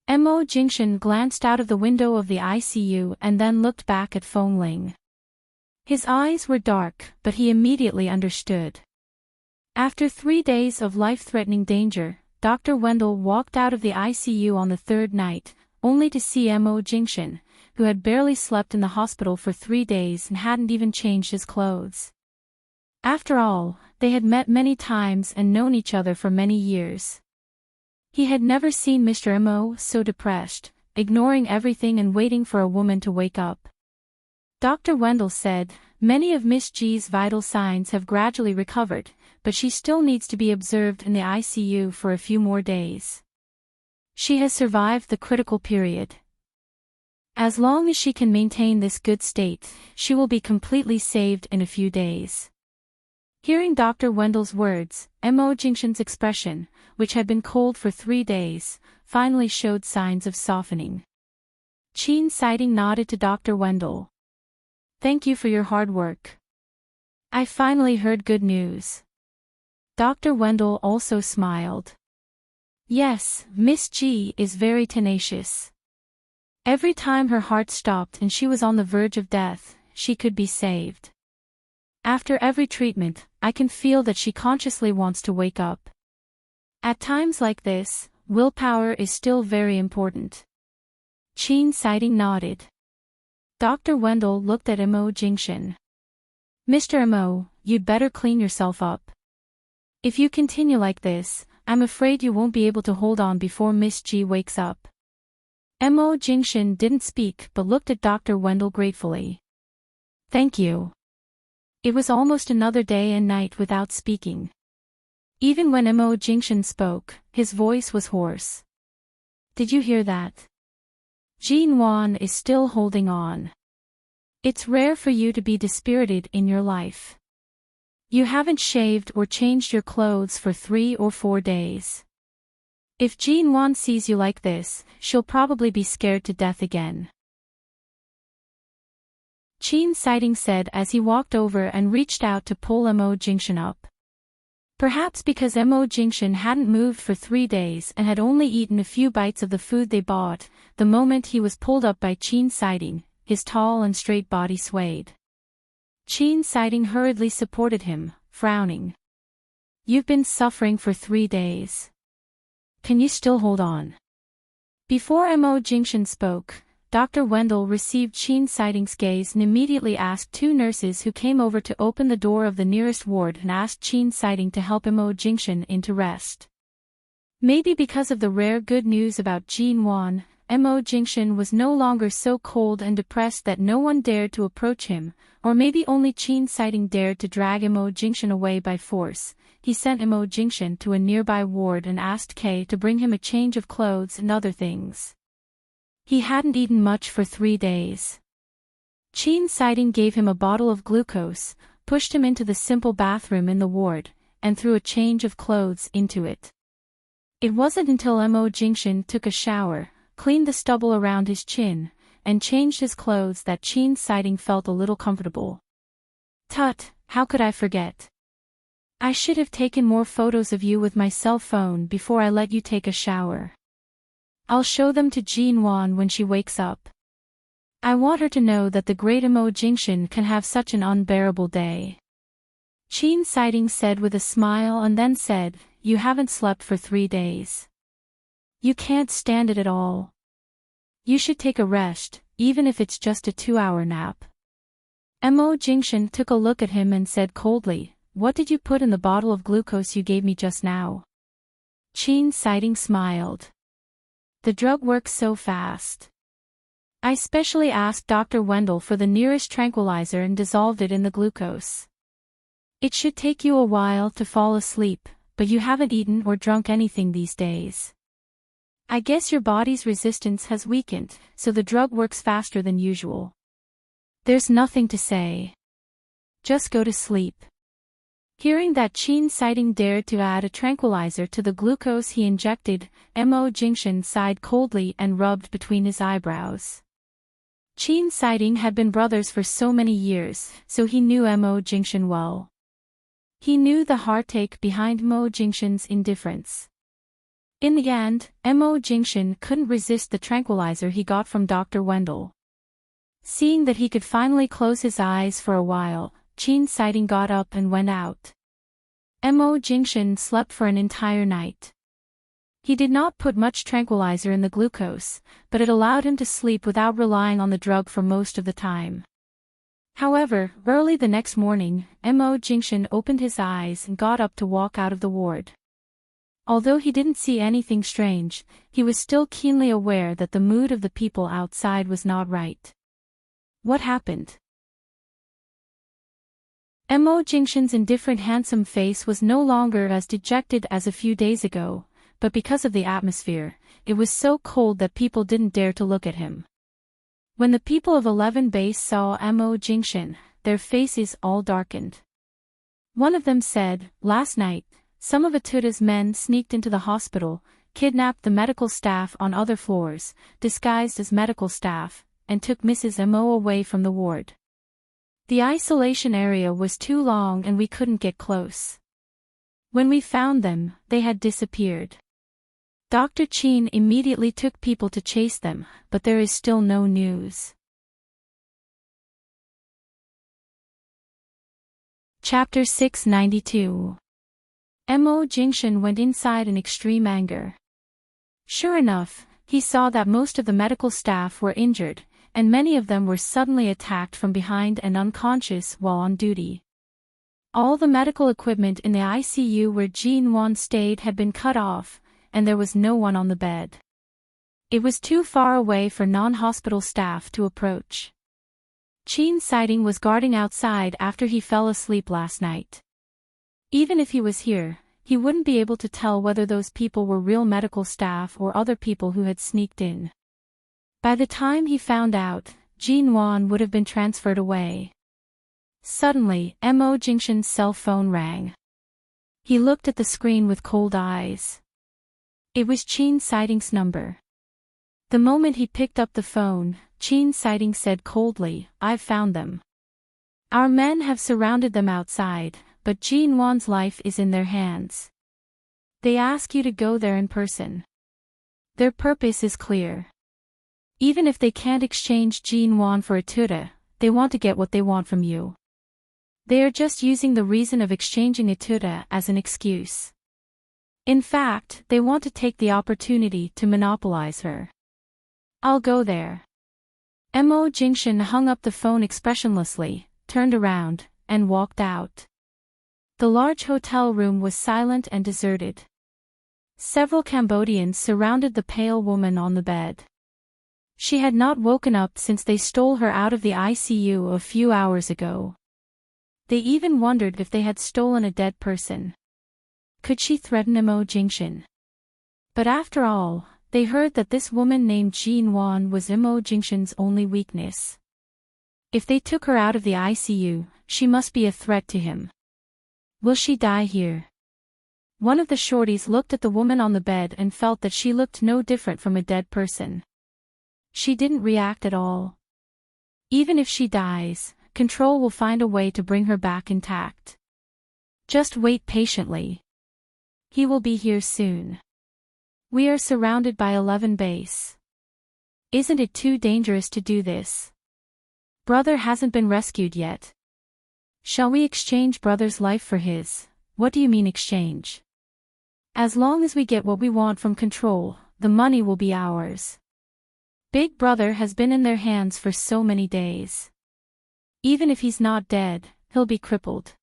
Mo Jingshan glanced out of the window of the ICU and then looked back at Feng Ling. His eyes were dark, but he immediately understood. After 3 days of life-threatening danger, Dr. Wendell walked out of the ICU on the third night, only to see Mo Jingshan, who had barely slept in the hospital for 3 days and hadn't even changed his clothes. After all, they had met many times and known each other for many years. He had never seen Mr. Mo so depressed, ignoring everything and waiting for a woman to wake up. Dr. Wendell said, "Many of Miss G's vital signs have gradually recovered, but she still needs to be observed in the ICU for a few more days. She has survived the critical period. As long as she can maintain this good state, she will be completely saved in a few days." Hearing Dr. Wendell's words, Mo Jingshan's expression, which had been cold for 3 days, finally showed signs of softening. Qin Siding nodded to Dr. Wendell. "Thank you for your hard work. I finally heard good news." Dr. Wendell also smiled. "Yes, Miss G is very tenacious. Every time her heart stopped and she was on the verge of death, she could be saved. After every treatment, I can feel that she consciously wants to wake up. At times like this, willpower is still very important." Qin Siding nodded. Dr. Wendell looked at Mo Jingshan. "Mr. Mo, you'd better clean yourself up. If you continue like this, I'm afraid you won't be able to hold on before Miss G wakes up." Mo Jingshan didn't speak but looked at Dr. Wendell gratefully. "Thank you." It was almost another day and night without speaking. Even when Mo Jingshan spoke, his voice was hoarse. "Did you hear that? Jin Wan is still holding on. It's rare for you to be dispirited in your life. You haven't shaved or changed your clothes for 3 or 4 days. If Jin Wan sees you like this, she'll probably be scared to death again." Qin Siding said as he walked over and reached out to pull Mo Jingshan up. Perhaps because Mo Jingshan hadn't moved for 3 days and had only eaten a few bites of the food they bought, the moment he was pulled up by Qin Siding, his tall and straight body swayed. Qin Siding hurriedly supported him, frowning. "You've been suffering for 3 days. Can you still hold on?" Before Mo Jingshan spoke, Dr. Wendell received Qin Siding's gaze and immediately asked 2 nurses who came over to open the door of the nearest ward and asked Qin Siding to help Mo Jingshan into rest. Maybe because of the rare good news about Jin Wan, Mo Jingshan was no longer so cold and depressed that no one dared to approach him, or maybe only Qin Siding dared to drag Mo Jingshan away by force. He sent Mo Jingshan to a nearby ward and asked Kay to bring him a change of clothes and other things. He hadn't eaten much for 3 days. Qin Siding gave him a bottle of glucose, pushed him into the simple bathroom in the ward, and threw a change of clothes into it. It wasn't until Mo Jingshan took a shower, cleaned the stubble around his chin, and changed his clothes that Qin Siding felt a little comfortable. "Tut, how could I forget? I should have taken more photos of you with my cell phone before I let you take a shower. I'll show them to Jin Wan when she wakes up. I want her to know that the great Mo Jingshan can have such an unbearable day." Qin Siding said with a smile and then said, "You haven't slept for 3 days. You can't stand it at all. You should take a rest, even if it's just a 2-hour nap." Mo Jingshan took a look at him and said coldly, "What did you put in the bottle of glucose you gave me just now?" Qin Siding smiled. "The drug works so fast. I specially asked Dr. Wendell for the nearest tranquilizer and dissolved it in the glucose. It should take you a while to fall asleep, but you haven't eaten or drunk anything these days. I guess your body's resistance has weakened, so the drug works faster than usual. There's nothing to say. Just go to sleep." Hearing that Qin Siding dared to add a tranquilizer to the glucose he injected, Mo Jingshan sighed coldly and rubbed between his eyebrows. Qin Siding had been brothers for so many years, so he knew Mo Jingshan well. He knew the heartache behind Mo Jingshan's indifference. In the end, Mo Jingshan couldn't resist the tranquilizer he got from Dr. Wendell. Seeing that he could finally close his eyes for a while, Qin Siding got up and went out. Mo Jingshan slept for an entire night. He did not put much tranquilizer in the glucose, but it allowed him to sleep without relying on the drug for most of the time. However, early the next morning, Mo Jingshan opened his eyes and got up to walk out of the ward. Although he didn't see anything strange, he was still keenly aware that the mood of the people outside was not right. What happened? Mo Jingshan's indifferent handsome face was no longer as dejected as a few days ago, but because of the atmosphere, it was so cold that people didn't dare to look at him. When the people of 11 Base saw Mo Jingshan, their faces all darkened. One of them said, "Last night, some of Atuda's men sneaked into the hospital, kidnapped the medical staff on other floors, disguised as medical staff, and took Mrs. Mo away from the ward. The isolation area was too long and we couldn't get close. When we found them, they had disappeared. Dr. Chin immediately took people to chase them, but there is still no news." Chapter 692. Mo Jingshan went inside in extreme anger. Sure enough, he saw that most of the medical staff were injured, and many of them were suddenly attacked from behind and unconscious while on duty. All the medical equipment in the ICU where Jin Wan stayed had been cut off, and there was no one on the bed. It was too far away for non-hospital staff to approach. Chin Siding was guarding outside after he fell asleep last night. Even if he was here, he wouldn't be able to tell whether those people were real medical staff or other people who had sneaked in. By the time he found out, Jin Wan would have been transferred away. Suddenly, Mo Jingshan's cell phone rang. He looked at the screen with cold eyes. It was Chin Siding's number. The moment he picked up the phone, Chin Siding said coldly, "I've found them. Our men have surrounded them outside, but Jin Wan's life is in their hands. They ask you to go there in person. Their purpose is clear. Even if they can't exchange Jin Wan for Atuda, they want to get what they want from you. They are just using the reason of exchanging Atuda as an excuse. In fact, they want to take the opportunity to monopolize her. I'll go there." Mo Jingshan hung up the phone expressionlessly, turned around, and walked out. The large hotel room was silent and deserted. Several Cambodians surrounded the pale woman on the bed. She had not woken up since they stole her out of the ICU a few hours ago. They even wondered if they had stolen a dead person. Could she threaten Mo Jingshan? But after all, they heard that this woman named Jin Wan was Mo Jingshan's only weakness. If they took her out of the ICU, she must be a threat to him. Will she die here? One of the shorties looked at the woman on the bed and felt that she looked no different from a dead person. She didn't react at all. Even if she dies, Control will find a way to bring her back intact. Just wait patiently. He will be here soon. We are surrounded by 11 Base. Isn't it too dangerous to do this? Brother hasn't been rescued yet. Shall we exchange brother's life for his? What do you mean exchange? As long as we get what we want from Control, the money will be ours. Big brother has been in their hands for so many days. Even if he's not dead, he'll be crippled.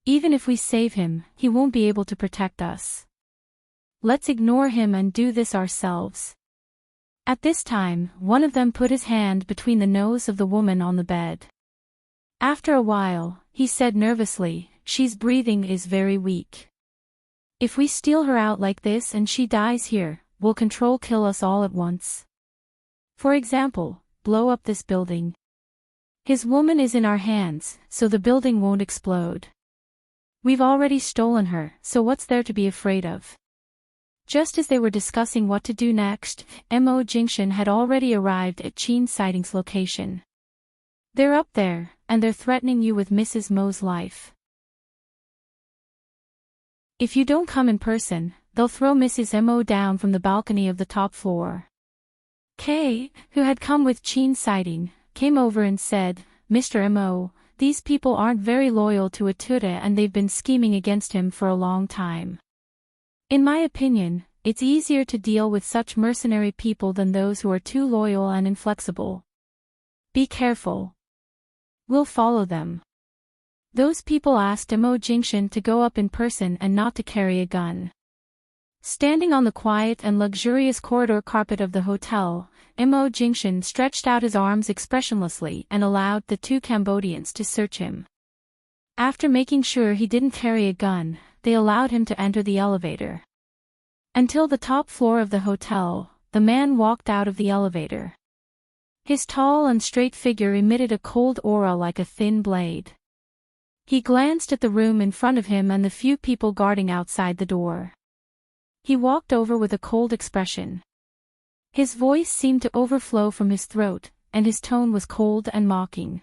Even if we save him, he won't be able to protect us. Let's ignore him and do this ourselves." At this time, one of them put his hand between the nose of the woman on the bed. After a while, he said nervously, "She's breathing is very weak. If we steal her out like this and she dies here, will Control kill us all at once? For example, blow up this building. His woman is in our hands, so the building won't explode. We've already stolen her, so what's there to be afraid of?" Just as they were discussing what to do next, Mo Jingshan had already arrived at Chin Siding's location. "They're up there, and they're threatening you with Mrs. Mo's life. If you don't come in person, they'll throw Mrs. Mo down from the balcony of the top floor." Kay, who had come with Chin Siding, came over and said, "Mr. Mo, these people aren't very loyal to Atuda and they've been scheming against him for a long time. In my opinion, it's easier to deal with such mercenary people than those who are too loyal and inflexible. Be careful. We'll follow them. Those people asked Mo Jingshan to go up in person and not to carry a gun. Standing on the quiet and luxurious corridor carpet of the hotel, Mo Jingshan stretched out his arms expressionlessly and allowed the two Cambodians to search him. After making sure he didn't carry a gun, they allowed him to enter the elevator. Until the top floor of the hotel, the man walked out of the elevator. His tall and straight figure emitted a cold aura like a thin blade. He glanced at the room in front of him and the few people guarding outside the door. He walked over with a cold expression. His voice seemed to overflow from his throat, and his tone was cold and mocking.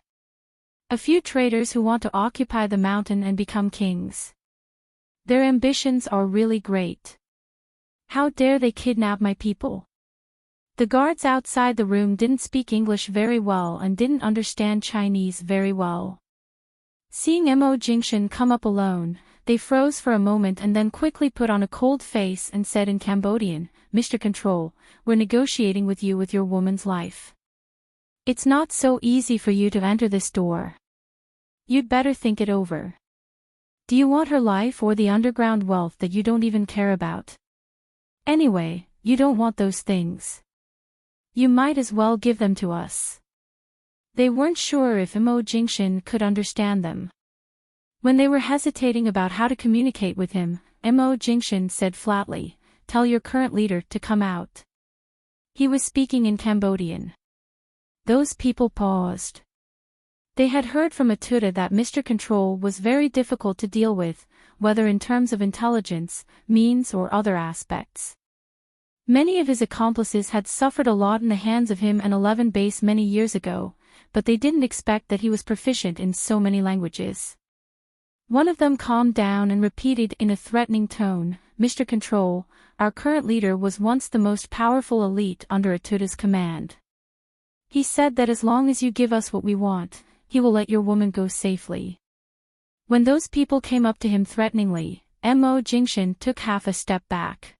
A few traders who want to occupy the mountain and become kings. Their ambitions are really great. How dare they kidnap my people? The guards outside the room didn't speak English very well and didn't understand Chinese very well. Seeing Mo Jingshan come up alone, they froze for a moment and then quickly put on a cold face and said in Cambodian, "Mr. Control, we're negotiating with you with your woman's life. It's not so easy for you to enter this door. You'd better think it over. Do you want her life or the underground wealth that you don't even care about? Anyway, you don't want those things. You might as well give them to us." They weren't sure if Mo Jingshan could understand them. When they were hesitating about how to communicate with him, Mo Jingshan said flatly, "Tell your current leader to come out." He was speaking in Cambodian. Those people paused. They had heard from Atuda that Mr. Control was very difficult to deal with, whether in terms of intelligence, means or other aspects. Many of his accomplices had suffered a lot in the hands of him and 11 Base many years ago, but they didn't expect that he was proficient in so many languages. One of them calmed down and repeated in a threatening tone, "Mr. Control, our current leader was once the most powerful elite under Atuda's command. He said that as long as you give us what we want, he will let your woman go safely." When those people came up to him threateningly, Mo Jingshan took half a step back.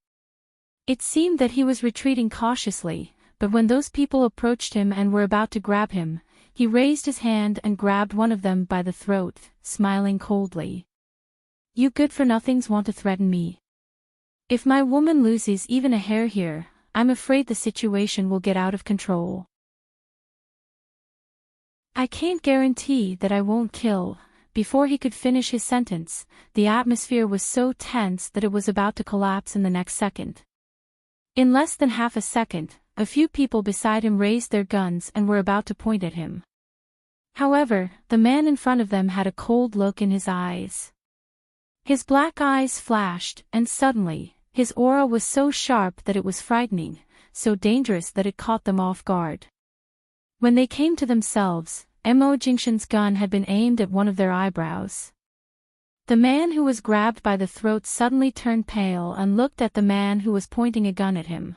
It seemed that he was retreating cautiously, but when those people approached him and were about to grab him, he raised his hand and grabbed one of them by the throat, smiling coldly. "You good-for-nothings want to threaten me? If my woman loses even a hair here, I'm afraid the situation will get out of control. I can't guarantee that I won't kill." Before he could finish his sentence, the atmosphere was so tense that it was about to collapse in the next second. In less than half a second, a few people beside him raised their guns and were about to point at him. However, the man in front of them had a cold look in his eyes. His black eyes flashed, and suddenly, his aura was so sharp that it was frightening, so dangerous that it caught them off guard. When they came to themselves, Mo Jingshan's gun had been aimed at one of their eyebrows. The man who was grabbed by the throat suddenly turned pale and looked at the man who was pointing a gun at him.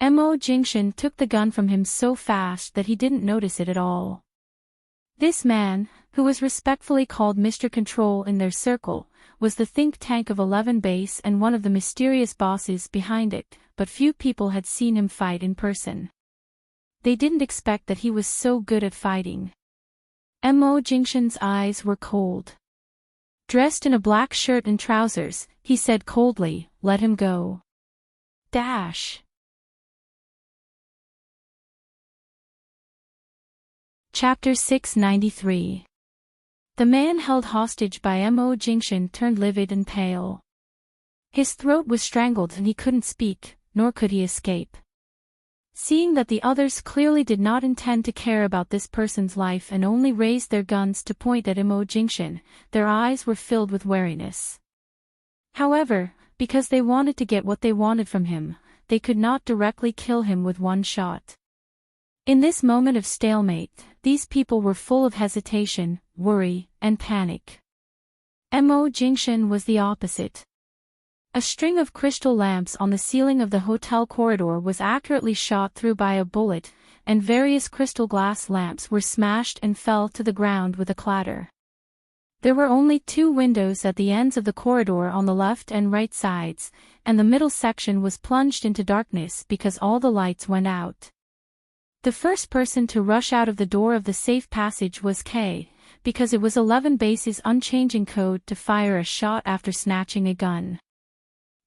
Mo Jingshan took the gun from him so fast that he didn't notice it at all. This man, who was respectfully called Mr. Control in their circle, was the think tank of 11 Base and one of the mysterious bosses behind it, but few people had seen him fight in person. They didn't expect that he was so good at fighting. Mo Jingshan's eyes were cold. Dressed in a black shirt and trousers, he said coldly, "Let him go." Dash. Chapter 693. The man held hostage by Mo Jingshan turned livid and pale. His throat was strangled and he couldn't speak, nor could he escape. Seeing that the others clearly did not intend to care about this person's life and only raised their guns to point at Mo Jingshan, their eyes were filled with wariness. However, because they wanted to get what they wanted from him, they could not directly kill him with one shot. In this moment of stalemate, these people were full of hesitation, worry, and panic. Mo Jingshan was the opposite. A string of crystal lamps on the ceiling of the hotel corridor was accurately shot through by a bullet, and various crystal glass lamps were smashed and fell to the ground with a clatter. There were only 2 windows at the ends of the corridor on the left and right sides, and the middle section was plunged into darkness because all the lights went out. The first person to rush out of the door of the safe passage was Kay, because it was 11 Base's unchanging code to fire a shot after snatching a gun.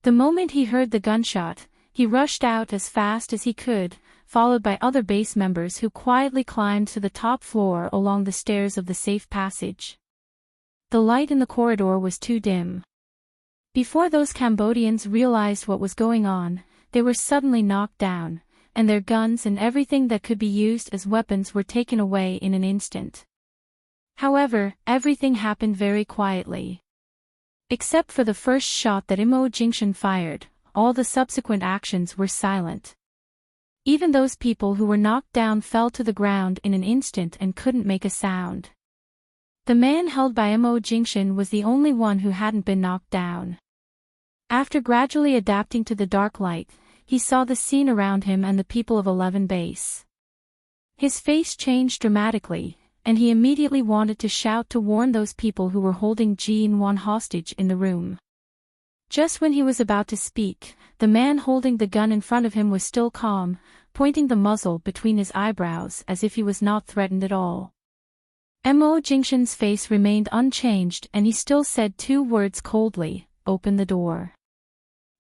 The moment he heard the gunshot, he rushed out as fast as he could, followed by other base members who quietly climbed to the top floor along the stairs of the safe passage. The light in the corridor was too dim. Before those Cambodians realized what was going on, they were suddenly knocked down, and their guns and everything that could be used as weapons were taken away in an instant. However, everything happened very quietly. Except for the first shot that Immerse fired, all the subsequent actions were silent. Even those people who were knocked down fell to the ground in an instant and couldn't make a sound. The man held by Immerse was the only one who hadn't been knocked down. After gradually adapting to the dark light, he saw the scene around him and the people of 11 Base. His face changed dramatically, and he immediately wanted to shout to warn those people who were holding Jin-won hostage in the room. Just when he was about to speak, the man holding the gun in front of him was still calm, pointing the muzzle between his eyebrows as if he was not threatened at all. Immerse's face remained unchanged and he still said 2 words coldly, "Open the door."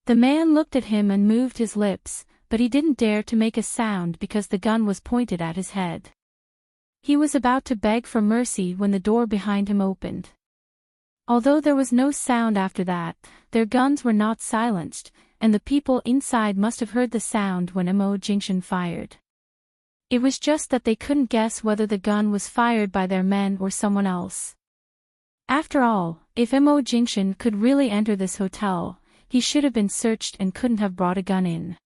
The man looked at him and moved his lips, but he didn't dare to make a sound because the gun was pointed at his head. He was about to beg for mercy when the door behind him opened. Although there was no sound after that, their guns were not silenced, and the people inside must have heard the sound when Immerse fired. It was just that they couldn't guess whether the gun was fired by their men or someone else. After all, if Immerse could really enter this hotel, he should have been searched and couldn't have brought a gun in.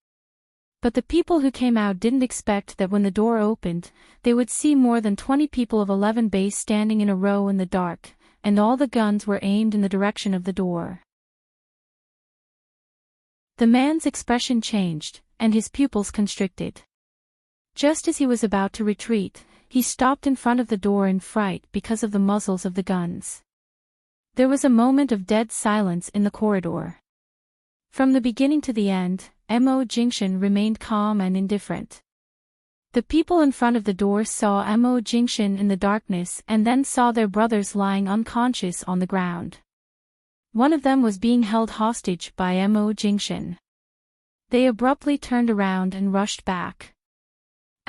But the people who came out didn't expect that when the door opened, they would see more than 20 people of 11 Base standing in a row in the dark, and all the guns were aimed in the direction of the door. The man's expression changed, and his pupils constricted. Just as he was about to retreat, he stopped in front of the door in fright because of the muzzles of the guns. There was a moment of dead silence in the corridor. From the beginning to the end, Immerse remained calm and indifferent. The people in front of the door saw Immerse in the darkness and then saw their brothers lying unconscious on the ground. One of them was being held hostage by Immerse. They abruptly turned around and rushed back.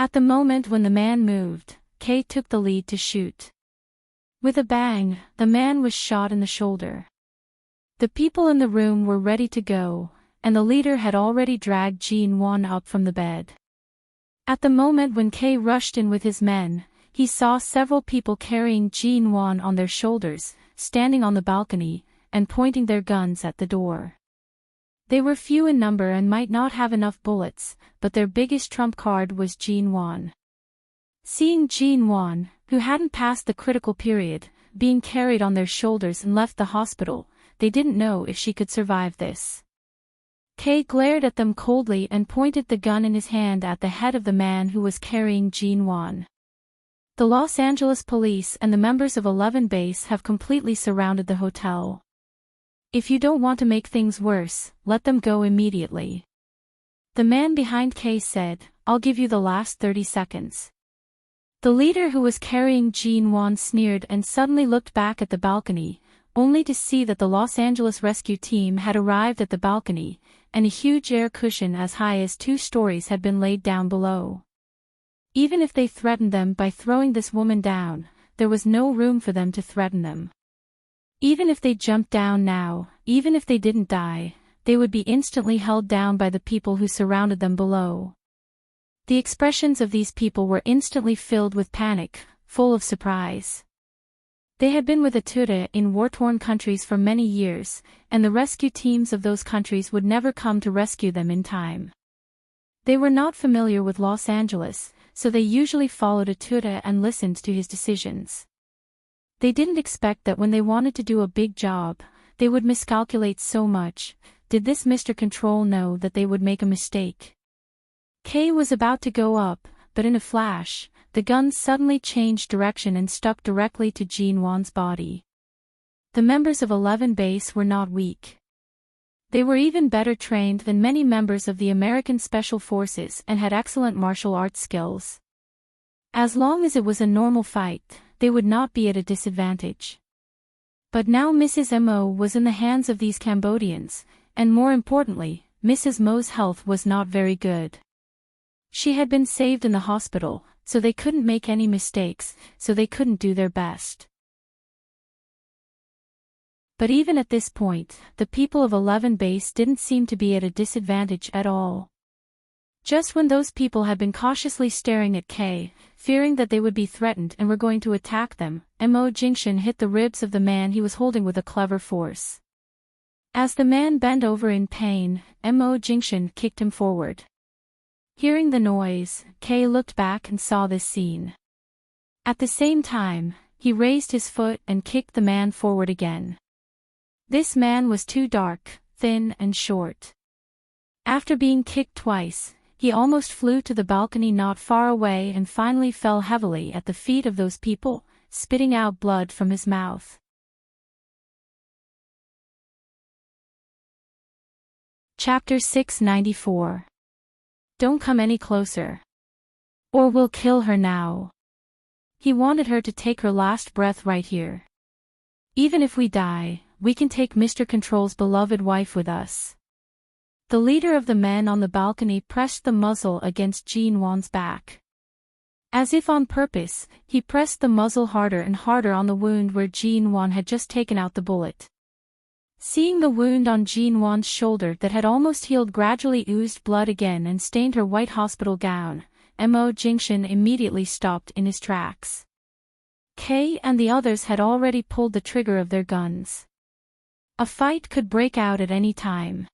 At the moment when the man moved, Kay took the lead to shoot. With a bang, the man was shot in the shoulder. The people in the room were ready to go, and the leader had already dragged Jin-won up from the bed. At the moment when Kay rushed in with his men, he saw several people carrying Jin-won on their shoulders, standing on the balcony, and pointing their guns at the door. They were few in number and might not have enough bullets, but their biggest trump card was Jin-won. Seeing Jin-won, who hadn't passed the critical period, being carried on their shoulders and left the hospital, they didn't know if she could survive this. Kay glared at them coldly and pointed the gun in his hand at the head of the man who was carrying Jin-won. The Los Angeles police and the members of 11 Base have completely surrounded the hotel. If you don't want to make things worse, let them go immediately. The man behind Kay said, "I'll give you the last 30 seconds. The leader who was carrying Jin-won sneered and suddenly looked back at the balcony, only to see that the Los Angeles rescue team had arrived at the balcony, and a huge air cushion as high as 2 stories had been laid down below. Even if they threatened them by throwing this woman down, there was no room for them to threaten them. Even if they jumped down now, even if they didn't die, they would be instantly held down by the people who surrounded them below. The expressions of these people were instantly filled with panic, full of surprise. They had been with Ature in war-torn countries for many years, and the rescue teams of those countries would never come to rescue them in time. They were not familiar with Los Angeles, so they usually followed Ature and listened to his decisions. They didn't expect that when they wanted to do a big job, they would miscalculate so much. Did this Mr. Control know that they would make a mistake? Kay was about to go up, but in a flash, the gun suddenly changed direction and stuck directly to Jean Wan's body. The members of 11 Base were not weak. They were even better trained than many members of the American Special Forces and had excellent martial arts skills. As long as it was a normal fight, they would not be at a disadvantage. But now Mrs. Mo was in the hands of these Cambodians, and more importantly, Mrs. Mo's health was not very good. She had been saved in the hospital, so they couldn't make any mistakes, so they couldn't do their best. But even at this point, the people of 11 Base didn't seem to be at a disadvantage at all. Just when those people had been cautiously staring at Kay, fearing that they would be threatened and were going to attack them, Mo Jingshan hit the ribs of the man he was holding with a clever force. As the man bent over in pain, Mo Jingshan kicked him forward. Hearing the noise, Kay looked back and saw this scene. At the same time, he raised his foot and kicked the man forward again. This man was too dark, thin and short. After being kicked twice, he almost flew to the balcony not far away and finally fell heavily at the feet of those people, spitting out blood from his mouth. Chapter 694. Don't come any closer. Or we'll kill her now. He wanted her to take her last breath right here. Even if we die, we can take Mr. Control's beloved wife with us. The leader of the men on the balcony pressed the muzzle against Jean Wan's back. As if on purpose, he pressed the muzzle harder and harder on the wound where Jean Wan had just taken out the bullet. Seeing the wound on Jean Wan's shoulder that had almost healed gradually oozed blood again and stained her white hospital gown, Mo Jingshan immediately stopped in his tracks. Kay and the others had already pulled the trigger of their guns. A fight could break out at any time.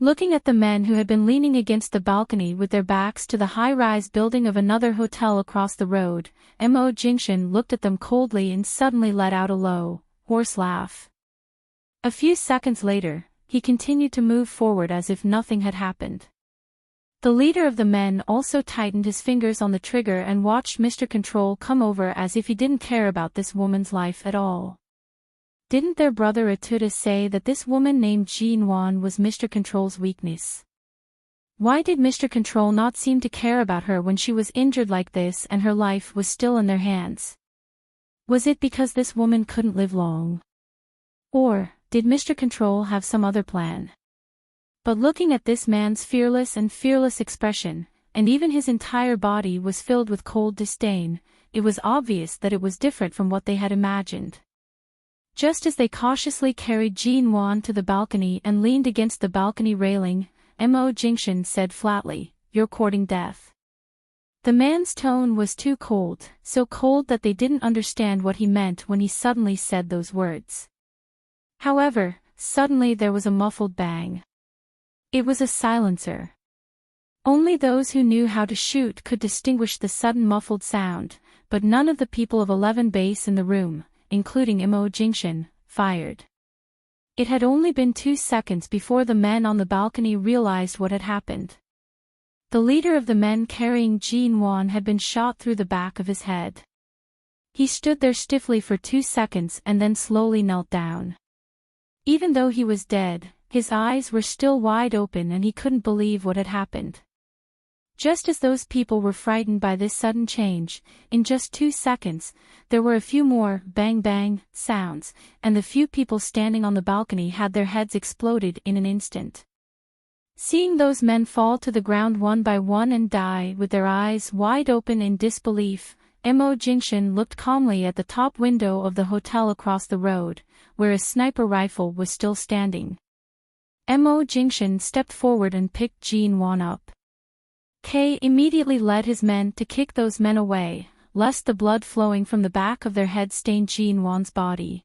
Looking at the men who had been leaning against the balcony with their backs to the high-rise building of another hotel across the road, Mo Jingshan looked at them coldly and suddenly let out a low, hoarse laugh. A few seconds later, he continued to move forward as if nothing had happened. The leader of the men also tightened his fingers on the trigger and watched Mr. Control come over as if he didn't care about this woman's life at all. Didn't their brother Atuda say that this woman named Jean Wan was Mr. Control's weakness? Why did Mr. Control not seem to care about her when she was injured like this and her life was still in their hands? Was it because this woman couldn't live long? Or did Mr. Control have some other plan? But looking at this man's fearless expression, and even his entire body was filled with cold disdain, it was obvious that it was different from what they had imagined. Just as they cautiously carried Jean Wan to the balcony and leaned against the balcony railing, Mo Jingshan said flatly, "You're courting death." The man's tone was too cold, so cold that they didn't understand what he meant when he suddenly said those words. However, suddenly there was a muffled bang. It was a silencer. Only those who knew how to shoot could distinguish the sudden muffled sound, but none of the people of 11 Base in the room, including Mo Jingshan, fired. It had only been 2 seconds before the men on the balcony realized what had happened. The leader of the men carrying Jean Wan had been shot through the back of his head. He stood there stiffly for 2 seconds and then slowly knelt down. Even though he was dead, his eyes were still wide open and he couldn't believe what had happened. Just as those people were frightened by this sudden change, in just 2 seconds, there were a few more bang-bang sounds, and the few people standing on the balcony had their heads exploded in an instant. Seeing those men fall to the ground one by one and die with their eyes wide open in disbelief, Mo Jingshan looked calmly at the top window of the hotel across the road, where a sniper rifle was still standing. Mo Jingshan stepped forward and picked Jean Wan up. Kay immediately led his men to kick those men away, lest the blood flowing from the back of their head stain Jean Wan's body.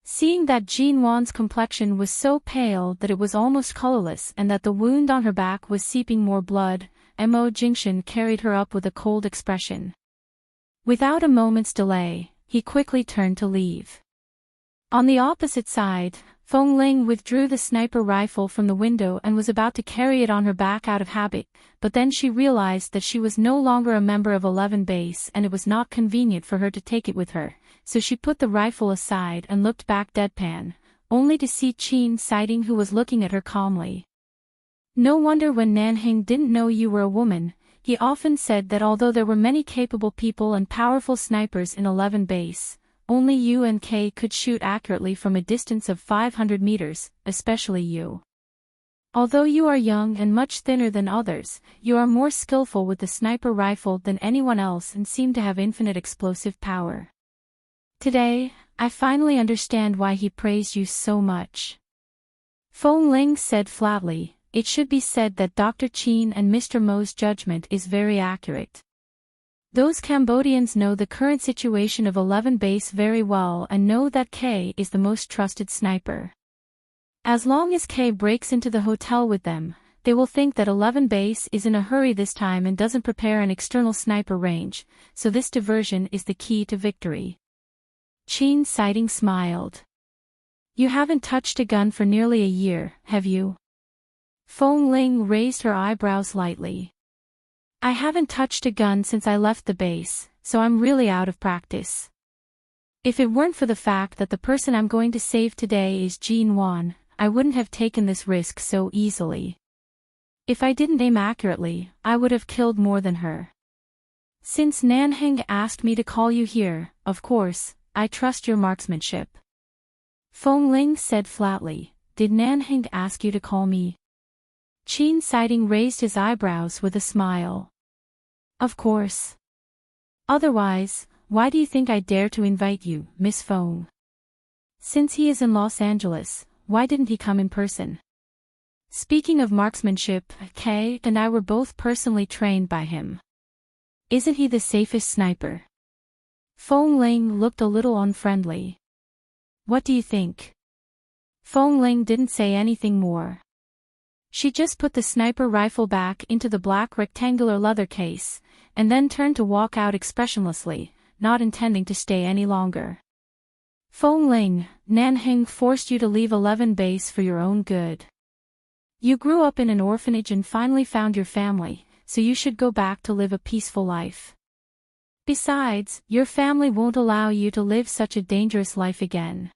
Seeing that Jean Wan's complexion was so pale that it was almost colorless and that the wound on her back was seeping more blood, Mo Jingshan carried her up with a cold expression. Without a moment's delay, he quickly turned to leave. On the opposite side, Feng Ling withdrew the sniper rifle from the window and was about to carry it on her back out of habit, but then she realized that she was no longer a member of 11 Base and it was not convenient for her to take it with her, so she put the rifle aside and looked back deadpan, only to see Qin Sighting, who was looking at her calmly. No wonder when Nanhing didn't know you were a woman. He often said that although there were many capable people and powerful snipers in 11 Base, only you and Kay could shoot accurately from a distance of 500 meters, especially you. Although you are young and much thinner than others, you are more skillful with the sniper rifle than anyone else and seem to have infinite explosive power. Today, I finally understand why he praised you so much. Feng Ling said flatly. It should be said that Dr. Qin and Mr. Mo's judgment is very accurate. Those Cambodians know the current situation of 11 Base very well and know that Kay is the most trusted sniper. As long as Kay breaks into the hotel with them, they will think that 11 Base is in a hurry this time and doesn't prepare an external sniper range, so this diversion is the key to victory. Qin Sighting smiled. You haven't touched a gun for nearly a year, have you? Feng Ling raised her eyebrows lightly. I haven't touched a gun since I left the base, so I'm really out of practice. If it weren't for the fact that the person I'm going to save today is Jean Wan, I wouldn't have taken this risk so easily. If I didn't aim accurately, I would have killed more than her. Since Nanheng asked me to call you here, of course, I trust your marksmanship. Feng Ling said flatly, Did Nanheng ask you to call me? Qin Sighting raised his eyebrows with a smile. Of course. Otherwise, why do you think I dare to invite you, Miss Feng? Since he is in Los Angeles, why didn't he come in person? Speaking of marksmanship, Kay and I were both personally trained by him. Isn't he the safest sniper? Feng Ling looked a little unfriendly. What do you think? Feng Ling didn't say anything more. She just put the sniper rifle back into the black rectangular leather case, and then turned to walk out expressionlessly, not intending to stay any longer. Feng Ling, Nanheng forced you to leave 11 Base for your own good. You grew up in an orphanage and finally found your family, so you should go back to live a peaceful life. Besides, your family won't allow you to live such a dangerous life again.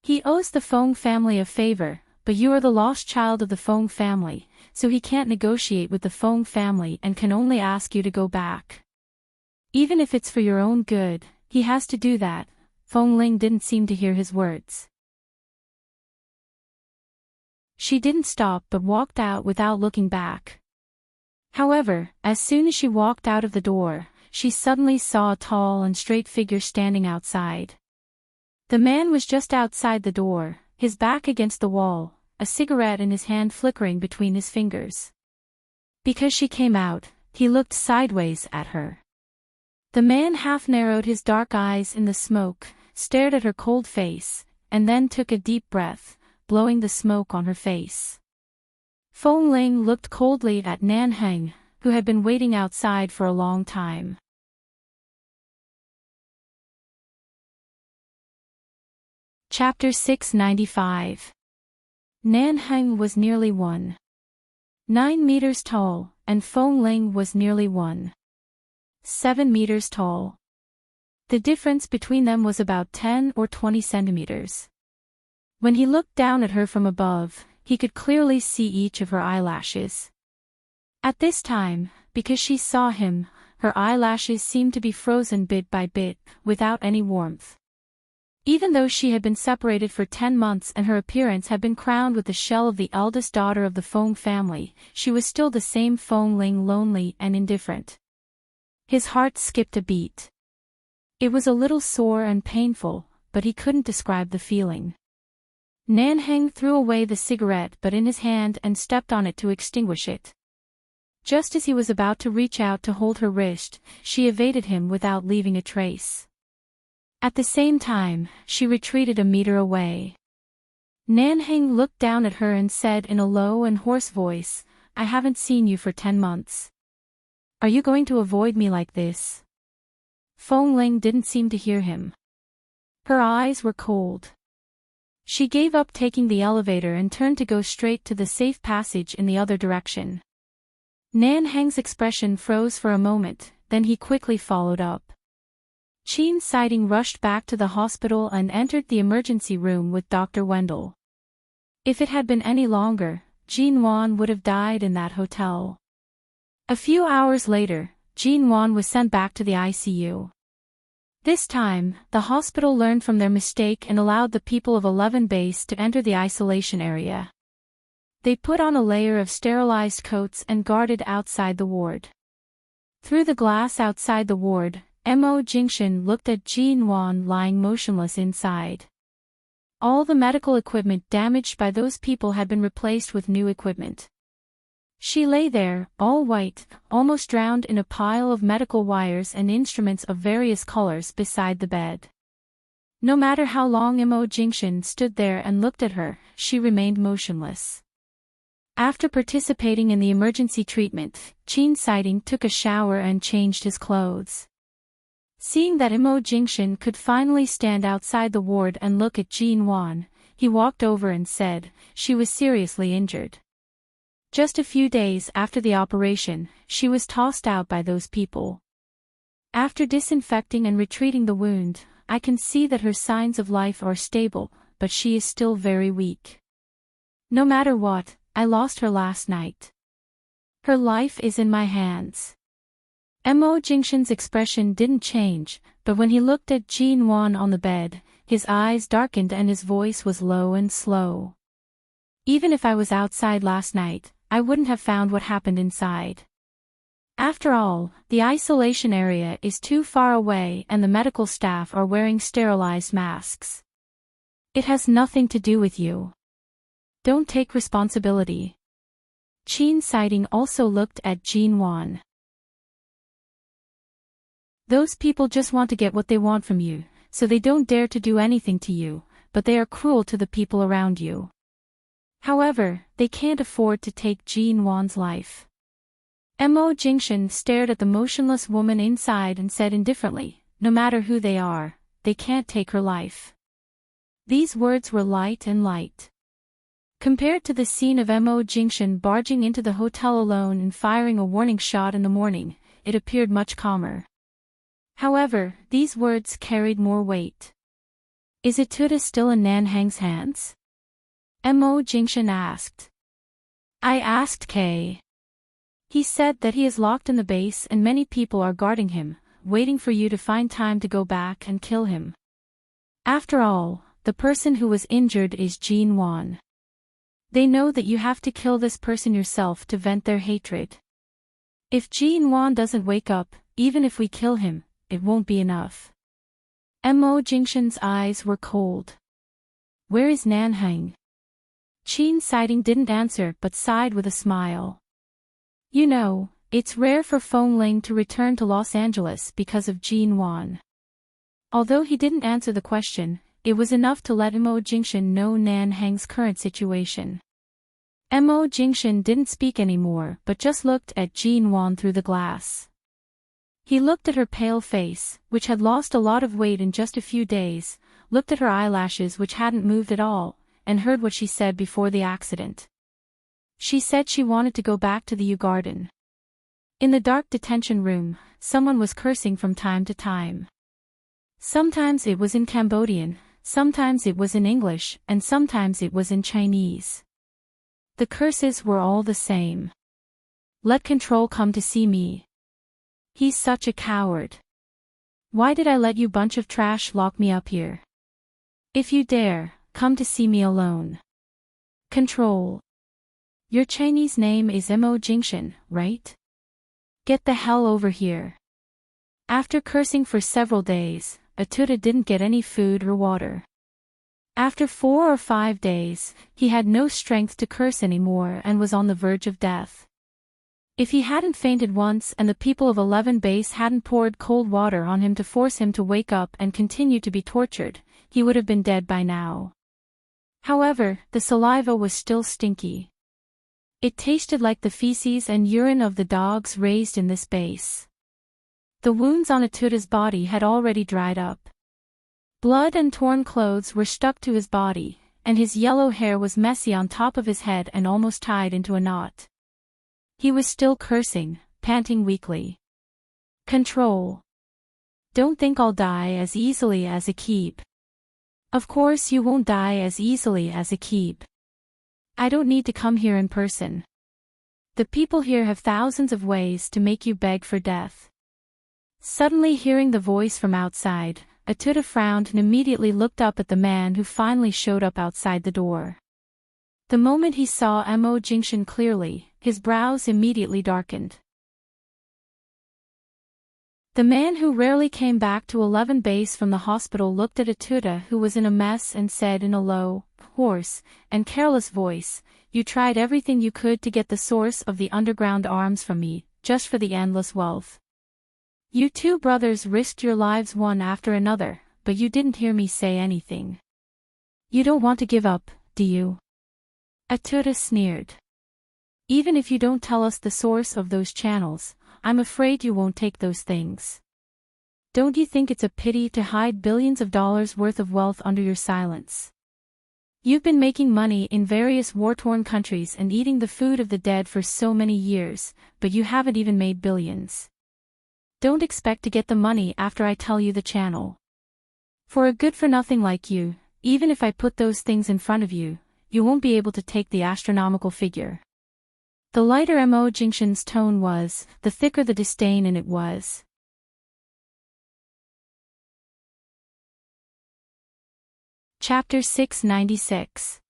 He owes the Feng family a favor, but you are the lost child of the Feng family, so he can't negotiate with the Feng family and can only ask you to go back. Even if it's for your own good, he has to do that. Feng Ling didn't seem to hear his words. She didn't stop but walked out without looking back. However, as soon as she walked out of the door, she suddenly saw a tall and straight figure standing outside. The man was just outside the door, his back against the wall, a cigarette in his hand flickering between his fingers. Because she came out, he looked sideways at her. The man half narrowed his dark eyes in the smoke, stared at her cold face, and then took a deep breath, blowing the smoke on her face. Feng Ling looked coldly at Nanheng, who had been waiting outside for a long time. Chapter 695. Nanheng was nearly 1.9 meters tall, and Feng Ling was nearly 1.7 meters tall. The difference between them was about 10 or 20 centimeters. When he looked down at her from above, he could clearly see each of her eyelashes. At this time, because she saw him, her eyelashes seemed to be frozen bit by bit, without any warmth. Even though she had been separated for 10 months and her appearance had been crowned with the shell of the eldest daughter of the Feng family, she was still the same Feng Ling, lonely and indifferent. His heart skipped a beat. It was a little sore and painful, but he couldn't describe the feeling. Nanheng threw away the cigarette but in his hand and stepped on it to extinguish it. Just as he was about to reach out to hold her wrist, she evaded him without leaving a trace. At the same time, she retreated a meter away. Nanheng looked down at her and said in a low and hoarse voice, I haven't seen you for 10 months. Are you going to avoid me like this? Feng Ling didn't seem to hear him. Her eyes were cold. She gave up taking the elevator and turned to go straight to the safe passage in the other direction. Nan Heng's expression froze for a moment, then he quickly followed up. Enchanting rushed back to the hospital and entered the emergency room with Dr. Wendell. If it had been any longer, Jean Wan would have died in that hotel. A few hours later, Jean Wan was sent back to the ICU. This time, the hospital learned from their mistake and allowed the people of 11 Base to enter the isolation area. They put on a layer of sterilized coats and guarded outside the ward. Through the glass outside the ward, Mo Jingshan looked at Jean Wan lying motionless inside. All the medical equipment damaged by those people had been replaced with new equipment. She lay there, all white, almost drowned in a pile of medical wires and instruments of various colors beside the bed. No matter how long Mo Jingshan stood there and looked at her, she remained motionless. After participating in the emergency treatment, Enchanting took a shower and changed his clothes. Seeing that Mo Jingshan could finally stand outside the ward and look at Jean Wan, he walked over and said, she was seriously injured. Just a few days after the operation, she was tossed out by those people. After disinfecting and retreating the wound, I can see that her signs of life are stable, but she is still very weak. No matter what, I lost her last night. Her life is in my hands. Mo Jingshan's expression didn't change, but when he looked at Jean Wan on the bed, his eyes darkened and his voice was low and slow. Even if I was outside last night, I wouldn't have found what happened inside. After all, the isolation area is too far away and the medical staff are wearing sterilized masks. It has nothing to do with you. Don't take responsibility. Enchanting also looked at Jean Wan. Those people just want to get what they want from you, so they don't dare to do anything to you, but they are cruel to the people around you. However, they can't afford to take Jean Wan's life. Mo Jingshan stared at the motionless woman inside and said indifferently, no matter who they are, they can't take her life. These words were light and light. Compared to the scene of Mo Jingshan barging into the hotel alone and firing a warning shot in the morning, it appeared much calmer. However, these words carried more weight. Is Etuda still in Nan Heng's hands? Mo Jingshan asked. I asked Kay. He said that he is locked in the base and many people are guarding him, waiting for you to find time to go back and kill him. After all, the person who was injured is Jean Wan. They know that you have to kill this person yourself to vent their hatred. If Jean Wan doesn't wake up, even if we kill him, it won't be enough. Mo Jingshan's eyes were cold. Where is Nan Heng? Enchanting didn't answer but sighed with a smile. You know, it's rare for Feng Ling to return to Los Angeles because of Jean Wan. Although he didn't answer the question, it was enough to let Mo Jingshan know Nan Heng's current situation. Mo Jingshan didn't speak anymore but just looked at Jean Wan through the glass. He looked at her pale face, which had lost a lot of weight in just a few days, looked at her eyelashes which hadn't moved at all, and heard what she said before the accident. She said she wanted to go back to the U Garden. In the dark detention room, someone was cursing from time to time. Sometimes it was in Cambodian, sometimes it was in English, and sometimes it was in Chinese. The curses were all the same. Let Control come to see me. He's such a coward. Why did I let you bunch of trash lock me up here? If you dare, come to see me alone. Control. Your Chinese name is Mo Jingshan, right? Get the hell over here. After cursing for several days, Etuda didn't get any food or water. After 4 or 5 days, he had no strength to curse anymore and was on the verge of death. If he hadn't fainted once and the people of 11 Base hadn't poured cold water on him to force him to wake up and continue to be tortured, he would have been dead by now. However, the saliva was still stinky. It tasted like the feces and urine of the dogs raised in this base. The wounds on Etuda's body had already dried up. Blood and torn clothes were stuck to his body, and his yellow hair was messy on top of his head and almost tied into a knot. He was still cursing, panting weakly. Control. Don't think I'll die as easily as a keep. Of course you won't die as easily as a keep. I don't need to come here in person. The people here have thousands of ways to make you beg for death. Suddenly hearing the voice from outside, Atuda frowned and immediately looked up at the man who finally showed up outside the door. The moment he saw Mo Jingshan clearly, his brows immediately darkened. The man who rarely came back to 11 base from the hospital looked at Atuda, who was in a mess, and said in a low, hoarse, and careless voice, "You tried everything you could to get the source of the underground arms from me, just for the endless wealth. You two brothers risked your lives one after another, but you didn't hear me say anything. You don't want to give up, do you?" Atuda sneered. "Even if you don't tell us the source of those channels, I'm afraid you won't take those things. Don't you think it's a pity to hide billions of dollars worth of wealth under your silence? You've been making money in various war-torn countries and eating the food of the dead for so many years, but you haven't even made billions. Don't expect to get the money after I tell you the channel. For a good-for-nothing like you, even if I put those things in front of you, you won't be able to take the astronomical figure." The lighter Mo Jingshan's tone was, the thicker the disdain in it was. Chapter 696.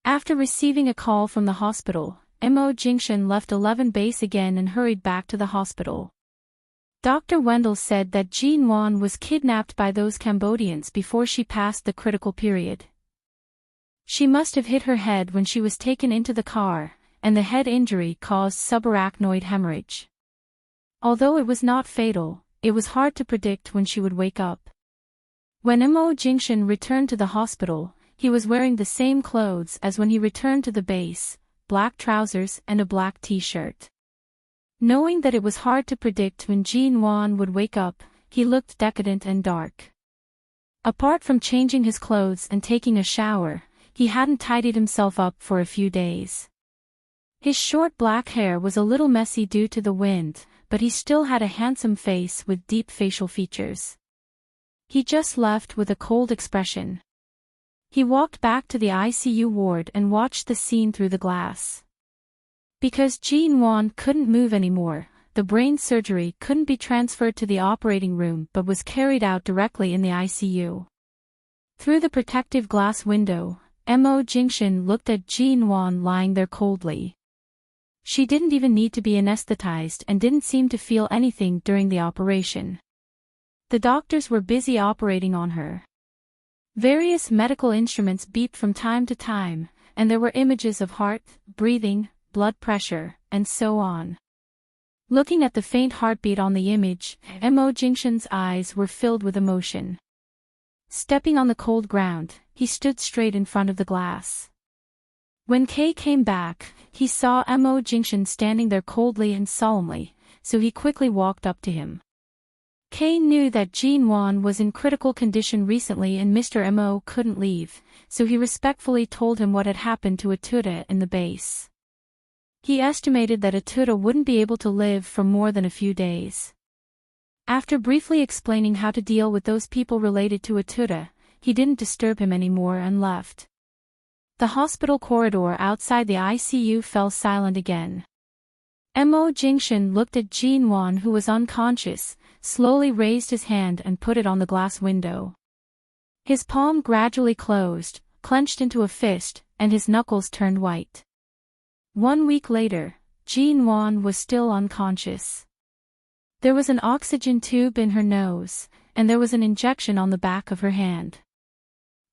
After receiving a call from the hospital, Mo Jingshan left 11 base again and hurried back to the hospital. Dr. Wendell said that Jean Wan was kidnapped by those Cambodians before she passed the critical period. She must have hit her head when she was taken into the car, and the head injury caused subarachnoid hemorrhage. Although it was not fatal, it was hard to predict when she would wake up. When Mo Jingshan returned to the hospital, he was wearing the same clothes as when he returned to the base, black trousers and a black t-shirt. Knowing that it was hard to predict when Jean Wan would wake up, he looked decadent and dark. Apart from changing his clothes and taking a shower, he hadn't tidied himself up for a few days. His short black hair was a little messy due to the wind, but he still had a handsome face with deep facial features. He just left with a cold expression. He walked back to the ICU ward and watched the scene through the glass. Because Jean Wan couldn't move anymore, the brain surgery couldn't be transferred to the operating room but was carried out directly in the ICU. Through the protective glass window, Mo Jingshan looked at Jean Wan lying there coldly. She didn't even need to be anesthetized and didn't seem to feel anything during the operation. The doctors were busy operating on her. Various medical instruments beeped from time to time, and there were images of heart, breathing, blood pressure, and so on. Looking at the faint heartbeat on the image, Mo Jingshan's eyes were filled with emotion. Stepping on the cold ground, he stood straight in front of the glass. When Kay came back, he saw Mo Jingshan standing there coldly and solemnly, so he quickly walked up to him. Kay knew that Jean Wan was in critical condition recently and Mr. Mo couldn't leave, so he respectfully told him what had happened to Atuda in the base. He estimated that Atuda wouldn't be able to live for more than a few days. After briefly explaining how to deal with those people related to Atuda, he didn't disturb him anymore and left. The hospital corridor outside the ICU fell silent again. Mo Jingshan looked at Jean Wan, who was unconscious, slowly raised his hand and put it on the glass window. His palm gradually closed, clenched into a fist, and his knuckles turned white. 1 week later, Jean Wan was still unconscious. There was an oxygen tube in her nose, and there was an injection on the back of her hand.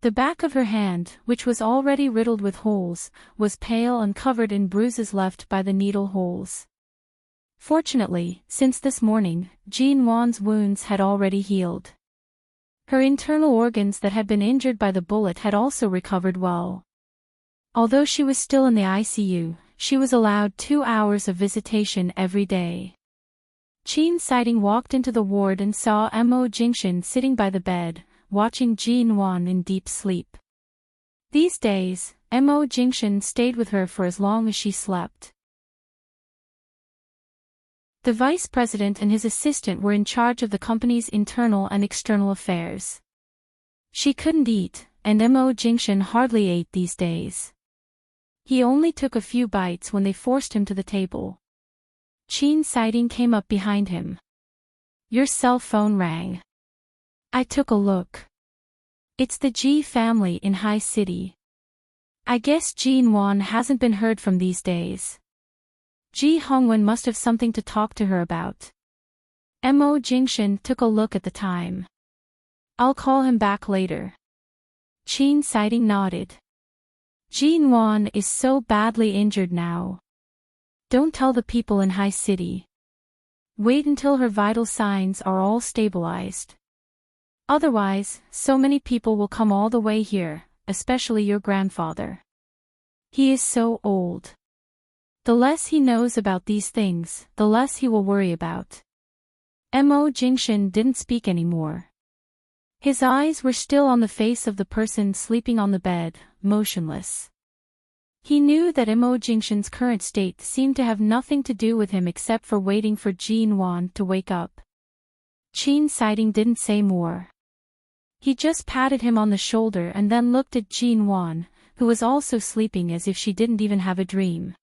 The back of her hand, which was already riddled with holes, was pale and covered in bruises left by the needle holes. Fortunately, since this morning, Jean Wan's wounds had already healed. Her internal organs that had been injured by the bullet had also recovered well. Although she was still in the ICU, she was allowed 2 hours of visitation every day. Jean Siding walked into the ward and saw Mo Jingshan sitting by the bed, watching Jean Wan in deep sleep. These days, Mo Jingshan stayed with her for as long as she slept. The vice president and his assistant were in charge of the company's internal and external affairs. She couldn't eat, and Mo Jingshan hardly ate these days. He only took a few bites when they forced him to the table. Qin Siding came up behind him. Your cell phone rang. I took a look. It's the Ji family in High City. I guess Jin Wan hasn't been heard from these days. Ji Hongwen must have something to talk to her about. Mo Jingshan took a look at the time. I'll call him back later. Qin Siding nodded. Jin Wan is so badly injured now. Don't tell the people in High City. Wait until her vital signs are all stabilized. Otherwise, so many people will come all the way here, especially your grandfather. He is so old. The less he knows about these things, the less he will worry about. Mo Jingshan didn't speak anymore. His eyes were still on the face of the person sleeping on the bed, motionless. He knew that Mo Jingshan's current state seemed to have nothing to do with him except for waiting for Jin Wan to wake up. Qin Siding didn't say more. He just patted him on the shoulder and then looked at Jin Wan, who was also sleeping as if she didn't even have a dream.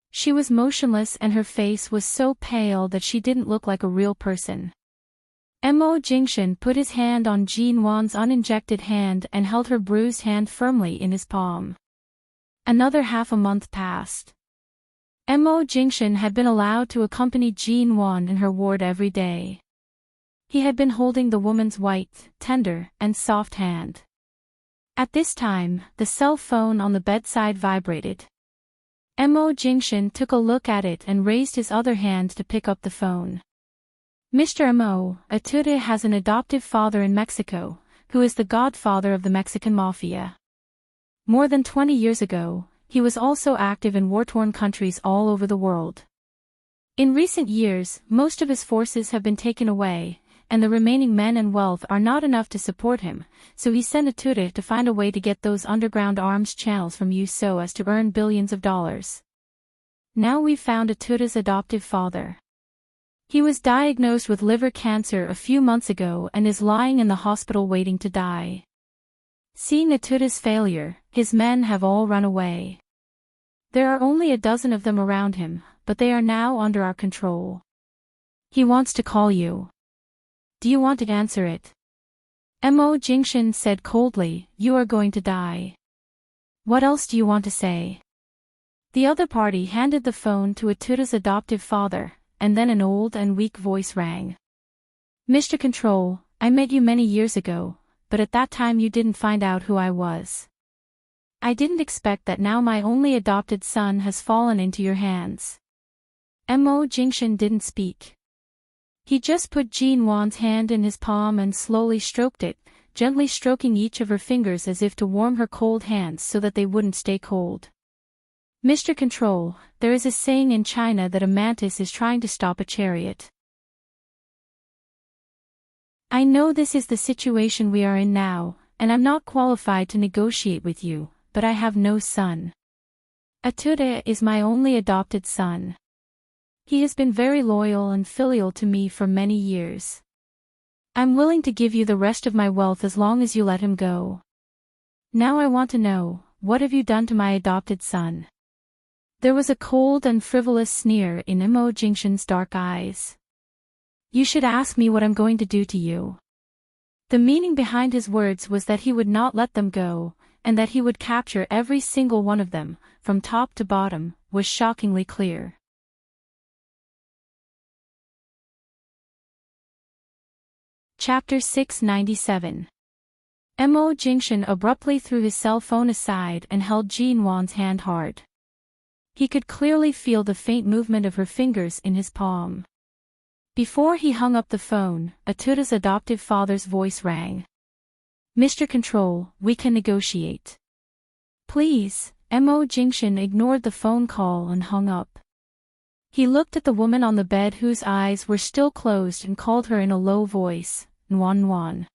She was motionless and her face was so pale that she didn't look like a real person. Mo Jingshan put his hand on Jin Wan's uninjected hand and held her bruised hand firmly in his palm. Another half a month passed. Mo Jingshan had been allowed to accompany Jin Wan in her ward every day. He had been holding the woman's white, tender, and soft hand. At this time, the cell phone on the bedside vibrated. Mo Jingshan took a look at it and raised his other hand to pick up the phone. Mr. Mo, Atude has an adoptive father in Mexico, who is the godfather of the Mexican mafia. More than 20 years ago, he was also active in war-torn countries all over the world. In recent years, most of his forces have been taken away, and the remaining men and wealth are not enough to support him, so he sent Atude to find a way to get those underground arms channels from you so as to earn billions of dollars. Now we've found Atude's adoptive father. He was diagnosed with liver cancer a few months ago and is lying in the hospital waiting to die. Seeing Atude's failure, his men have all run away. There are only a dozen of them around him, but they are now under our control. He wants to call you. Do you want to answer it? Mo Jingshan said coldly, you are going to die. What else do you want to say? The other party handed the phone to Atude's adoptive father, and then an old and weak voice rang. Mr. Control, I met you many years ago, but at that time you didn't find out who I was. I didn't expect that now my only adopted son has fallen into your hands. Mo Jingshan didn't speak. He just put Jin Wan's hand in his palm and slowly stroked it, gently stroking each of her fingers as if to warm her cold hands so that they wouldn't stay cold. Mr. Control, there is a saying in China that a mantis is trying to stop a chariot. I know this is the situation we are in now, and I'm not qualified to negotiate with you, but I have no son. Atude is my only adopted son. He has been very loyal and filial to me for many years. I'm willing to give you the rest of my wealth as long as you let him go. Now I want to know, what have you done to my adopted son? There was a cold and frivolous sneer in Mo Jingshan's dark eyes. You should ask me what I'm going to do to you. The meaning behind his words was that he would not let them go, and that he would capture every single one of them, from top to bottom, was shockingly clear. Chapter 697. Mo Jingshan abruptly threw his cell phone aside and held Jin Wan's hand hard. He could clearly feel the faint movement of her fingers in his palm. Before he hung up the phone, Atude's adoptive father's voice rang. Mr. Control, we can negotiate. Please. Mo Jingshan ignored the phone call and hung up. He looked at the woman on the bed whose eyes were still closed and called her in a low voice, Nuan Nuan.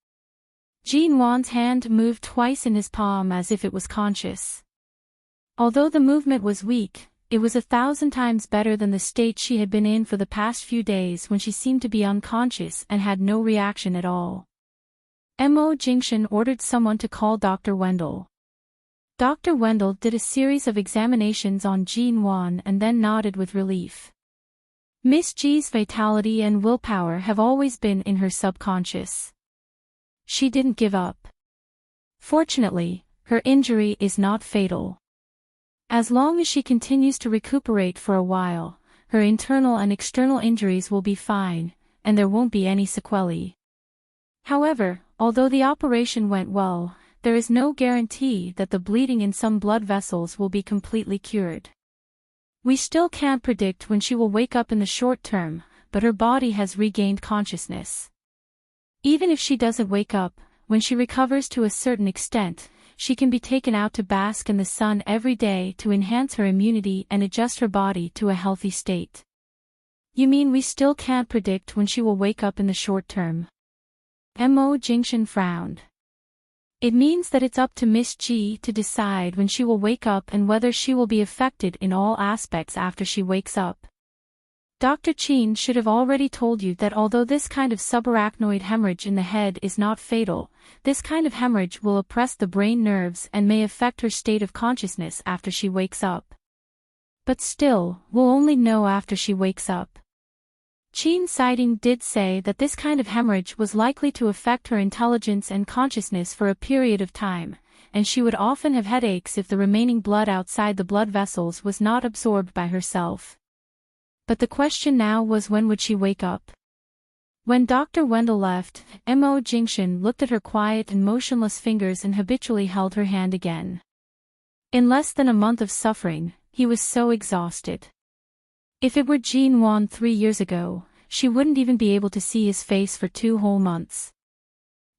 Jean Wan's hand moved twice in his palm as if it was conscious. Although the movement was weak, it was 1,000 times better than the state she had been in for the past few days when she seemed to be unconscious and had no reaction at all. Mo Jingshan ordered someone to call Dr. Wendell. Dr. Wendell did a series of examinations on Jean Wan and then nodded with relief. Miss G's vitality and willpower have always been in her subconscious. She didn't give up. Fortunately, her injury is not fatal. As long as she continues to recuperate for a while, her internal and external injuries will be fine, and there won't be any sequelae. However, although the operation went well, there is no guarantee that the bleeding in some blood vessels will be completely cured. We still can't predict when she will wake up in the short term, but her body has regained consciousness. Even if she doesn't wake up, when she recovers to a certain extent, she can be taken out to bask in the sun every day to enhance her immunity and adjust her body to a healthy state. You mean we still can't predict when she will wake up in the short term? Mo Jingshan frowned. It means that it's up to Miss G to decide when she will wake up and whether she will be affected in all aspects after she wakes up. Dr. Chin should have already told you that although this kind of subarachnoid hemorrhage in the head is not fatal, this kind of hemorrhage will oppress the brain nerves and may affect her state of consciousness after she wakes up. But still, we'll only know after she wakes up. Chin Siding did say that this kind of hemorrhage was likely to affect her intelligence and consciousness for a period of time, and she would often have headaches if the remaining blood outside the blood vessels was not absorbed by herself. But the question now was when would she wake up? When Dr. Wendell left, Mo Jingshan looked at her quiet and motionless fingers and habitually held her hand again. In less than a month of suffering, he was so exhausted. If it were Jean Wan 3 years ago, she wouldn't even be able to see his face for 2 whole months.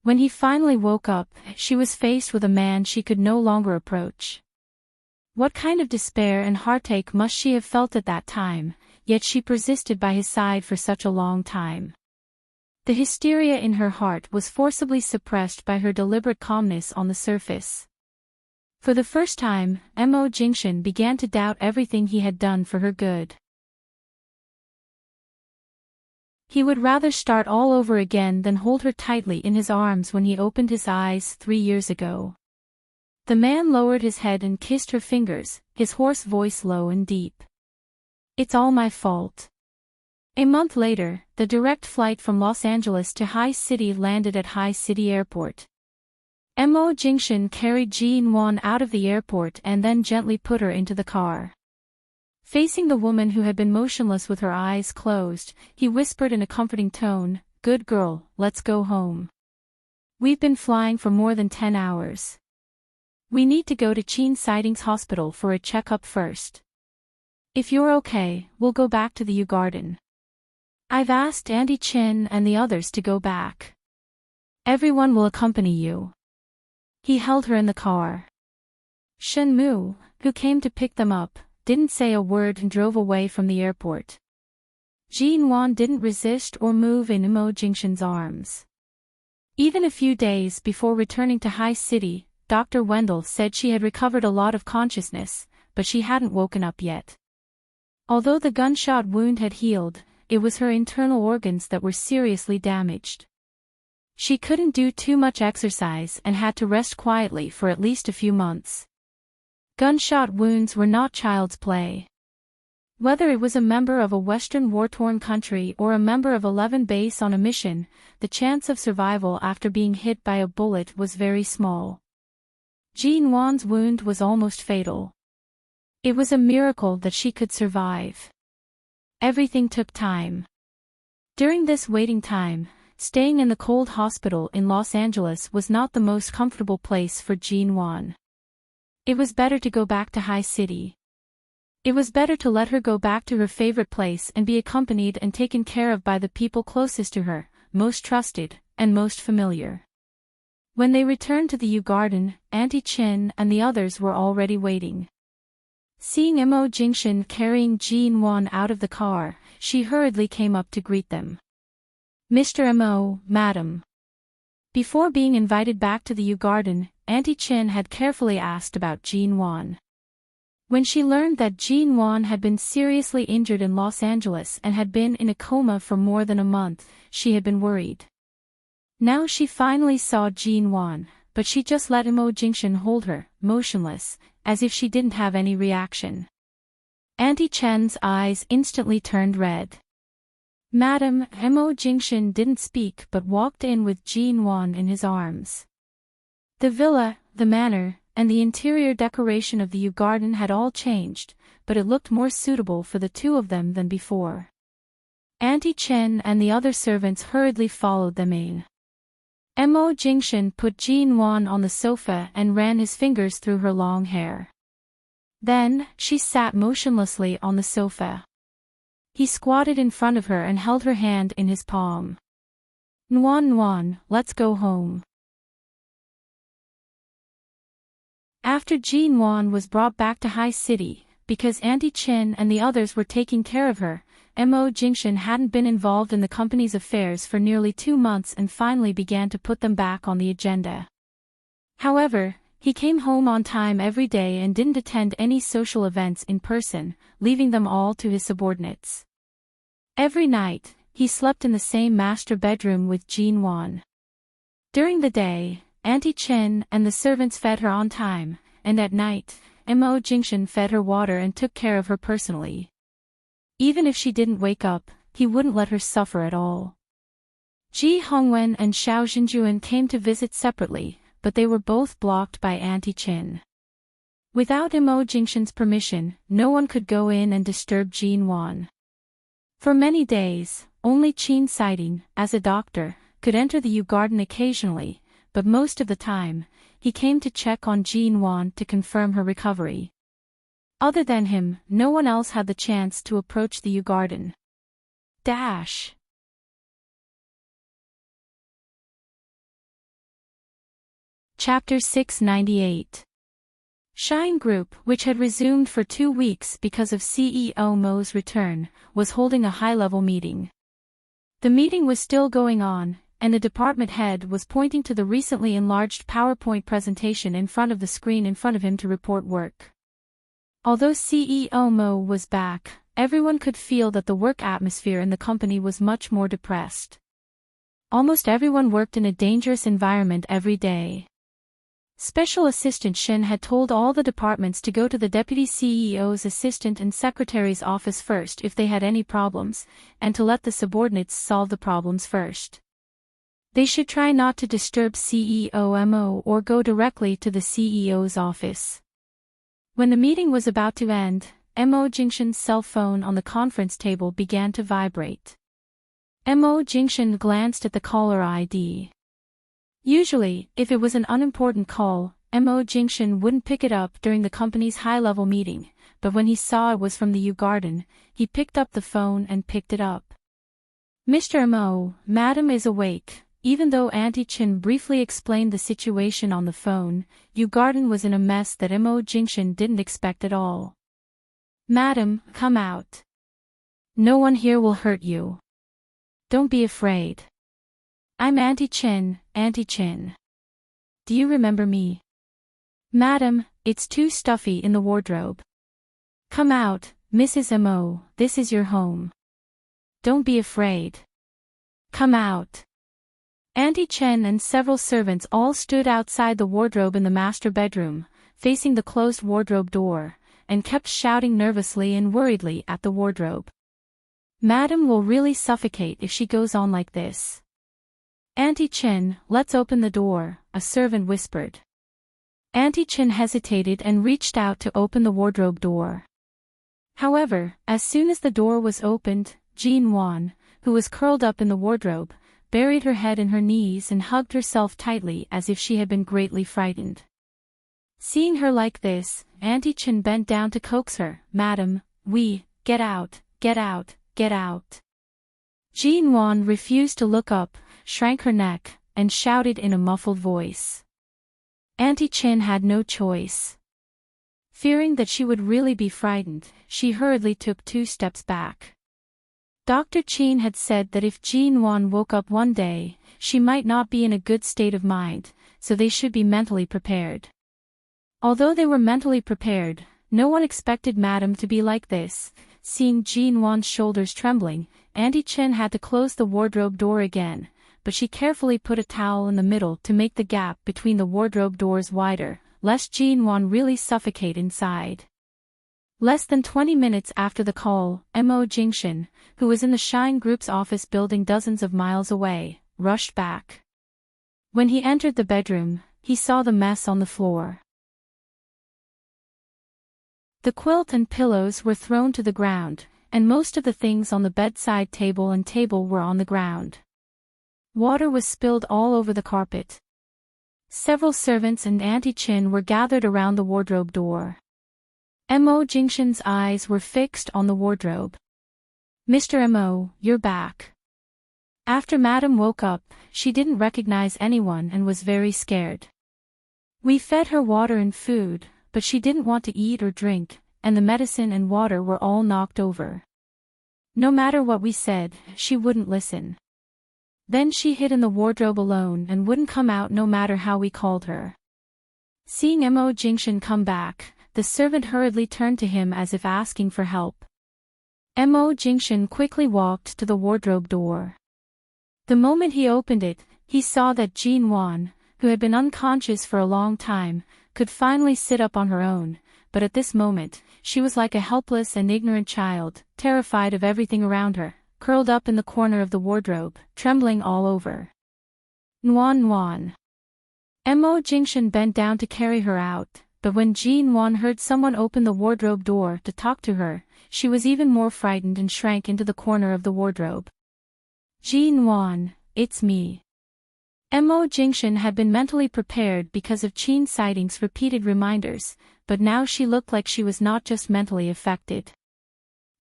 When he finally woke up, she was faced with a man she could no longer approach. What kind of despair and heartache must she have felt at that time? Yet she persisted by his side for such a long time. The hysteria in her heart was forcibly suppressed by her deliberate calmness on the surface. For the first time, Mo Jingshan began to doubt everything he had done for her good. He would rather start all over again than hold her tightly in his arms when he opened his eyes 3 years ago. The man lowered his head and kissed her fingers, his hoarse voice low and deep. It's all my fault. A month later, the direct flight from Los Angeles to High City landed at High City Airport. Mo Jingshan carried Jean Wan out of the airport and then gently put her into the car. Facing the woman who had been motionless with her eyes closed, he whispered in a comforting tone, "Good girl, let's go home. We've been flying for more than 10 hours. We need to go to Chin Siding's hospital for a checkup first. If you're okay, we'll go back to the U Garden. I've asked Auntie Chin and the others to go back. Everyone will accompany you." He held her in the car. Shen Mu, who came to pick them up, didn't say a word and drove away from the airport. Jean Wan didn't resist or move in Mo Jingshan's arms. Even a few days before returning to High City, Dr. Wendell said she had recovered a lot of consciousness, but she hadn't woken up yet. Although the gunshot wound had healed, it was her internal organs that were seriously damaged. She couldn't do too much exercise and had to rest quietly for at least a few months. Gunshot wounds were not child's play. Whether it was a member of a Western war-torn country or a member of 11 base on a mission, the chance of survival after being hit by a bullet was very small. Jean Wan's wound was almost fatal. It was a miracle that she could survive. Everything took time. During this waiting time, staying in the cold hospital in Los Angeles was not the most comfortable place for Jean Wan. It was better to go back to High City. It was better to let her go back to her favorite place and be accompanied and taken care of by the people closest to her, most trusted, and most familiar. When they returned to the U Garden, Auntie Chin and the others were already waiting. Seeing Mo Jingshan carrying Jean Wan out of the car, she hurriedly came up to greet them. "Mr. Mo, Madam." Before being invited back to the Yew Garden, Auntie Chin had carefully asked about Jean Wan. When she learned that Jean Wan had been seriously injured in Los Angeles and had been in a coma for more than a month, she had been worried. Now she finally saw Jean Wan, but she just let Mo Jingshan hold her, motionless, as if she didn't have any reaction. Auntie Chen's eyes instantly turned red. Madam, Mo Jingshan didn't speak but walked in with Jean Wan in his arms. The villa, the manor, and the interior decoration of the Yew Garden had all changed, but it looked more suitable for the two of them than before. Auntie Chen and the other servants hurriedly followed them in. Mo Jingshan put Jean Wan on the sofa and ran his fingers through her long hair. Then, she sat motionlessly on the sofa. He squatted in front of her and held her hand in his palm. Nuan Nuan, let's go home. After Jean Wan was brought back to High City, because Auntie Chin and the others were taking care of her, Mo Jingshan hadn't been involved in the company's affairs for nearly 2 months and finally began to put them back on the agenda. However, he came home on time every day and didn't attend any social events in person, leaving them all to his subordinates. Every night, he slept in the same master bedroom with Jean Wan. During the day, Auntie Chen and the servants fed her on time, and at night, Mo Jingshan fed her water and took care of her personally. Even if she didn't wake up, he wouldn't let her suffer at all. Ji Hongwen and Xiao Xinjuan came to visit separately, but they were both blocked by Auntie Chin. Without Mo Jingshan's permission, no one could go in and disturb Jean Wan. For many days, only Qin Siding, as a doctor, could enter the Yew Garden occasionally, but most of the time, he came to check on Jean Wan to confirm her recovery. Other than him, no one else had the chance to approach the Yew Garden. Chapter 698. Shine Group, which had resumed for 2 weeks because of CEO Mo's return, was holding a high-level meeting. The meeting was still going on, and the department head was pointing to the recently enlarged PowerPoint presentation in front of the screen in front of him to report work. Although CEO Mo was back, everyone could feel that the work atmosphere in the company was much more depressed. Almost everyone worked in a dangerous environment every day. Special Assistant Shin had told all the departments to go to the Deputy CEO's assistant and secretary's office first if they had any problems, and to let the subordinates solve the problems first. They should try not to disturb CEO Mo or go directly to the CEO's office. When the meeting was about to end, Mo Jingshan's cell phone on the conference table began to vibrate. Mo Jingshan glanced at the caller ID. Usually, if it was an unimportant call, Mo Jingshan wouldn't pick it up during the company's high-level meeting, but when he saw it was from the Yew Garden, he picked up the phone and picked it up. Mr. Mo, Madam is awake. Even though Auntie Chin briefly explained the situation on the phone, Yew Garden was in a mess that Mo Jingshan didn't expect at all. Madam, come out. No one here will hurt you. Don't be afraid. I'm Auntie Chin, Auntie Chin. Do you remember me? Madam, it's too stuffy in the wardrobe. Come out, Mrs. Mo, this is your home. Don't be afraid. Come out. Auntie Chen and several servants all stood outside the wardrobe in the master bedroom, facing the closed wardrobe door, and kept shouting nervously and worriedly at the wardrobe. Madam will really suffocate if she goes on like this. Auntie Chen, let's open the door, a servant whispered. Auntie Chen hesitated and reached out to open the wardrobe door. However, as soon as the door was opened, Jean Wan, who was curled up in the wardrobe, buried her head in her knees and hugged herself tightly as if she had been greatly frightened. Seeing her like this, Auntie Chen bent down to coax her. Madam, get out, get out, get out. Jean Wan refused to look up, shrank her neck, and shouted in a muffled voice. Auntie Chen had no choice. Fearing that she would really be frightened, she hurriedly took 2 steps back. Dr. Chin had said that if Jean Wan woke up one day, she might not be in a good state of mind, so they should be mentally prepared. Although they were mentally prepared, no one expected Madame to be like this. Seeing Jean Wan's shoulders trembling, Auntie Chen had to close the wardrobe door again, but she carefully put a towel in the middle to make the gap between the wardrobe doors wider, lest Jean Wan really suffocate inside. Less than 20 minutes after the call, Mo Jingshan, who was in the Shine Group's office building dozens of miles away, rushed back. When he entered the bedroom, he saw the mess on the floor. The quilt and pillows were thrown to the ground, and most of the things on the bedside table and table were on the ground. Water was spilled all over the carpet. Several servants and Auntie Chin were gathered around the wardrobe door. Mo Jingshan's eyes were fixed on the wardrobe. "Mr. Mo, you're back." After Madame woke up, she didn't recognize anyone and was very scared. "We fed her water and food, but she didn't want to eat or drink, and the medicine and water were all knocked over. No matter what we said, she wouldn't listen. Then she hid in the wardrobe alone and wouldn't come out no matter how we called her." Seeing Mo Jingshan come back, the servant hurriedly turned to him as if asking for help. Mo Jingshan quickly walked to the wardrobe door. The moment he opened it, he saw that Jean Wan, who had been unconscious for a long time, could finally sit up on her own, but at this moment, she was like a helpless and ignorant child, terrified of everything around her, curled up in the corner of the wardrobe, trembling all over. "Nuan Nuan." Mo Jingshan bent down to carry her out, but when Jean Wan heard someone open the wardrobe door to talk to her, she was even more frightened and shrank into the corner of the wardrobe. "Jean Wan, it's me." Mo Jingshan had been mentally prepared because of Chin's sightings' repeated reminders, but now she looked like she was not just mentally affected.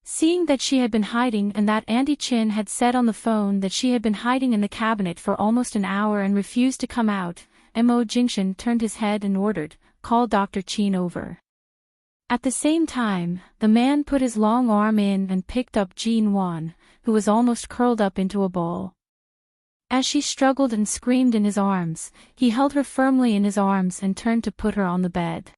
Seeing that she had been hiding and that Auntie Chin had said on the phone that she had been hiding in the cabinet for almost an hour and refused to come out, Mo Jingshan turned his head and ordered, "Call Dr. Chin over." At the same time, the man put his long arm in and picked up Jean Wan, who was almost curled up into a ball. As she struggled and screamed in his arms, he held her firmly in his arms and turned to put her on the bed.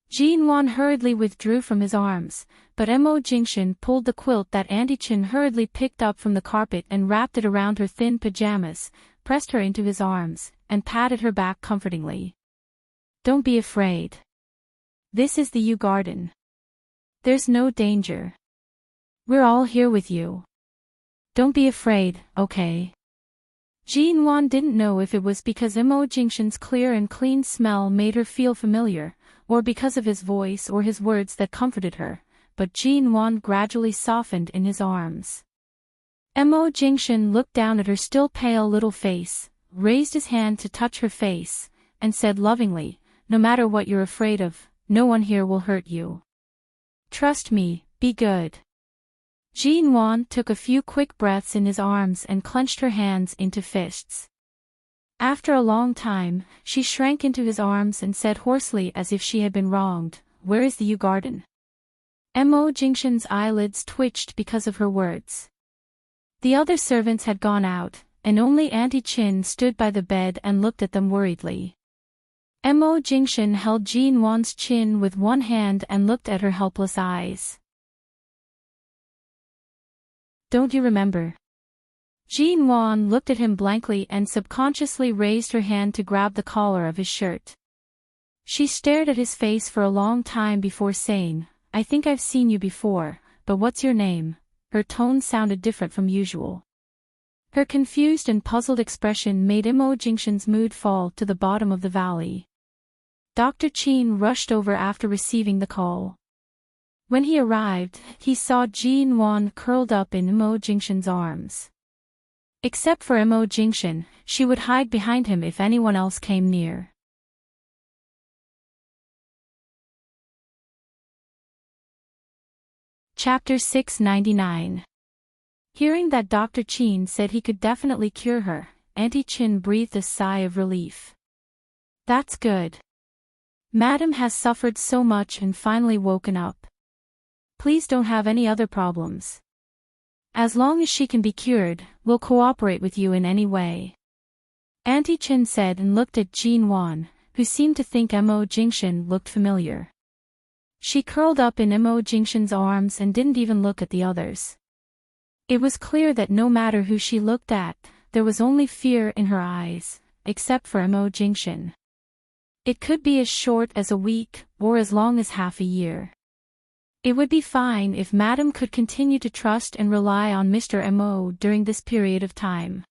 Jean Wan hurriedly withdrew from his arms, but Mo Jingshan pulled the quilt that Auntie Chin hurriedly picked up from the carpet and wrapped it around her thin pajamas, pressed her into his arms, and patted her back comfortingly. "Don't be afraid. This is the Yew Garden. There's no danger. We're all here with you. Don't be afraid, okay?" Jean Wan didn't know if it was because Mo Jingshan's clear and clean smell made her feel familiar, or because of his voice or his words that comforted her, but Jean Wan gradually softened in his arms. Mo Jingshan looked down at her still pale little face, raised his hand to touch her face, and said lovingly, "No matter what you're afraid of, no one here will hurt you. Trust me, be good." Jean Wan took a few quick breaths in his arms and clenched her hands into fists. After a long time, she shrank into his arms and said hoarsely as if she had been wronged, "Where is the Yew Garden?" Mo Jingshan's eyelids twitched because of her words. The other servants had gone out, and only Auntie Chin stood by the bed and looked at them worriedly. Mo Jingshan held Jean Wan's chin with one hand and looked at her helpless eyes. "Don't you remember?" Jean Wan looked at him blankly and subconsciously raised her hand to grab the collar of his shirt. She stared at his face for a long time before saying, "I think I've seen you before, but what's your name?" Her tone sounded different from usual. Her confused and puzzled expression made Mo Jingshan's mood fall to the bottom of the valley. Dr. Chin rushed over after receiving the call. When he arrived, he saw Jean Wan curled up in Mo Jingshan's arms. Except for Mo Jingshan, she would hide behind him if anyone else came near. Chapter 699. Hearing that Dr. Chin said he could definitely cure her, Auntie Chin breathed a sigh of relief. "That's good. Madam has suffered so much and finally woken up. Please don't have any other problems." As long as she can be cured, we'll cooperate with you in any way. Auntie Chen said and looked at Jin Wan, who seemed to think Mo Jingshan looked familiar. She curled up in Mo Jingshan's arms and didn't even look at the others. It was clear that no matter who she looked at, there was only fear in her eyes, except for Mo Jingshan. It could be as short as a week, or as long as half a year. It would be fine if Madame could continue to trust and rely on Mr. Mo during this period of time.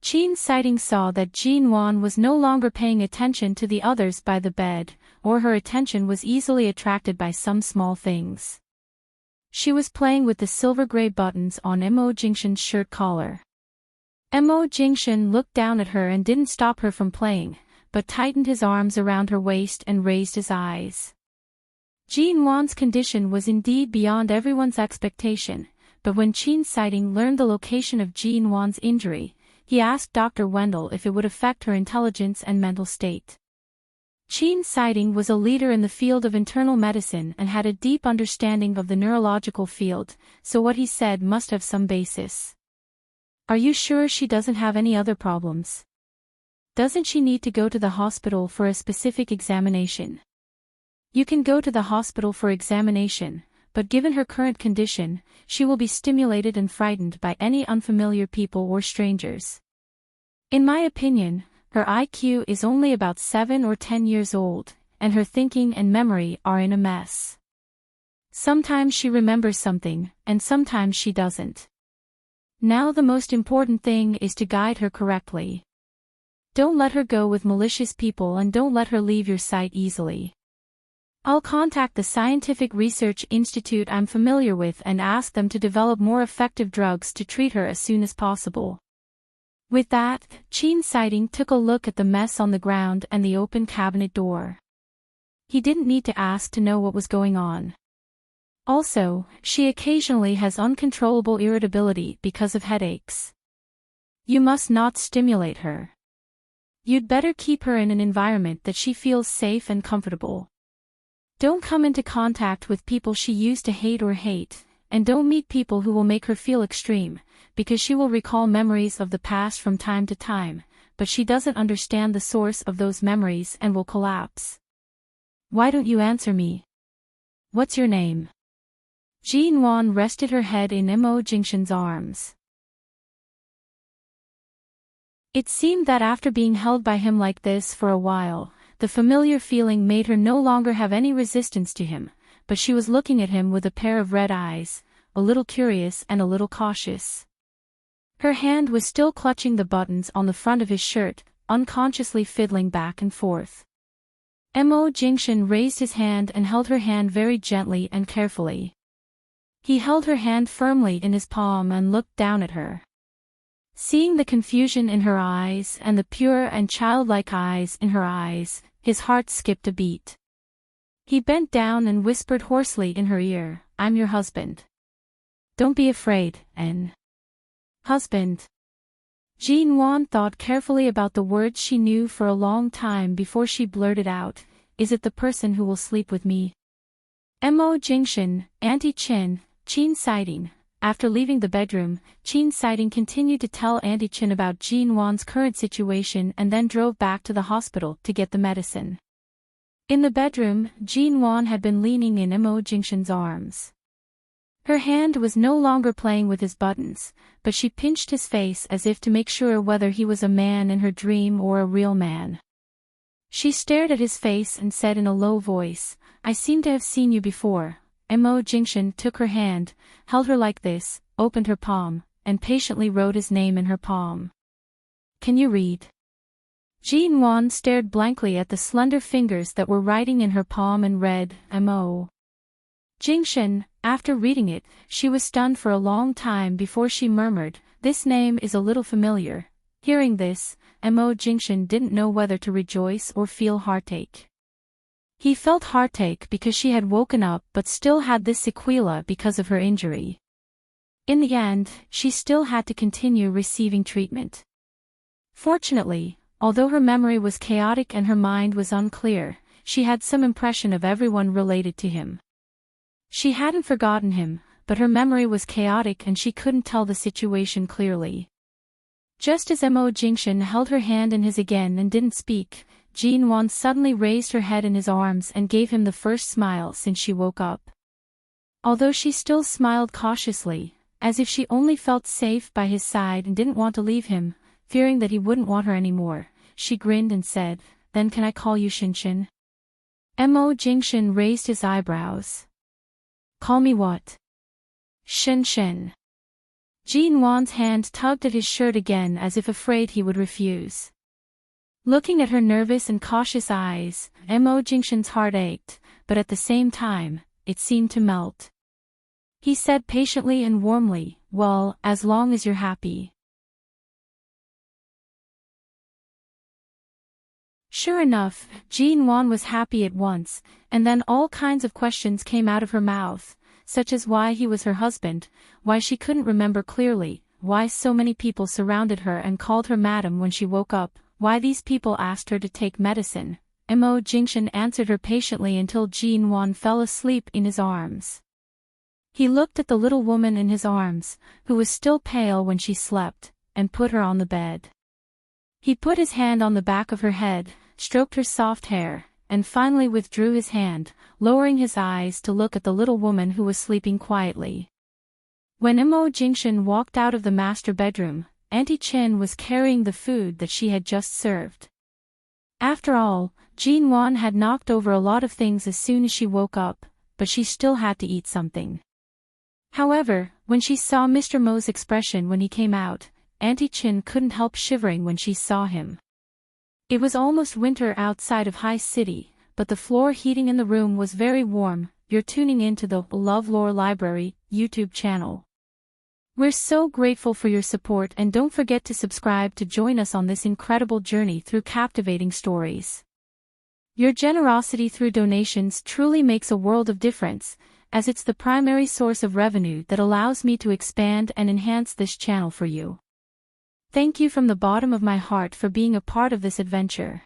Qin Sighting saw that Jin Wan was no longer paying attention to the others by the bed, or her attention was easily attracted by some small things. She was playing with the silver-gray buttons on Mo Jingshan's shirt collar. Mo Jingshan looked down at her and didn't stop her from playing, but tightened his arms around her waist and raised his eyes. Jin Wan's condition was indeed beyond everyone's expectation, but when Qin Sighting learned the location of Jin Wan's injury, he asked Dr. Wendell if it would affect her intelligence and mental state. Qin Sighting was a leader in the field of internal medicine and had a deep understanding of the neurological field, so what he said must have some basis. Are you sure she doesn't have any other problems? Doesn't she need to go to the hospital for a specific examination? You can go to the hospital for examination, but given her current condition, she will be stimulated and frightened by any unfamiliar people or strangers. In my opinion, her IQ is only about 7 or 10 years old, and her thinking and memory are in a mess. Sometimes she remembers something, and sometimes she doesn't. Now the most important thing is to guide her correctly. Don't let her go with malicious people and don't let her leave your sight easily. I'll contact the scientific research institute I'm familiar with and ask them to develop more effective drugs to treat her as soon as possible. With that, Qin Sighting took a look at the mess on the ground and the open cabinet door. He didn't need to ask to know what was going on. Also, she occasionally has uncontrollable irritability because of headaches. You must not stimulate her. You'd better keep her in an environment that she feels safe and comfortable. Don't come into contact with people she used to hate, and don't meet people who will make her feel extreme, because she will recall memories of the past from time to time, but she doesn't understand the source of those memories and will collapse. Why don't you answer me? What's your name? Jin Wan rested her head in Mo Jingshan's arms. It seemed that after being held by him like this for a while, the familiar feeling made her no longer have any resistance to him, but she was looking at him with a pair of red eyes, a little curious and a little cautious. Her hand was still clutching the buttons on the front of his shirt, unconsciously fiddling back and forth. Mo Jingshan raised his hand and held her hand very gently and carefully. He held her hand firmly in his palm and looked down at her. Seeing the confusion in her eyes and the pure and childlike eyes in her eyes, his heart skipped a beat. He bent down and whispered hoarsely in her ear, "I'm your husband. Don't be afraid, N. Husband." Jin Wan thought carefully about the words she knew for a long time before she blurted out, "Is it the person who will sleep with me?" Mo Jingshan, Auntie Chen, Qin Sighting. After leaving the bedroom, Qin Sighting continued to tell Auntie Chen about Jin Wan's current situation and then drove back to the hospital to get the medicine. In the bedroom, Jin Wan had been leaning in Mo Jingshan's arms. Her hand was no longer playing with his buttons, but she pinched his face as if to make sure whether he was a man in her dream or a real man. She stared at his face and said in a low voice, "I seem to have seen you before." Mo Jingshan took her hand, held her like this, opened her palm, and patiently wrote his name in her palm. "Can you read?" Jin Wan stared blankly at the slender fingers that were writing in her palm and read, Mo Jingshan. After reading it, she was stunned for a long time before she murmured, "This name is a little familiar." Hearing this, Mo Jingshan didn't know whether to rejoice or feel heartache. He felt heartache because she had woken up but still had this sequela because of her injury. In the end, she still had to continue receiving treatment. Fortunately, although her memory was chaotic and her mind was unclear, she had some impression of everyone related to him. She hadn't forgotten him, but her memory was chaotic and she couldn't tell the situation clearly. Just as Mo Jingshan held her hand in his again and didn't speak, Jin Wan suddenly raised her head in his arms and gave him the first smile since she woke up. Although she still smiled cautiously, as if she only felt safe by his side and didn't want to leave him, fearing that he wouldn't want her anymore, she grinned and said, "Then can I call you Shinshin?" Mo Jingshan raised his eyebrows. "Call me what?" "Shinshin." Jin Wan's hand tugged at his shirt again as if afraid he would refuse. Looking at her nervous and cautious eyes, Mo Jingshan's heart ached, but at the same time, it seemed to melt. He said patiently and warmly, "Well, as long as you're happy." Sure enough, Jin Wan was happy at once, and then all kinds of questions came out of her mouth, such as why he was her husband, why she couldn't remember clearly, why so many people surrounded her and called her madam when she woke up, why these people asked her to take medicine. Mo Jingshan answered her patiently until Jin Wan fell asleep in his arms. He looked at the little woman in his arms, who was still pale when she slept, and put her on the bed. He put his hand on the back of her head, stroked her soft hair, and finally withdrew his hand, lowering his eyes to look at the little woman who was sleeping quietly. When Mo Jingshan walked out of the master bedroom, Auntie Chin was carrying the food that she had just served. After all, Jin Wan had knocked over a lot of things as soon as she woke up, but she still had to eat something. However, when she saw Mr. Mo's expression when he came out, Auntie Chin couldn't help shivering when she saw him. It was almost winter outside of High City, but the floor heating in the room was very warm. You're tuning into the LoveLore Library YouTube channel. We're so grateful for your support, and don't forget to subscribe to join us on this incredible journey through captivating stories. Your generosity through donations truly makes a world of difference, as it's the primary source of revenue that allows me to expand and enhance this channel for you. Thank you from the bottom of my heart for being a part of this adventure.